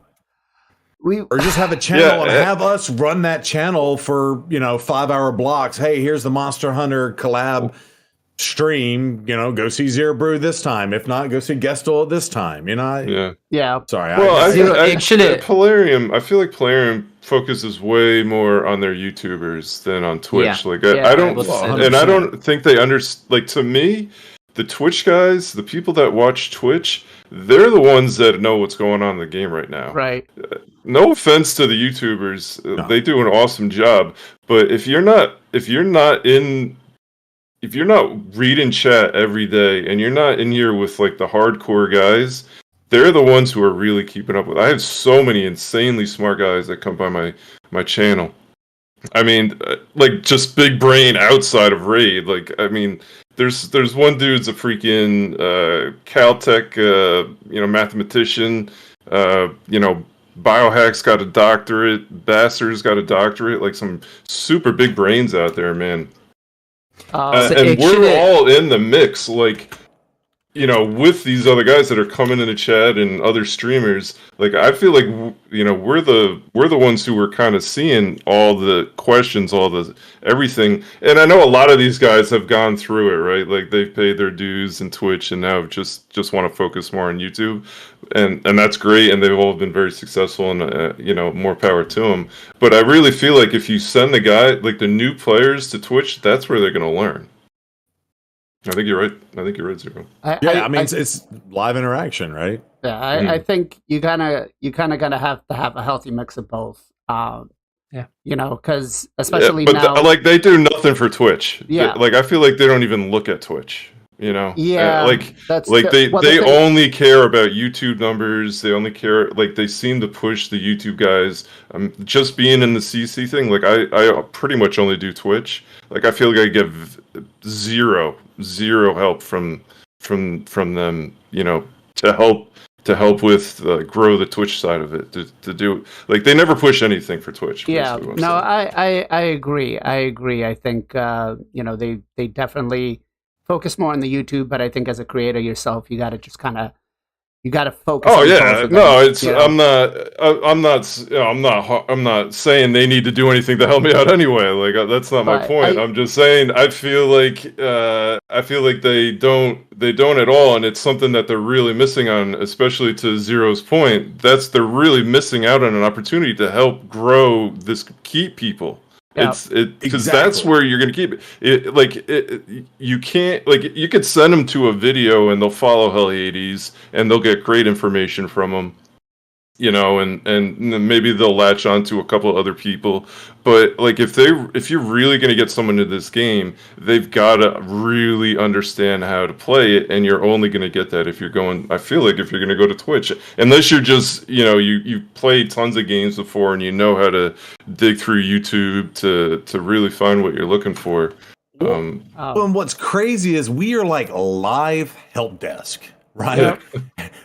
just have a channel and have us run that channel for 5-hour blocks. Hey, here's the Monster Hunter collab stream. Go see Zero Brew this time. If not, go see Gestal this time. Yeah. Sorry. Well, actually, Polarium. I feel like Polarium focuses way more on their YouTubers than on Twitch. Yeah. I don't think they understand. Like, to me, the Twitch guys, the people that watch Twitch, they're the ones that know what's going on in the game right now. Right. No offense to the YouTubers, they do an awesome job. But if you're not reading chat every day and you're not in here with like the hardcore guys, they're the ones who are really keeping up with. I have so many insanely smart guys that come by my channel. I mean, like just big brain outside of Raid. Like, I mean, there's one dude's a freaking Caltech, mathematician. Biohack's got a doctorate. Basser's got a doctorate. Like some super big brains out there, man. And we're all in the mix, like, with these other guys that are coming in the chat and other streamers. Like, I feel like, we're the ones who were kind of seeing all the questions, all the everything. And I know a lot of these guys have gone through it, right? Like, they've paid their dues in Twitch and now just want to focus more on YouTube. And that's great, and they've all been very successful, and more power to them. But I really feel like if you send the new players to Twitch, that's where they're going to learn. I think you're right, Zero. It's live interaction, right? Yeah, I think you kind of gotta have to have a healthy mix of both. Because especially now, they do nothing for Twitch. Yeah, I feel like they don't even look at Twitch. Yeah, they only care about YouTube numbers. They only care, they seem to push the YouTube guys. Just being in the CC thing, I pretty much only do Twitch. I feel like I get zero help from them. To help with grow the Twitch side of it. To do they never push anything for Twitch. Yeah, no, I agree. I think they definitely focus more on the YouTube, but I think as a creator yourself, you got to just kind of, You got to focus. Oh on yeah, both of them, no, it's you know? I'm not saying they need to do anything to help me out anyway. Like that's not my But point. I'm just saying I feel like they don't at all, and it's something that they're really missing on, especially to Zero's point. They're really missing out on an opportunity to help grow this, keep people. Yeah. Because that's where you're going to keep it. You can't, like, you could send them to a video and they'll follow Hell Hades and they'll get great information from them, you know, and maybe they'll latch on to a couple of other people. But like, if you're really going to get someone to this game, they've got to really understand how to play it, and you're only going to get that if you're going. I feel like if you're going to go to Twitch, unless you're just, you know, you've played tons of games before and you know how to dig through YouTube to really find what you're looking for. Well, and what's crazy is we are like live help desk. Right. Yeah.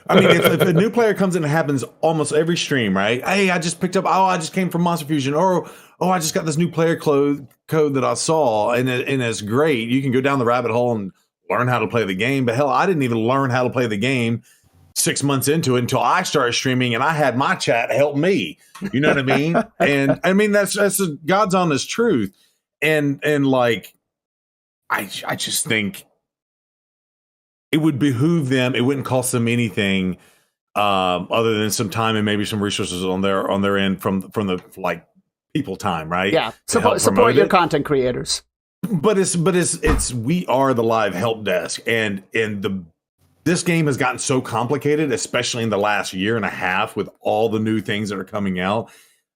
I mean, if a new player comes in, it happens almost every stream, right? Hey, I just picked up. Oh, I just came from Monster Fusion. Or I just got this new player code that I saw, and it's great. You can go down the rabbit hole and learn how to play the game. But hell, I didn't even learn how to play the game 6 months into it until I started streaming, and I had my chat help me. You know what I mean? And I mean that's God's honest truth. And like, I just think it would behoove them. It wouldn't cost them anything other than some time and maybe some resources on their end from the like people time, right? Yeah, support your content creators. But it's we are the live help desk, and this game has gotten so complicated, especially in the last year and a half with all the new things that are coming out.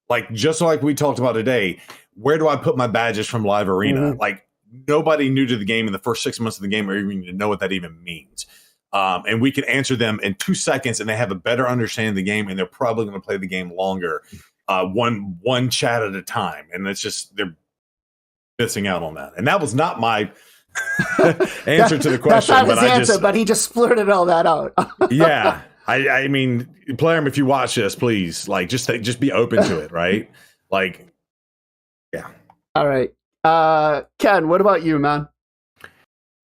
Like just like we talked about today, where do I put my badges from Live Arena? Mm-hmm. Like, nobody new to the game in the first 6 months of the game or even to know what that even means. And we can answer them in 2 seconds, and they have a better understanding of the game, and they're probably going to play the game longer, one chat at a time. And it's just they're missing out on that. And that was not my answer to the question. That's not his answer, but he just flirted all that out. Yeah. I mean, Playerm, if you watch this, please, like, just be open to it, right? Like, yeah. All right. Ken, what about you, man?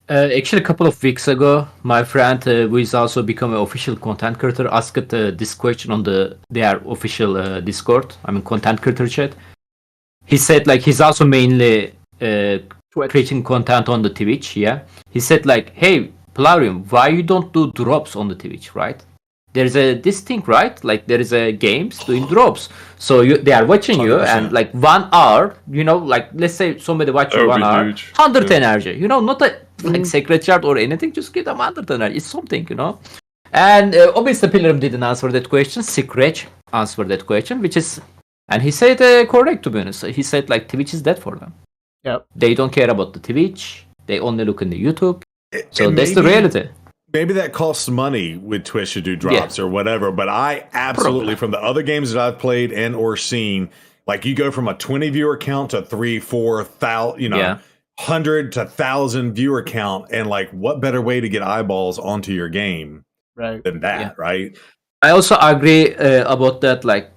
Actually, a couple of weeks ago, my friend, who is also become an official content creator, asked this question on their official Discord. I mean, content creator chat. He said, like, he's also mainly creating content on the Twitch. Yeah, he said, like, hey, Plarium, why you don't do drops on the Twitch, right? There's this thing, right? Like, there is a games doing drops. So they are watching 100%. You, and like 1 hour, you know, like let's say somebody watch you 1 hour, huge. 100 energy, you know, not a like secret chart or anything, just give them 100 energy. It's something, you know. And obviously, Pilgrim didn't answer that question. Scratch answered that question, which is, and he said correct, to be honest. He said, like, Twitch is dead for them. Yep. They don't care about the Twitch. They only look in the YouTube. So that's the reality. Maybe that costs money with Twitch to do drops or whatever, but I absolutely, from the other games that I've played and or seen, like, you go from a 20 viewer count to 3,000-4,000, you know, 100 to 1,000 viewer count, and like, what better way to get eyeballs onto your game than that, right? I also agree about that. Like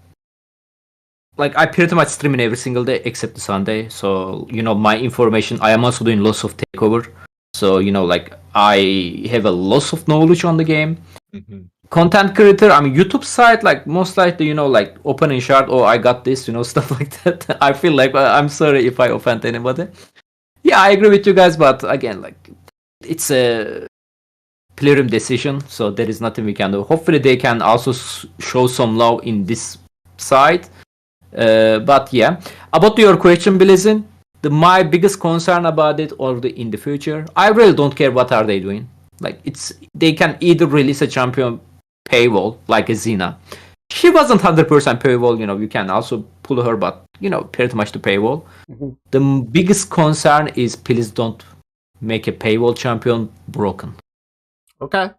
I pretty much streaming every single day except the Sunday. So, you know, my information, I am also doing lots of takeover. So, you know, like, I have a loss of knowledge on the game. Mm-hmm. Content creator, I mean, YouTube side, like, most likely, you know, like, open and short, oh, I got this, you know, stuff like that. I feel like, I'm sorry if I offend anybody. Yeah, I agree with you guys, but again, like, it's a Plarium decision, so there is nothing we can do. Hopefully they can also show some love in this side. But yeah, about your question, BLAZIN, my biggest concern about it or in the future, I really don't care what are they doing. Like, they can either release a champion paywall like a Xena. She wasn't 100% paywall, you know, you can also pull her, but, you know, pretty much the paywall. Mm-hmm. The biggest concern is, please don't make a paywall champion broken. Okay.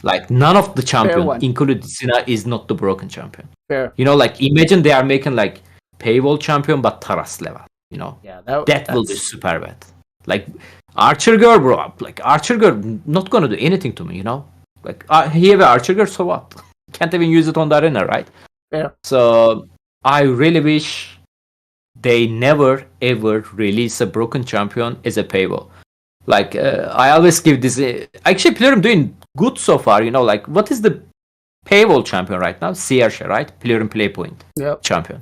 Like, none of the champion, including Xena, is not the broken champion. Fair. You know, like, imagine they are making, like, paywall champion but Taras level. You know, that will be super bad. Like, Archer Girl, bro. Like, Archer Girl not gonna do anything to me, you know? Like, he have an Archer Girl, so what? Can't even use it on the arena, right? Yeah. So, I really wish they never, ever release a broken champion as a paywall. Like, I always give this... actually, Plarium doing good so far, you know? Like, what is the paywall champion right now, Sierra, right? Player and play point champion.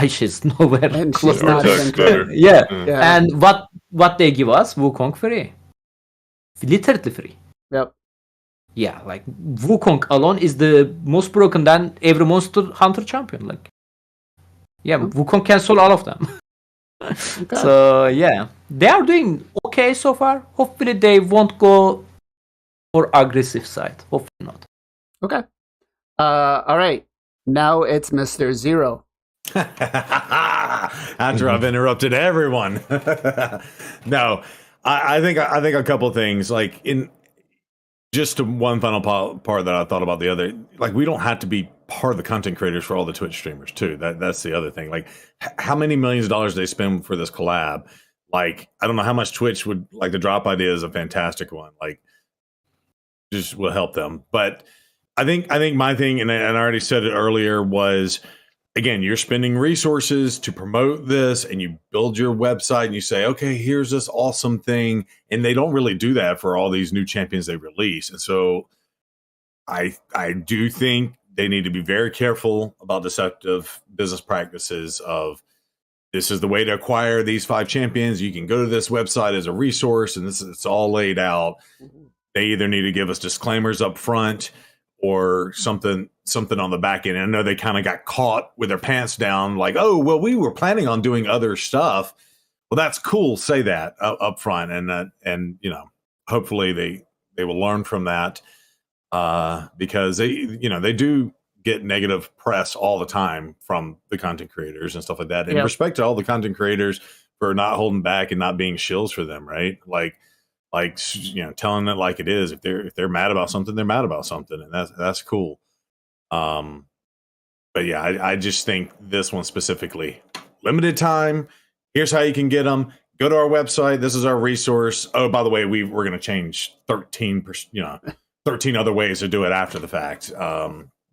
She's nowhere And close. she's not Artek's even better. Yeah. Yeah. And what they give us? Wukong free. Literally free. Yep. Yeah, like Wukong alone is the most broken than every Monster Hunter champion. Like, yeah, Wukong can solve all of them. Okay. So yeah, they are doing okay so far. Hopefully they won't go more aggressive side. Hopefully not. Okay. All right. Now it's Mr. Zero. After I've interrupted everyone. No, I think a couple things, like in just to one final part that I thought about the other, like we don't have to be part of the content creators for all the Twitch streamers too. That's the other thing. Like how many millions of dollars they spend for this collab? Like I don't know how much Twitch would like. The drop idea is a fantastic one. Like just will help them. But I think my thing, and I already said it earlier, was again, you're spending resources to promote this and you build your website and you say, okay, here's this awesome thing. And they don't really do that for all these new champions they release. And so I do think they need to be very careful about deceptive business practices of this is the way to acquire these 5 champions. You can go to this website as a resource and it's all laid out. They either need to give us disclaimers up front or something on the back end. And I know they kind of got caught with their pants down, like, oh, well, we were planning on doing other stuff. Well, that's cool. Say that up front. And you know, hopefully they will learn from that because they do get negative press all the time from the content creators and stuff like that. And respect to all the content creators for not holding back and not being shills for them, right? Like you know, telling it like it is. If they're mad about something, they're mad about something, and that's cool. But yeah, I just think this one specifically, limited time. Here's how you can get them. Go to our website. This is our resource. Oh, by the way, we're going to change 13 other ways to do it after the fact.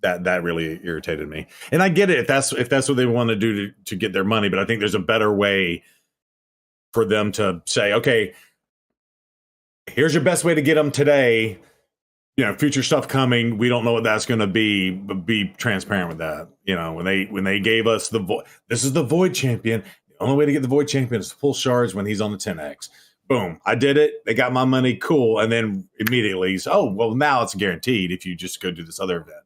That really irritated me, and I get it if that's what they want to do to get their money. But I think there's a better way for them to say, okay, here's your best way to get them today. You know, future stuff coming. We don't know what that's going to be, but be transparent with that. You know, when they gave us this is the Void Champion. The only way to get the Void Champion is to pull shards when he's on the 10x. Boom, I did it. They got my money. Cool. And then immediately, oh well, now it's guaranteed if you just go do this other event.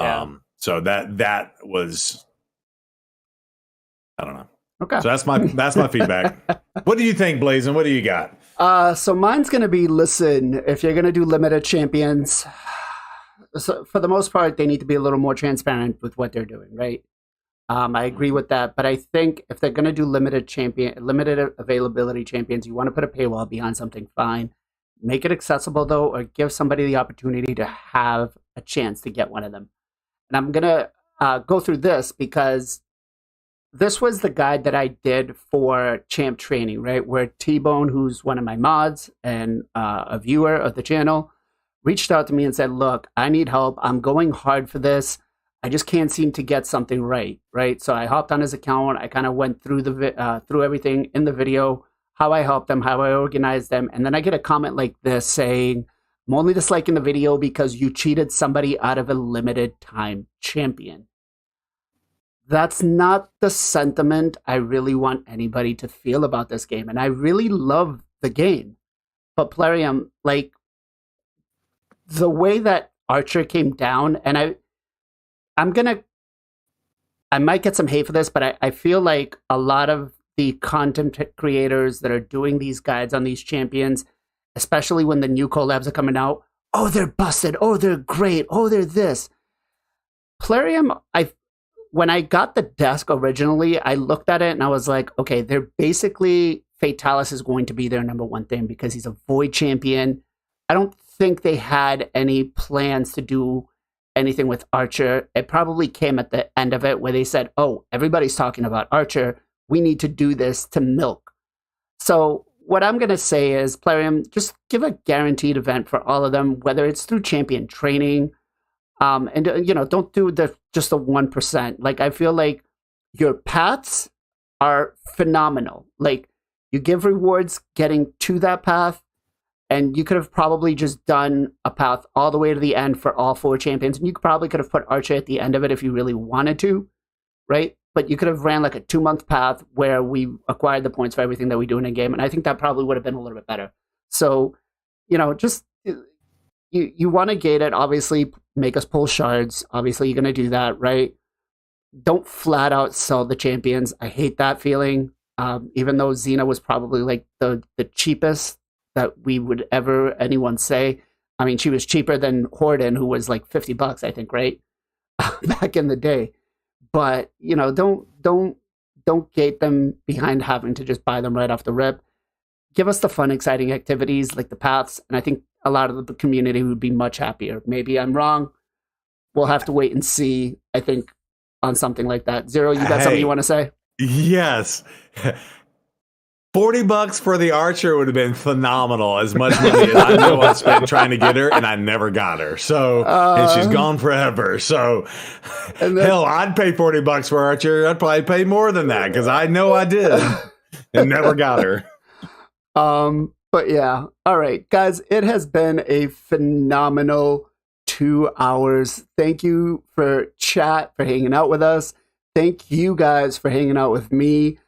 Yeah. So that was, I don't know. Okay. So that's my feedback. What do you think, BLAZIN? What do you got? So mine's going to be, listen, if you're going to do limited champions, so for the most part, they need to be a little more transparent with what they're doing, right? I agree with that. But I think if they're going to do limited availability champions, you want to put a paywall behind something, fine. Make it accessible, though, or give somebody the opportunity to have a chance to get one of them. And I'm going to go through this because this was the guide that I did for champ training, right? Where T-Bone, who's one of my mods and a viewer of the channel, reached out to me and said, look, I need help. I'm going hard for this. I just can't seem to get something right? So I hopped on his account. I kind of went through through everything in the video, how I helped them, how I organized them. And then I get a comment like this saying, I'm only disliking the video because you cheated somebody out of a limited time champion. That's not the sentiment I really want anybody to feel about this game. And I really love the game. But Plarium, like, the way that Archer came down, and I might get some hate for this, but I feel like a lot of the content creators that are doing these guides on these champions, especially when the new collabs are coming out, oh, they're busted, oh, they're great, oh, they're this. Plarium, when I got the desk originally, I looked at it and I was like, okay, they're basically, Fatalis is going to be their number one thing because he's a Void champion. I don't think they had any plans to do anything with Archer. It probably came at the end of it where they said, oh, everybody's talking about Archer. We need to do this to milk. So what I'm going to say is, Plarium, just give a guaranteed event for all of them, whether it's through champion training, and don't do just the 1%. Like, I feel like your paths are phenomenal. Like, you give rewards getting to that path, And you could have probably just done a path all the way to the end for all 4 champions. And you probably could have put Archer at the end of it if you really wanted to, right? But you could have ran like a 2-month path where we acquired the points for everything that we do in a game. And I think that probably would have been a little bit better. So, just you want to gate it. Obviously, make us pull shards. Obviously, you're going to do that, right? Don't flat out sell the champions. I hate that feeling. Even though Xena was probably like the cheapest that we would ever anyone say. I mean, she was cheaper than Horden, who was like $50, I think, right? Back in the day. But, don't gate them behind having to just buy them right off the rip. Give us the fun, exciting activities like the paths, and I think a lot of the community would be much happier. Maybe I'm wrong. We'll have to wait and see, I think, on something like that. Zero, you got something you want to say? Yes. $40 for the Archer would have been phenomenal. As much money as I know I spent trying to get her, and I never got her. So, and she's gone forever. So, hell, I'd pay $40 for Archer. I'd probably pay more than that because I know I did and never got her. But yeah, all right, guys, it has been a phenomenal 2 hours. Thank you for chat, for hanging out with us. Thank you guys for hanging out with me.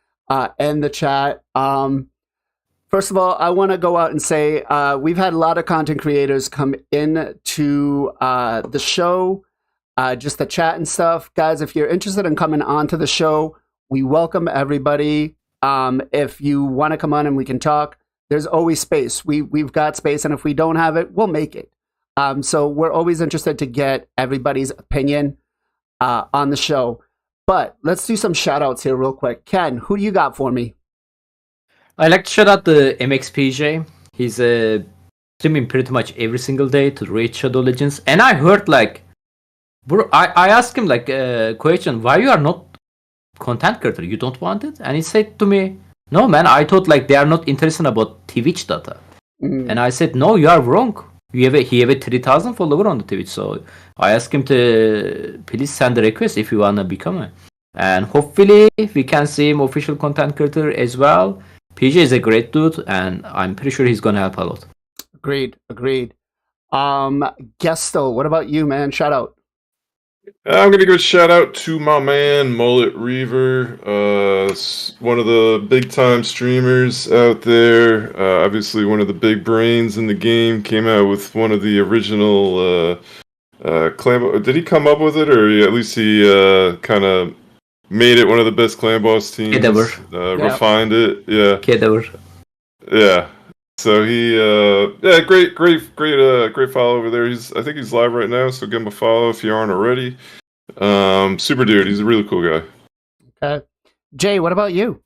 And the chat. First of all, I want to go out and say we've had a lot of content creators come in to the show, just the chat and stuff. Guys, if you're interested in coming on to the show, we welcome everybody. If you want to come on and we can talk, there's always space. We've got space, and if we don't have it, we'll make it. So we're always interested to get everybody's opinion on the show. But let's do some shout outs here real quick. Ken, who do you got for me? I like to shout out the MXPJ. He's streaming pretty much every single day to Raid Shadow Legends. And I heard bro, I asked him a question, why you are not content creator? You don't want it? And he said to me, no man, I thought they are not interested about Twitch data. And I said, no, you are wrong. He have a 3,000 follower on the Twitch, so I asked him to please send a request if you wanna become it. And hopefully we can see him official content creator as well. PJ is a great dude, and I'm pretty sure he's gonna help a lot. Agreed. Gestal, what about you, man? Shout out. I'm going to give a shout out to my man, Mullet Reaver, one of the big time streamers out there. Obviously, one of the big brains in the game. Came out with one of the original clan. Did he come up with it, or at least he kind of made it one of the best clan boss teams? Refined it. Yeah. Yeah. So he, great follow over there. I think he's live right now, so give him a follow if you aren't already. Super dude, he's a really cool guy. Okay, Jay, what about you?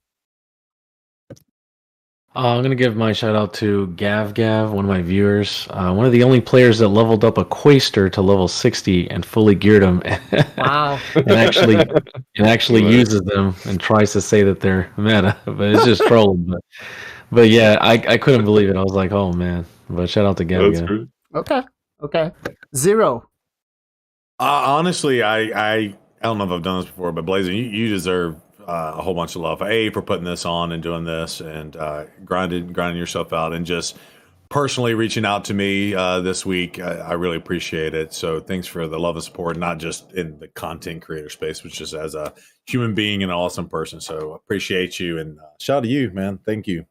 I'm gonna give my shout out to Gav, one of my viewers, one of the only players that leveled up a Quaster to level 60 and fully geared them. Wow! and actually uses them and tries to say that they're meta, but it's just trolling. But yeah, I couldn't believe it. I was like, oh man. But shout out to Gav. Okay. Zero. Honestly, I don't know if I've done this before, but BLAZIN, you deserve a whole bunch of love. For putting this on and doing this and grinding yourself out and just personally reaching out to me this week. I really appreciate it. So thanks for the love and support, not just in the content creator space, but just as a human being and an awesome person. So appreciate you, and shout out to you, man. Thank you.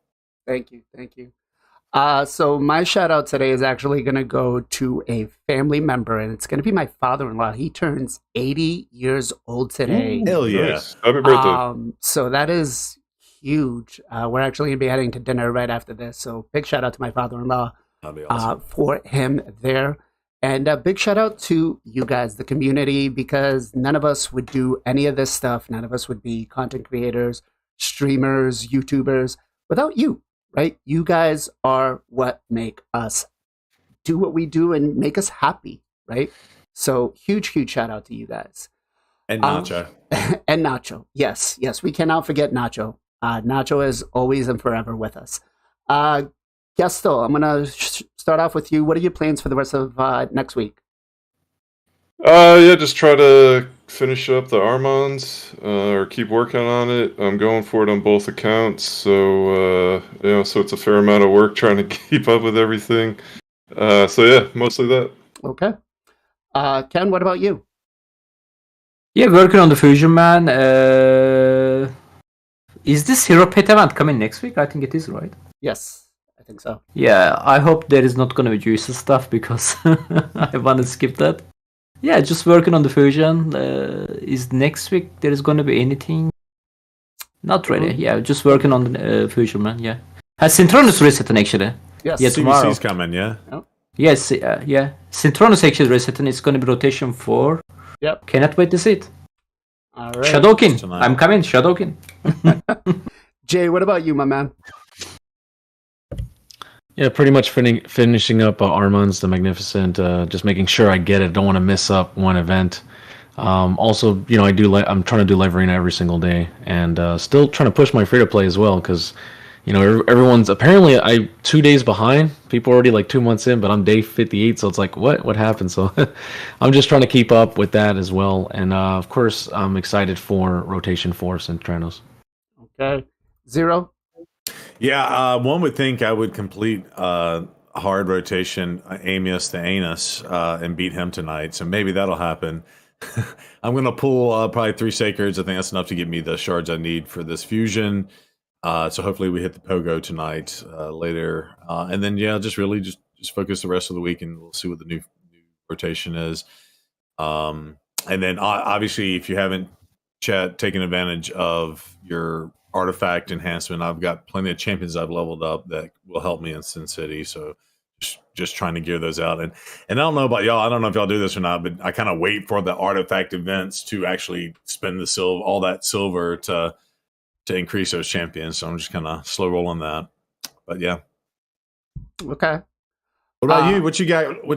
Thank you. So my shout out today is actually going to go to a family member, and it's going to be my father-in-law. He turns 80 years old today. Hell yeah. Nice. Happy birthday. So that is huge. We're actually going to be heading to dinner right after this. So big shout out to my father-in-law That'd be awesome. For him there. And a big shout out to you guys, the community, because none of us would do any of this stuff. None of us would be content creators, streamers, YouTubers without you. Right? You guys are what make us do what we do and make us happy, right? So huge shout out to you guys. And Nacho. And Nacho. Yes. We cannot forget Nacho. Nacho is always and forever with us. Gestal, I'm going to start off with you. What are your plans for the rest of next week? Yeah, just try to finish up the Armands, or keep working on it. I'm going for it on both accounts, so so it's a fair amount of work trying to keep up with everything. So yeah, mostly that. Okay. Ken, what about you? Yeah, working on the Fusion, man. Is this Hero Pet event coming next week? I think it is, right? Yes, I think so. Yeah, I hope there is not going to be juicy stuff because I want to skip that. Yeah, just working on the Fusion. Is next week there is going to be anything? Not really. Yeah, just working on the Fusion, man. Yeah. Has Synchronous resetting actually? Yes. Yeah, tomorrow. CBC's coming, yeah? Yes, yeah. Synchronous actually resetting. It's going to be rotation 4. Yep. Cannot wait to see it. All right. Shadowkin. Tonight. I'm coming, Shadowkin. Jay, what about you, my man? Yeah, pretty much finishing up Armand's the Magnificent. Just making sure I get it. Don't want to miss up one event. Also, I'm trying to do live arena every single day, and still trying to push my free to play as well because everyone's apparently 2 days behind. People are already like 2 months in, but I'm day 58, so it's like what happened? So I'm just trying to keep up with that as well, and of course I'm excited for rotation 4 Centranos. Okay. Zero. Yeah, one would think I would complete hard rotation Amius the Anus and beat him tonight, so maybe that'll happen. I'm going to pull probably 3 Sacreds. I think that's enough to get me the shards I need for this fusion. So hopefully we hit the Pogo tonight later. And then, just really just focus the rest of the week and we'll see what the new rotation is. And then obviously if you haven't taken advantage of your artifact enhancement, I've got plenty of champions I've leveled up that will help me in Sin City. So just trying to gear those out. And I don't know about y'all. I don't know if y'all do this or not, but I kind of wait for the artifact events to actually spend all that silver to increase those champions. So I'm just kind of slow rolling that. But yeah. Okay. What about you? What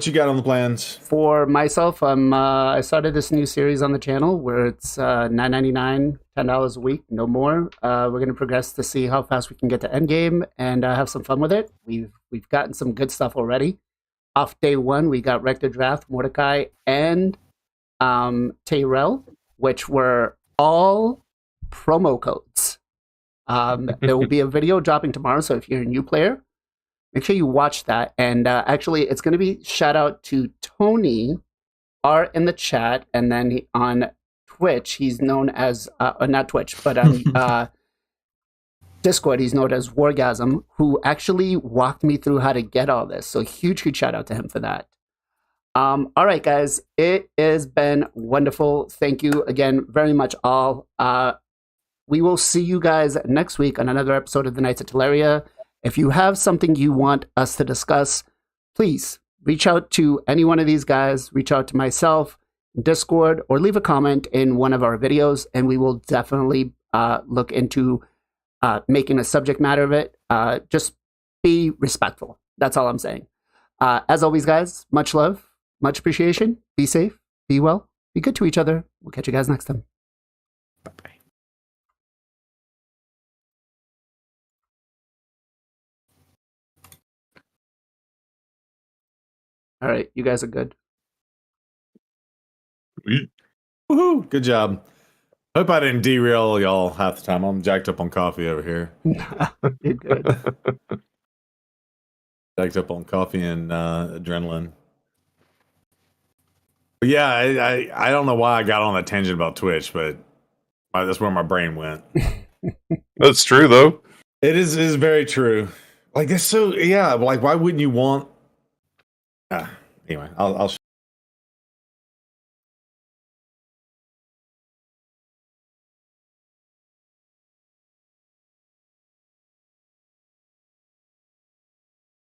you got on the plans? For myself, I started this new series on the channel where it's $9.99, $10 a week, no more. We're going to progress to see how fast we can get to endgame and have some fun with it. We've gotten some good stuff already. Off day 1, we got Rector Draft, Mordecai, and Tyrell, which were all promo codes. There will be a video dropping tomorrow, so if you're a new player, make sure you watch that. And actually, it's going to be shout out to Tony R in the chat, and then on Twitch, he's known as not Twitch, but on Discord, he's known as Wargasm, who actually walked me through how to get all this. So huge shout out to him for that. All right, guys, it has been wonderful. Thank you again very much, all. We will see you guys next week on another episode of the Knights of Teleria. If you have something you want us to discuss, please reach out to any one of these guys, reach out to myself, Discord, or leave a comment in one of our videos, and we will definitely look into making a subject matter of it. Just be respectful. That's all I'm saying. As always, guys, much love, much appreciation. Be safe, be well, be good to each other. We'll catch you guys next time. Bye-bye. All right, you guys are good. Woohoo! Good job. Hope I didn't derail y'all half the time. I'm jacked up on coffee over here. You're good. Jacked up on coffee and adrenaline. But yeah, I don't know why I got on a tangent about Twitch, but that's where my brain went. That's true, though. It is very true. Like, that's so, yeah, like, why wouldn't you want... anyway, I'll shut